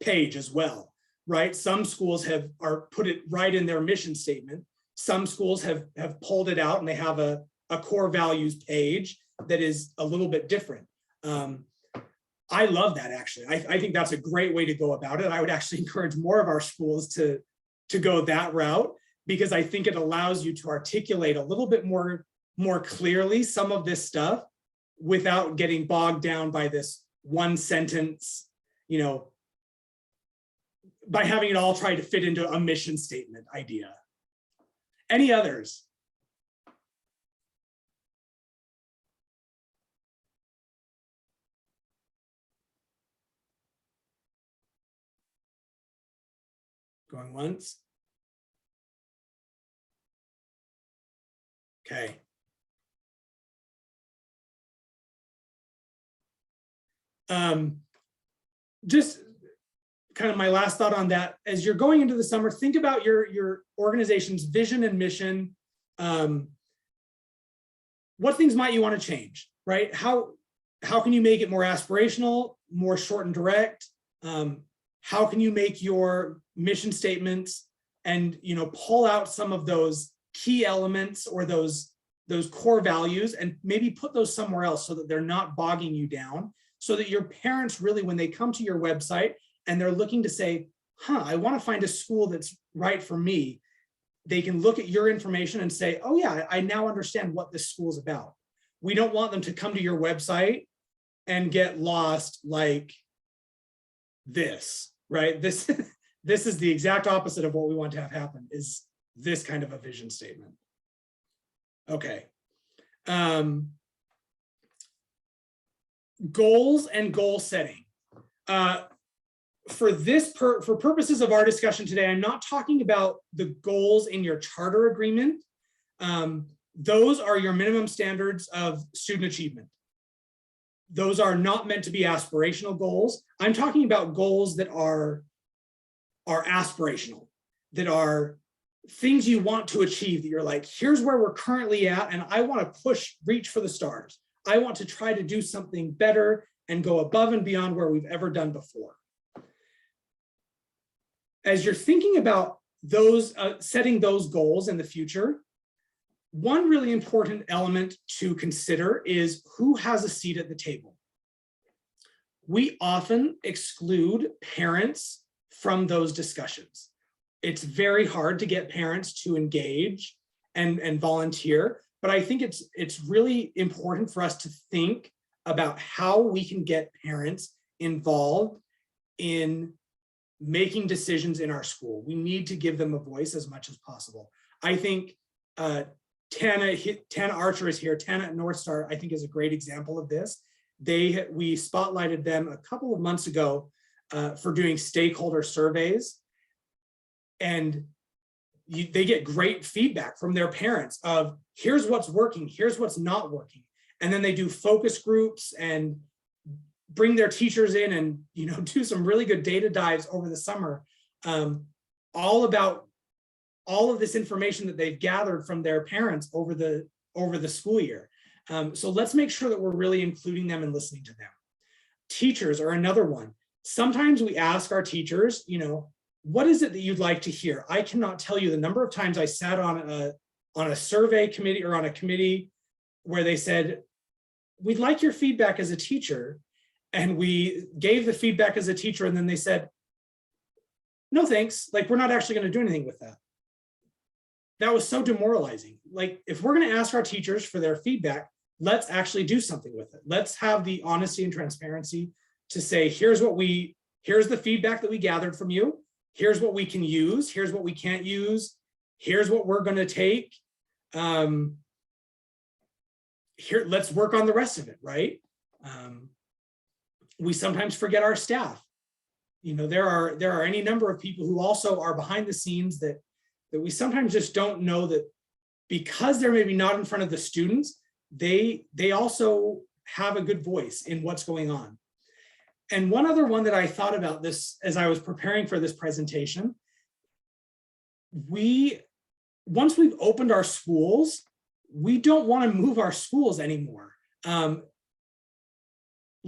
C: page as well, right? Some schools are put it right in their mission statement. Some schools have pulled it out and they have a core values page that is a little bit different. I love that actually. I think that's a great way to go about it. I would actually encourage more of our schools to go that route, because I think it allows you to articulate a little bit more clearly some of this stuff without getting bogged down by this one sentence, by having it all try to fit into a mission statement idea. Any others? Going once. Okay. Just kind of my last thought on that, as you're going into the summer, think about your organization's vision and mission. What things might you want to change, right? How can you make it more aspirational, more short and direct? How can you make your mission statements and pull out some of those key elements or those core values and maybe put those somewhere else so that they're not bogging you down, so that your parents really, when they come to your website and they're looking to say, I want to find a school that's right for me, they can look at your information and say, oh yeah, I now understand what this school is about. We don't want them to come to your website and get lost like this, right? This is the exact opposite of what we want to have happen, is this kind of a vision statement. Okay. Goals and goal setting. For purposes of our discussion today, I'm not talking about the goals in your charter agreement. Those are your minimum standards of student achievement. Those are not meant to be aspirational goals. I'm talking about goals that are aspirational, that are things you want to achieve, that you're like, here's where we're currently at, and I want to reach for the stars. I want to try to do something better and go above and beyond where we've ever done before. As you're thinking about those, setting those goals in the future, one really important element to consider is who has a seat at the table. We often exclude parents from those discussions. It's very hard to get parents to engage and volunteer, but I think it's really important for us to think about how we can get parents involved in making decisions in our school. We need to give them a voice as much as possible. I think Tana Archer is here. Tana at North Star, I think, is a great example of this. We spotlighted them a couple of months ago for doing stakeholder surveys, and they get great feedback from their parents of here's what's working, here's what's not working. And then they do focus groups and bring their teachers in and do some really good data dives over the summer, all about all of this information that they've gathered from their parents over the school year. So let's make sure that we're really including them and listening to them. Teachers are another one. Sometimes we ask our teachers, you know, what is it that you'd like to hear? I cannot tell you the number of times I sat on a survey committee or on a committee where they said, we'd like your feedback as a teacher. And we gave the feedback as a teacher, and then they said, no, thanks. Like, we're not actually going to do anything with that. That was so demoralizing. Like, if we're going to ask our teachers for their feedback, let's actually do something with it. Let's have the honesty and transparency to say, here's the feedback that we gathered from you. Here's what we can use. Here's what we can't use. Here's what we're going to take. Here, let's work on the rest of it, right? We sometimes forget our staff. You know, there are any number of people who also are behind the scenes that we sometimes just don't know, that because they're maybe not in front of the students, they also have a good voice in what's going on. And one other one that I thought about this as I was preparing for this presentation, once we've opened our schools, we don't want to move our schools anymore.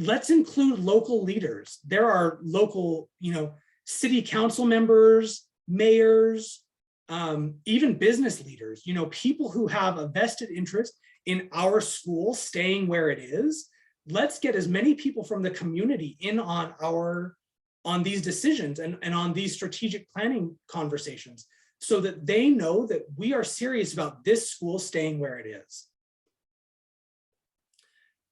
C: Let's include local leaders. There are local, you know, city council members, mayors, even business leaders, you know, people who have a vested interest in our school staying where it is. Let's get as many people from the community in on these decisions and on these strategic planning conversations, so that they know that we are serious about this school staying where it is.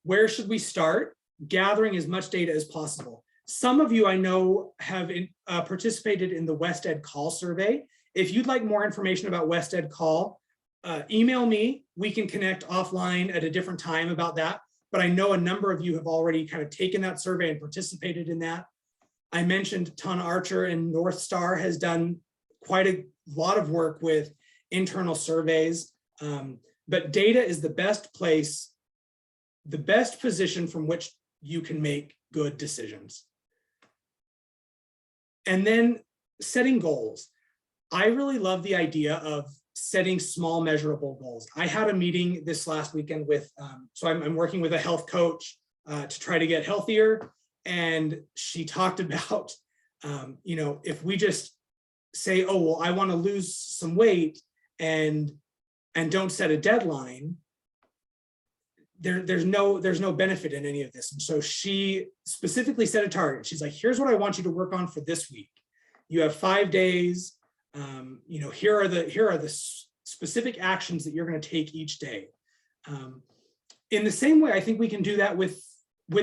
C: Where should we start? Gathering as much data as possible. Some of you I know have participated in the West Ed Call survey. If you'd like more information about West Ed Call, email me. We can connect offline at a different time about that. But I know a number of you have already kind of taken that survey and participated in that. I mentioned Ton Archer and North Star has done quite a lot of work with internal surveys, but data is the best place, the best position from which you can make good decisions. And then setting goals. I really love the idea of setting small measurable goals. I had a meeting this last weekend with, so I'm working with a health coach to try to get healthier. And she talked about, you know, if we just say, oh, well, I want to lose some weight and don't set a deadline, there's no benefit in any of this. And so she specifically set a target. She's like, here's what I want you to work on for this week. You have 5 days. You know, here are the specific actions that you're going to take each day. In the same way, I think we can do that with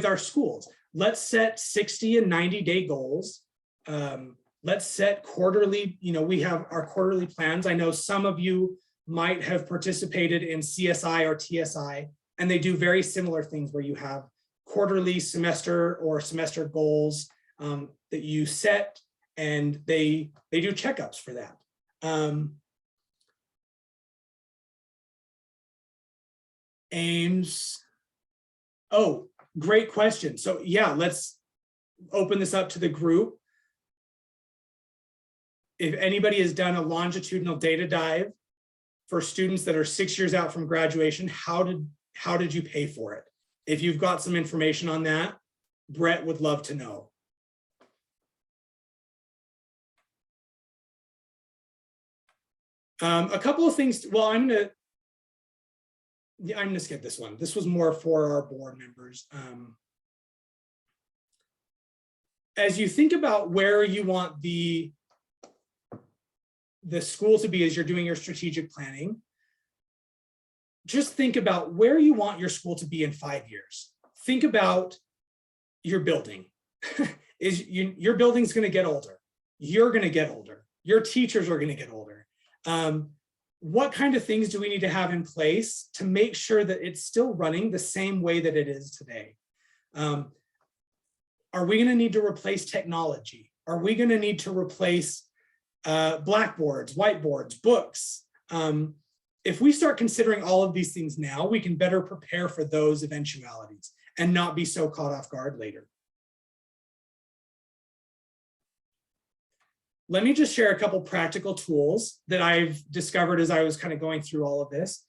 C: our schools. Let's set 60 and 90-day goals. Let's set quarterly, you know, we have our quarterly plans. I know some of you might have participated in CSI or TSI, and they do very similar things where you have quarterly semester or semester goals that you set, and they do checkups for that. Aims. Oh, great question. So yeah, let's open this up to the group. If anybody has done a longitudinal data dive for students that are 6 years out from graduation, how did you pay for it? If you've got some information on that, Brett would love to know. A couple of things. Well, I'm gonna skip this one. This was more for our board members. As you think about where you want the school to be as you're doing your strategic planning, just think about where you want your school to be in 5 years. Think about your building. Your building's going to get older. You're going to get older. Your teachers are going to get older. What kind of things do we need to have in place to make sure that it's still running the same way that it is today? Are we going to need to replace technology? Are we going to need to replace blackboards, whiteboards, books? If we start considering all of these things now, we can better prepare for those eventualities and not be so caught off guard later. let me just share a couple practical tools that I've discovered as I was kind of going through all of this.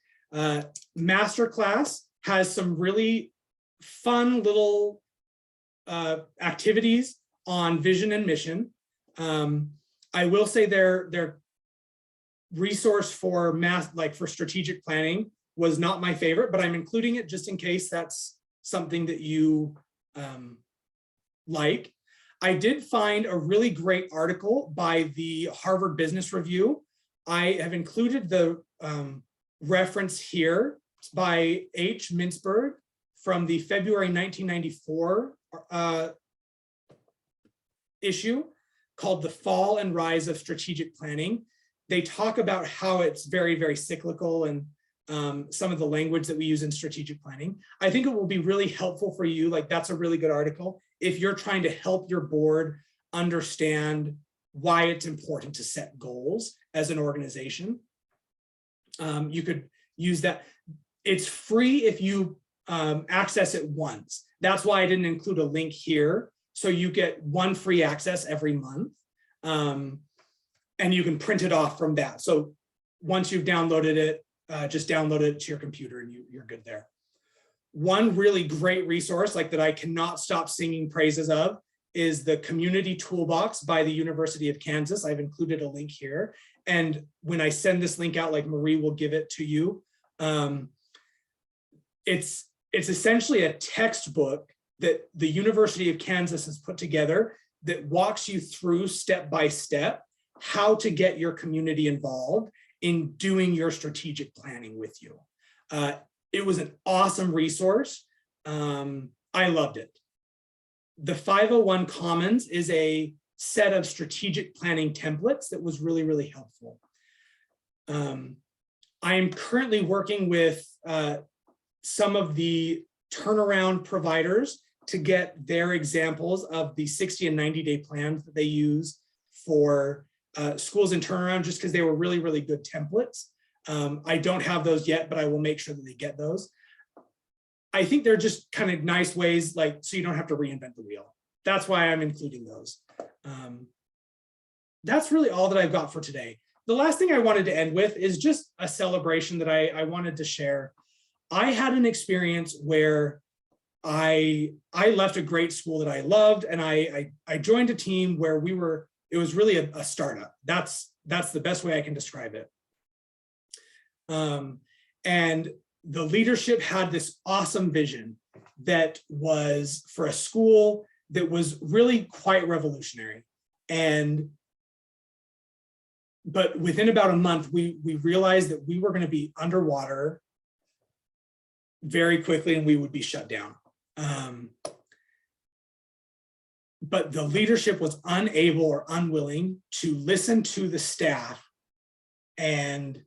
C: Masterclass has some really fun little activities on vision and mission. I will say their resource for for strategic planning was not my favorite, but I'm including it just in case that's something that you like. I did find a really great article by the Harvard Business Review. I have included the reference here. It's by H. Mintzberg from the February 1994 issue called The Fall and Rise of Strategic Planning. They talk about how it's very, very cyclical and some of the language that we use in strategic planning. I think it will be really helpful for you. Like, that's a really good article if you're trying to help your board understand why it's important to set goals as an organization. You could use that. It's free if you access it once. That's why I didn't include a link here. So you get one free access every month. And you can print it off from that. So once you've downloaded it, just download it to your computer and you're good there. One really great resource that I cannot stop singing praises of is the Community Toolbox by the University of Kansas. I've included a link here. And when I send this link out, like Marie will give it to you, it's essentially a textbook that the University of Kansas has put together that walks you through step by step how to get your community involved in doing your strategic planning with you. It was an awesome resource. I loved it. The 501 Commons is a set of strategic planning templates that was really, really helpful. I am currently working with some of the turnaround providers to get their examples of the 60 and 90-day plans that they use for schools in turnaround, just because they were really, really good templates. I don't have those yet, but I will make sure that they get those. I think they're just kind of nice ways, so you don't have to reinvent the wheel. That's why I'm including those. That's really all that I've got for today. The last thing I wanted to end with is just a celebration that I wanted to share. I had an experience where I left a great school that I loved, and I joined a team where it was really a startup. That's the best way I can describe it. And the leadership had this awesome vision that was for a school that was really quite revolutionary. But within about a month, we realized that we were going to be underwater very quickly and we would be shut down. But the leadership was unable or unwilling to listen to the staff, and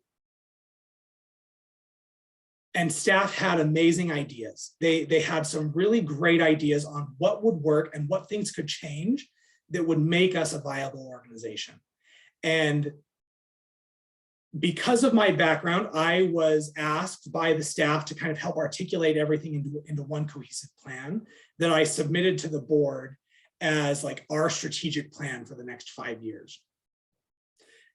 C: staff had amazing ideas. They had some really great ideas on what would work and what things could change that would make us a viable organization. And because of my background, I was asked by the staff to kind of help articulate everything into one cohesive plan that I submitted to the board as our strategic plan for the next 5 years.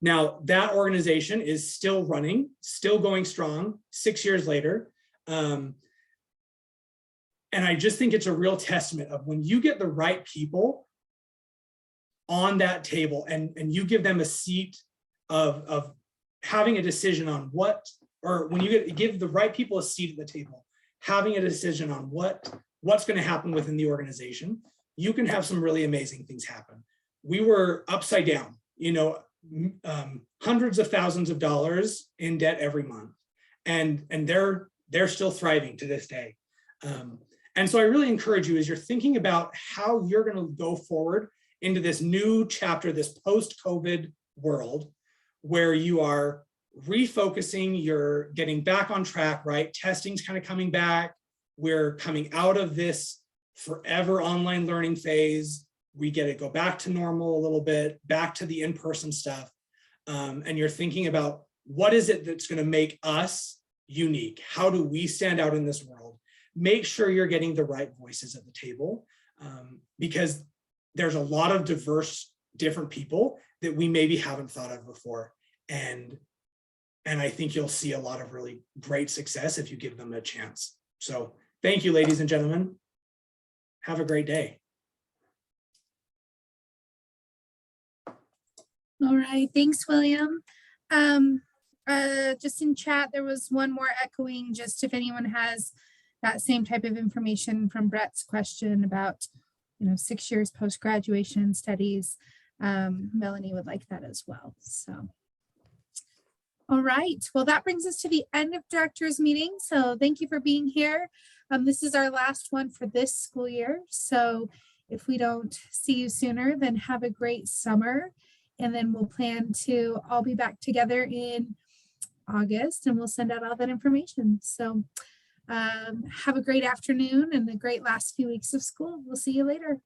C: Now, that organization is still running, still going strong 6 years later. And I just think it's a real testament of when you get the right people on that table and you give them a seat of having a decision on when you give the right people a seat at the table, having a decision on what's going to happen within the organization, you can have some really amazing things happen. We were upside down, hundreds of thousands of dollars in debt every month, and they're still thriving to this day. And so I really encourage you, as you're thinking about how you're going to go forward into this new chapter, this post-COVID world, where you are refocusing, you're getting back on track, right? Testing's kind of coming back. We're coming out of this forever online learning phase. We get to go back to normal a little bit, back to the in-person stuff. And you're thinking about what is it that's going to make us unique? How do we stand out in this world? Make sure you're getting the right voices at the table, because there's a lot of diverse, different people that we maybe haven't thought of before. And I think you'll see a lot of really great success if you give them a chance. So thank you, ladies and gentlemen. Have a great day.
A: All right, thanks, William. Just in chat, there was one more echoing, just if anyone has that same type of information from Brett's question about, 6 years post-graduation studies. Melanie would like that as well. So, all right, well, that brings us to the end of directors meeting. So thank you for being here. This is our last one for this school year. So if we don't see you sooner, then have a great summer. And then we'll plan to all be back together in August, and we'll send out all that information. So have a great afternoon and a great last few weeks of school. We'll see you later.